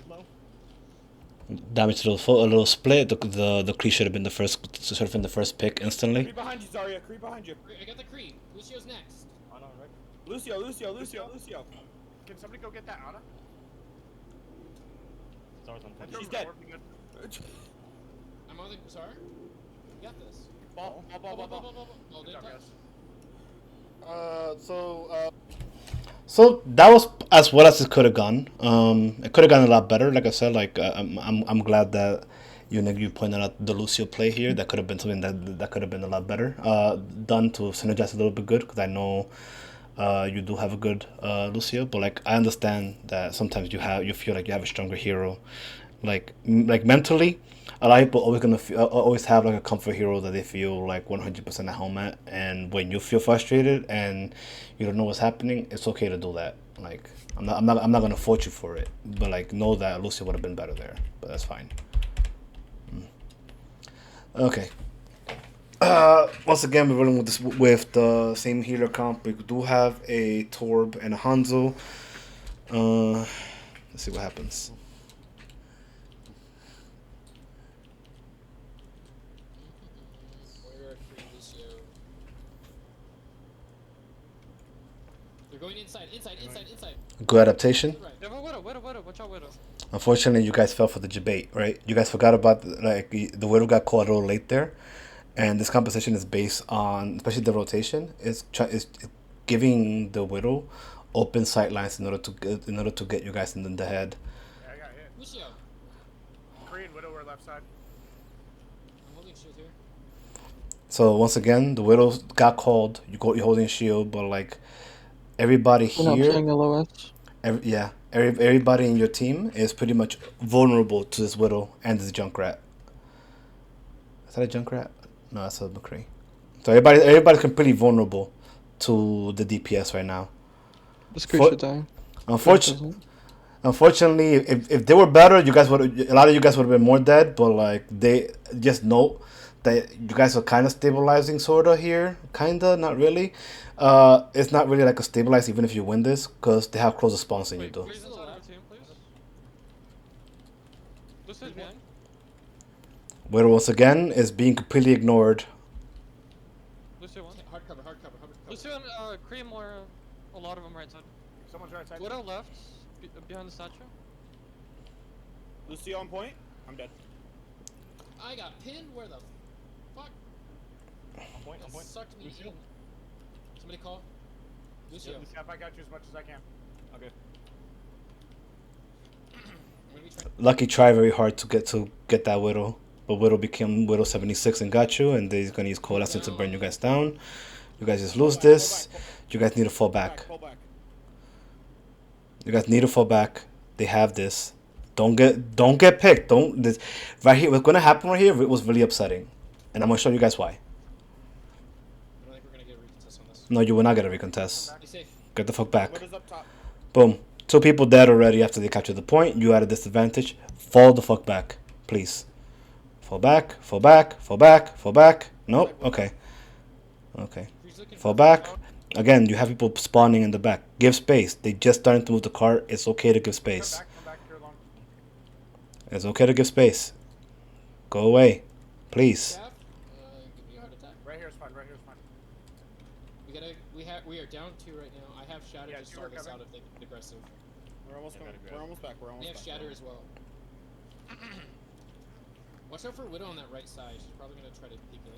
Damage to a little split. The Kree should have been the first pick instantly. Creep behind you, Zarya. Creep behind you. I got the creep. Lucio's next. Oh, no, right. Lucio. Can somebody go get that Ana? Zar's on That top. She's drone's dead. not working good. I'm on the. Sorry? You got this. Ball. Oh, Good did job, touch. guys. So that was as well as it could have gone. It could have gone a lot better. Like I said, like I'm glad that you pointed out the Lucio play here. That could have been something that could have been a lot better. Done to synergize a little bit good, because I know you do have a good Lucio, but like I understand that sometimes you feel like you have a stronger hero, like mentally. A lot of people always have like a comfort hero that they feel like 100% at home at, and when you feel frustrated and you don't know what's happening, it's okay to do that. Like I'm not gonna fault you for it, but like know that Lucio would have been better there, but that's fine. Okay. Once again, we're rolling with the same healer comp. We do have a Torb and a Hanzo. Let's see what happens. Moira, Cree, Lucio. They're going inside. Good adaptation. Right. They have a widow. Watch out, widow. Unfortunately, you guys fell for the debate, right? You guys forgot about like the widow got called a little late there, and this composition is based on, especially the rotation, is giving the widow open sight lines in order to get you guys in the head. Yeah, I got hit. Lucio. Cree and Widow are left side. I'm holding shield here. So once again, the widow got called. You're holding shield, but like everybody here, everybody in your team is pretty much vulnerable to this widow and this Junkrat. Is that a Junkrat? No, that's a McCree. So everybody's completely vulnerable to the DPS right now. This creature dying. Unfortunately, if they were better, a lot of you guys would have been more dead. But like they just know that you guys are kind of stabilizing, sorta here, kinda, not really. It's not really like a stabilize even if you win this, because they have closer spawns than you do. Please inside our team, please. Lucio's behind. Widow once again is being completely ignored. Lucio one. Hard cover, hard cover, hard cover. Lucio and Cream or a lot of them right side. Someone's right side. Widow left, behind the statue. Lucio on point. I'm dead. I got pinned. Where the fuck? On point, on That point. sucked me Lucio? in. Somebody call. Lucio. Yeah, Lucio, I got you as much as I can. Okay. Lucky tried very hard to get that Widow, but Widow became Widow 76 and got you, and they're gonna use Coalescence to burn you guys down. You guys just lose this. You guys need to fall back. You guys need to fall back. They have this. Don't get picked. Don't this right here. What's gonna happen right here? It was really upsetting, and I'm gonna show you guys why. I don't think we're gonna get a recontest on this. No, you will not get a recontest. Be safe. Get the fuck back. What is up top? Boom. 2 people dead already after they captured the point. You at a disadvantage. Fall the fuck back, please. Fall back. Fall back. Fall back. Fall back. Nope. Okay. Okay. Fall back. Again, you have people spawning in the back. Give space. They just started to move the cart. It's okay to give space. Come back here long. It's okay to give space. Go away, please. Give me a heart attack. Right here is fine, right here is fine. We are down 2 right now. I have Shatter Yeah, to you start are us coming. out if they get aggressive. We're almost coming. We're almost back. We're They almost have back. Shatter as well. Watch out for Widow on that right side. She's probably gonna try to peek it.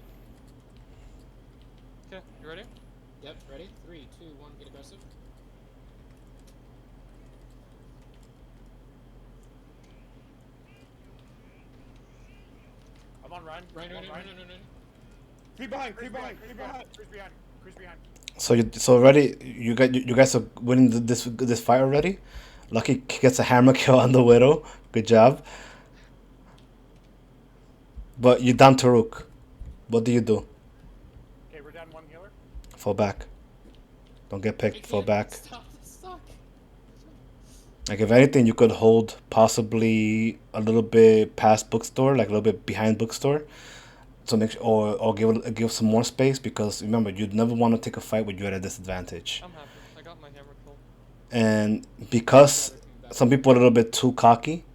Okay, you ready? Yep, ready? 3, 2, 1, get aggressive. I'm on Ryan. Ryan. Creep behind. Creep behind. Creep behind. Creep behind. Creep behind. So already you guys are winning this fight already. Lucky gets a hammer kill on the Widow. Good job. But you're down to Rook. What do you do? Okay, we're down 1 healer. Fall back. Don't get picked. Fall back. Stop this suck. Like if anything, you could hold possibly a little bit past bookstore, like a little bit behind bookstore, to make sure, or give some more space, because remember, you'd never want to take a fight with you at a disadvantage. I'm happy. I got my hammer kill. And because some people are a little bit too cocky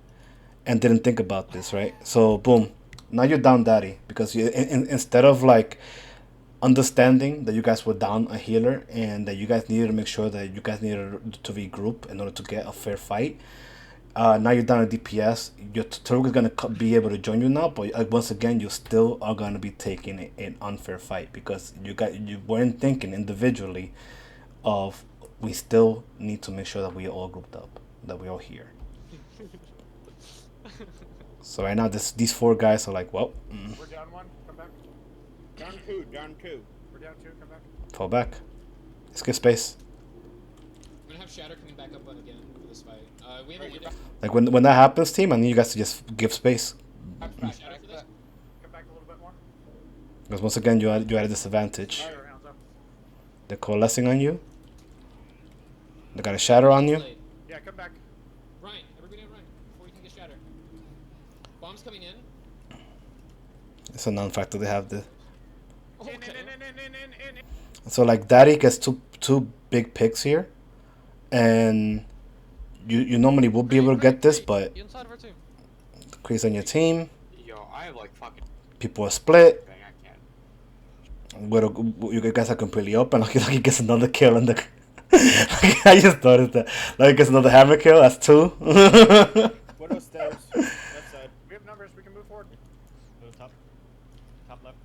and didn't think about this, right? So boom, now you're down daddy, because you instead of like understanding that you guys were down a healer and that you guys needed to make sure that you guys needed to regroup in order to get a fair fight. Now you're down a DPS. Your Taruk is gonna be able to join you now, but once again, you still are gonna be taking an unfair fight, because you weren't thinking individually of we still need to make sure that we are all grouped up, that we're all here. So right now, these 4 guys are like, well, We're down 1. Come back. Down 2. Down 2. We're down 2. Come back. fall back. Let's get space. I'm gonna have Shatter coming back up again for this fight. We have a window. Like when that happens, team, I need you guys to just give space, Shatter for this. Come back a little bit more. because once again, you're at a disadvantage. Alright, rounds up. They're coalescing on you. They got a shatter on you. Yeah, come back. Ryan, everybody run before you can get Shatter. Bomb's coming in. It's a non-factor. They have the. Okay. So like Daddy gets two big picks here, and you normally would be able to get this, but Inside of our team. Crease on your team. Yo, I have like fucking. People are split. Bang, I can't. You guys are completely open. Lucky gets another kill in the. I just noticed that. Lucky gets another hammer kill. That's 2. What are stairs? Left side. We have numbers. We can move forward. Go to top. Top left.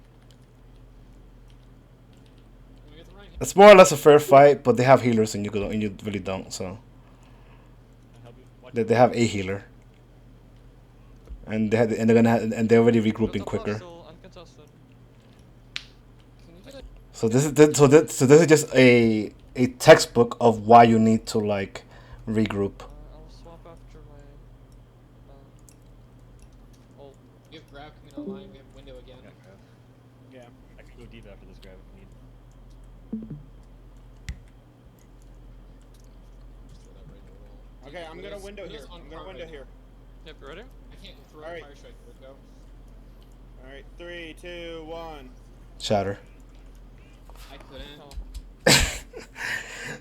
It's more or less a fair fight, but they have healers and you really don't. So I'll help you. Watch they have a healer, and they're already regrouping quicker. Still uncontested. So this is just a textbook of why you need to like regroup. I'll swap after my. Ult. We have Grab coming online. We have window again. Yeah. I can go deep after this grab if need. Just throw that right in the wall. Okay, I'm gonna window here. Window's on I'm gonna cart window right here. Yep, you ready? I can't throw All right. a fire strike. Go. All right, 3, 2, 1. Shatter. I couldn't. Oh.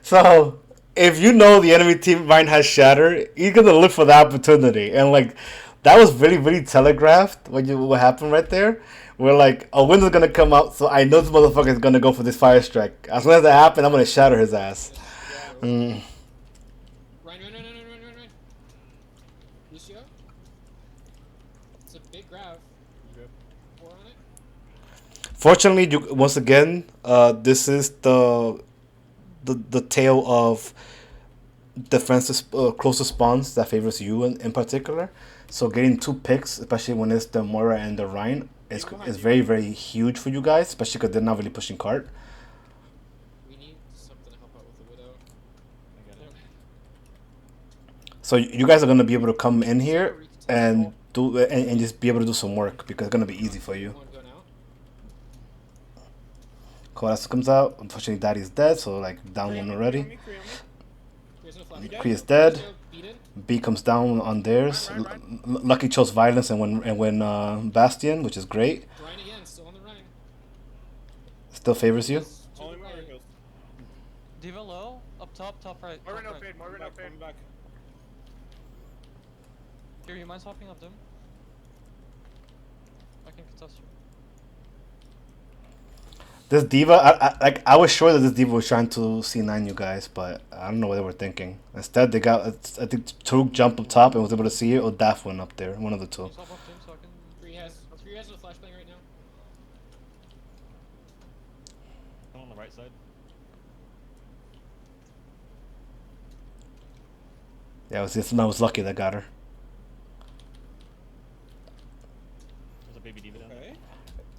So if you know the enemy team mine has shatter, you're gonna look for the opportunity, and like that was really, really telegraphed what happened right there. We're like, a window's gonna come out, so I know this motherfucker is gonna go for this fire strike. As soon as that happens, I'm gonna shatter his ass. Run, run, run, run, run, run, run, run. Lucio? It's a big grab. Four on it. Fortunately, once again, this is the tale of defensive closest spawns that favors you in particular. So getting 2 picks, especially when it's the Moira and the Rhine, is very, very huge for you guys, especially because they're not really pushing cart. We need something to help out with the Widow. I got it. So you guys are gonna be able to come in here and do and just be able to do some work because it's gonna be easy for you. Coalescence comes out. Unfortunately, Daddy's dead, so like down one already. Kree is dead. B comes down on theirs. Lucky chose violence and when Bastion, which is great. Rhine again, still on the Rhine. Still favors you. Only Moira kills. Diva low, up top, top right. Moira top no right. fade, Moira no fade. Back. Here, you mind swapping up them? I can contest you. This diva, I was sure that this diva was trying to C9 you guys, but I don't know what they were thinking. Instead, they got, I think, Taruk jumped up top and was able to see it, or Daft went up there, one of the two. Swap up to him so I can... Three has no flashbang right now. I'm on the right side. Yeah, I was lucky that got her. There's a baby diva down there.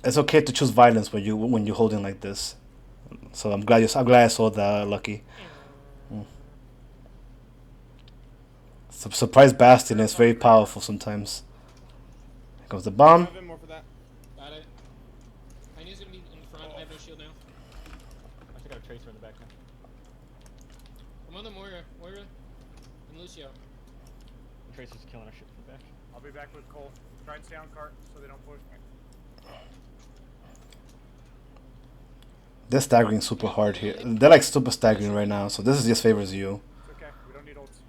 It's okay to choose violence when you're holding like this. So I'm glad I saw that, Lucky. Surprise Bastion is very powerful sometimes. Here comes the bomb. Got it. Heine's gonna be in front. I have no shield now. I should got a tracer in the back now. I'm on the Moira. Moira and Lucio. The tracer's killing our shit from the back. I'll be back with Cole. Try and stay on cart so they don't push me. They're staggering super hard here. They're like super staggering right now, so this is just favors you. It's okay, we don't need ults.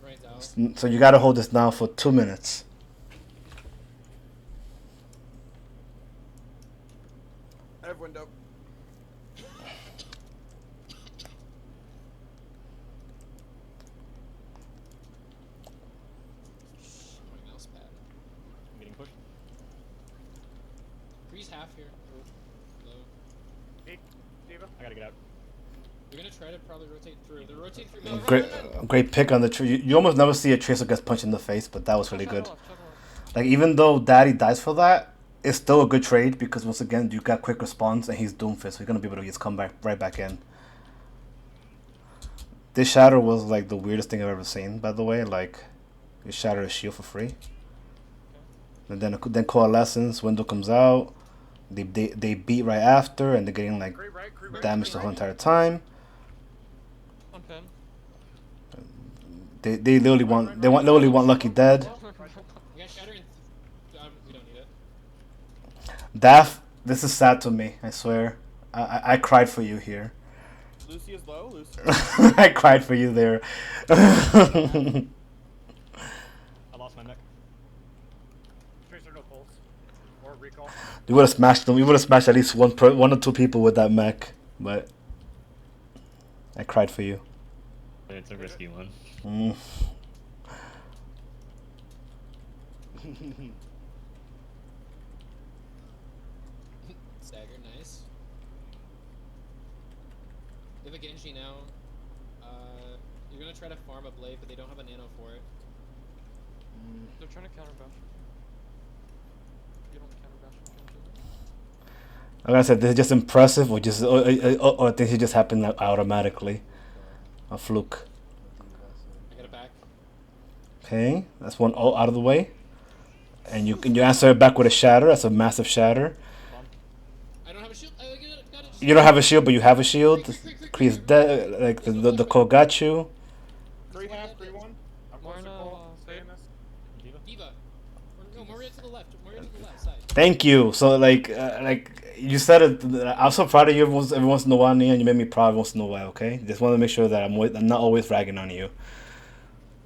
Right out. So you gotta hold this now for 2 minutes. I have window. My mouse pad. I'm getting pushed. Breeze half here. Low. Hey, Diva. I gotta get out. They're gonna try to probably rotate through. They're rotating through. Great pick on the tree. You almost never see a tracer gets punched in the face, but that was really good. Like even though Daddy dies for that, it's still a good trade because once again you got quick response and he's Doomfist, so he's gonna be able to just come back right back in. This shatter was like the weirdest thing I've ever seen, by the way. Like you shatter a shield for free. And then Coalescence, window comes out. They beat right after, and they're getting like damage the whole entire time. On pen. They literally want Lucky dead. We got shatter and we don't need it. Daft, this is sad to me. I swear, I cried for you here. Lucy is low. Lucy. I cried for you there. I lost my mech. Tracer no pulse. Or recall. You would have smashed them. You would have smashed at least one or two people with that mech, but I cried for you. It's a risky one. Stagger, nice. They have a Genji now. You're gonna try to farm a blade, but they don't have a nano for it. They're trying to counter bash. You don't counter bash. Like I said, this is just impressive, or things just happen automatically. A fluke. I got it back. Okay, that's one out of the way, and you answer it back with a shatter. That's a massive shatter. I don't have a shield. I got it. You don't have a shield, but you have a shield. Kree's dead. Like the call got you. 3 half, 3 1. I'm close to Cole. Stay in this. Diva. No, Maria to the left. Maria to the left side. Thank you. So like you said it. I'm so proud of you every once in a while, Nia, and you made me proud once in a while. Okay, just want to make sure that I'm not always ragging on you.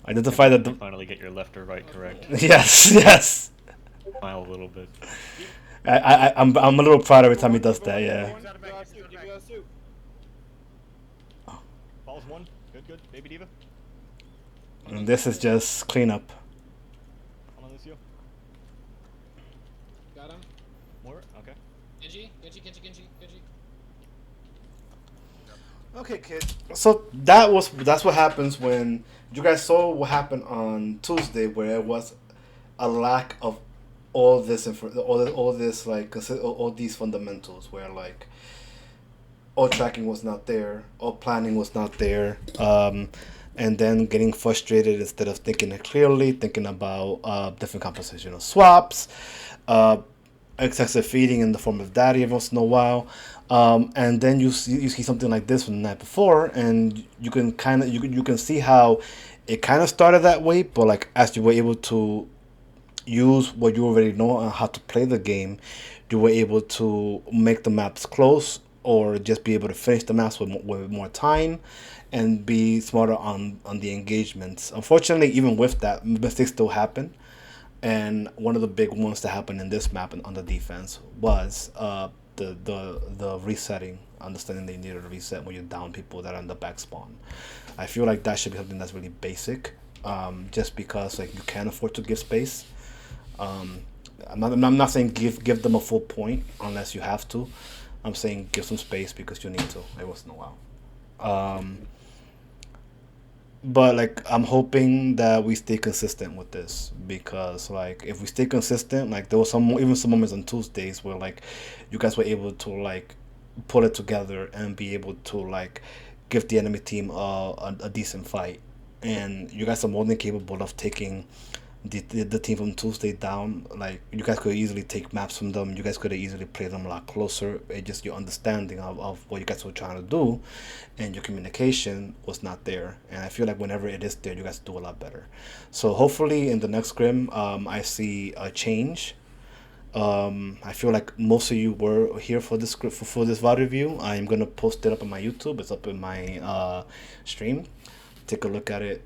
Identify that. You finally get your left or right correct. Yes, yes. Smile a little bit. I'm a little proud every time he does that. Yeah. Balls one. Good. Baby Diva. And this is just cleanup. Hold on, Lucio. Got him. More. Okay. Genji. Okay, kid. So that's what happens when you guys saw what happened on Tuesday, where it was a lack of all this all these fundamentals, where like all tracking was not there, all planning was not there, and then getting frustrated instead of thinking it clearly, thinking about different compositional swaps, excessive feeding in the form of daddy every once in a while, and then you see something like this from the night before, and you can see how it kind of started that way, but like as you were able to use what you already know on how to play the game, you were able to make the maps close or just be able to finish the maps with more time and be smarter on the engagements. Unfortunately, even with that, mistakes still happen. And one of the big ones that happened in this map on the defense was the resetting, understanding that you needed to reset when you down people that are in the back spawn. I feel like that should be something that's really basic, just because like you can't afford to give space. I'm not saying give them a full point unless you have to. I'm saying give some space because you need to every once in a while. But like I'm hoping that we stay consistent with this, because like if we stay consistent, like there was some moments on Tuesdays where like you guys were able to like pull it together and be able to like give the enemy team a decent fight, and you guys are more than capable of taking the team from Tuesday down. Like you guys could easily take maps from them. You guys could have easily played them a lot closer. It just your understanding of what you guys were trying to do, and your communication was not there. And I feel like whenever it is there, you guys do a lot better. So hopefully in the next scrim, I see a change. I feel like most of you were here for this for this VOD review. I'm gonna post it up on my YouTube. It's up in my stream. Take a look at it.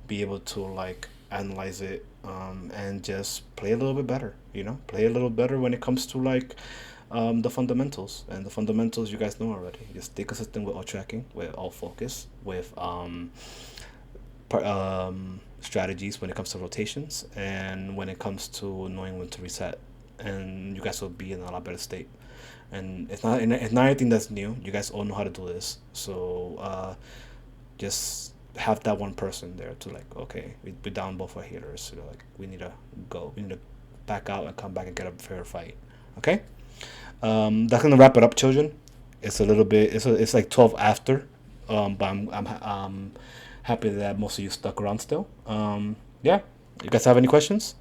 Be able to like analyze it, and just play a little bit better. Play a little better when it comes to like the fundamentals. And the fundamentals you guys know already. Just stay consistent with all tracking, with all focus, with strategies when it comes to rotations, and when it comes to knowing when to reset. And you guys will be in a lot better state. And it's not anything that's new. You guys all know how to do this. So just have that one person there to like, okay, we're down both our healers, so like we need to go, we need to back out and come back and get a fair fight. Okay, that's gonna wrap it up, children. It's a little bit, it's like 12 after, but I'm happy that most of you stuck around still. Yeah, you guys have any questions?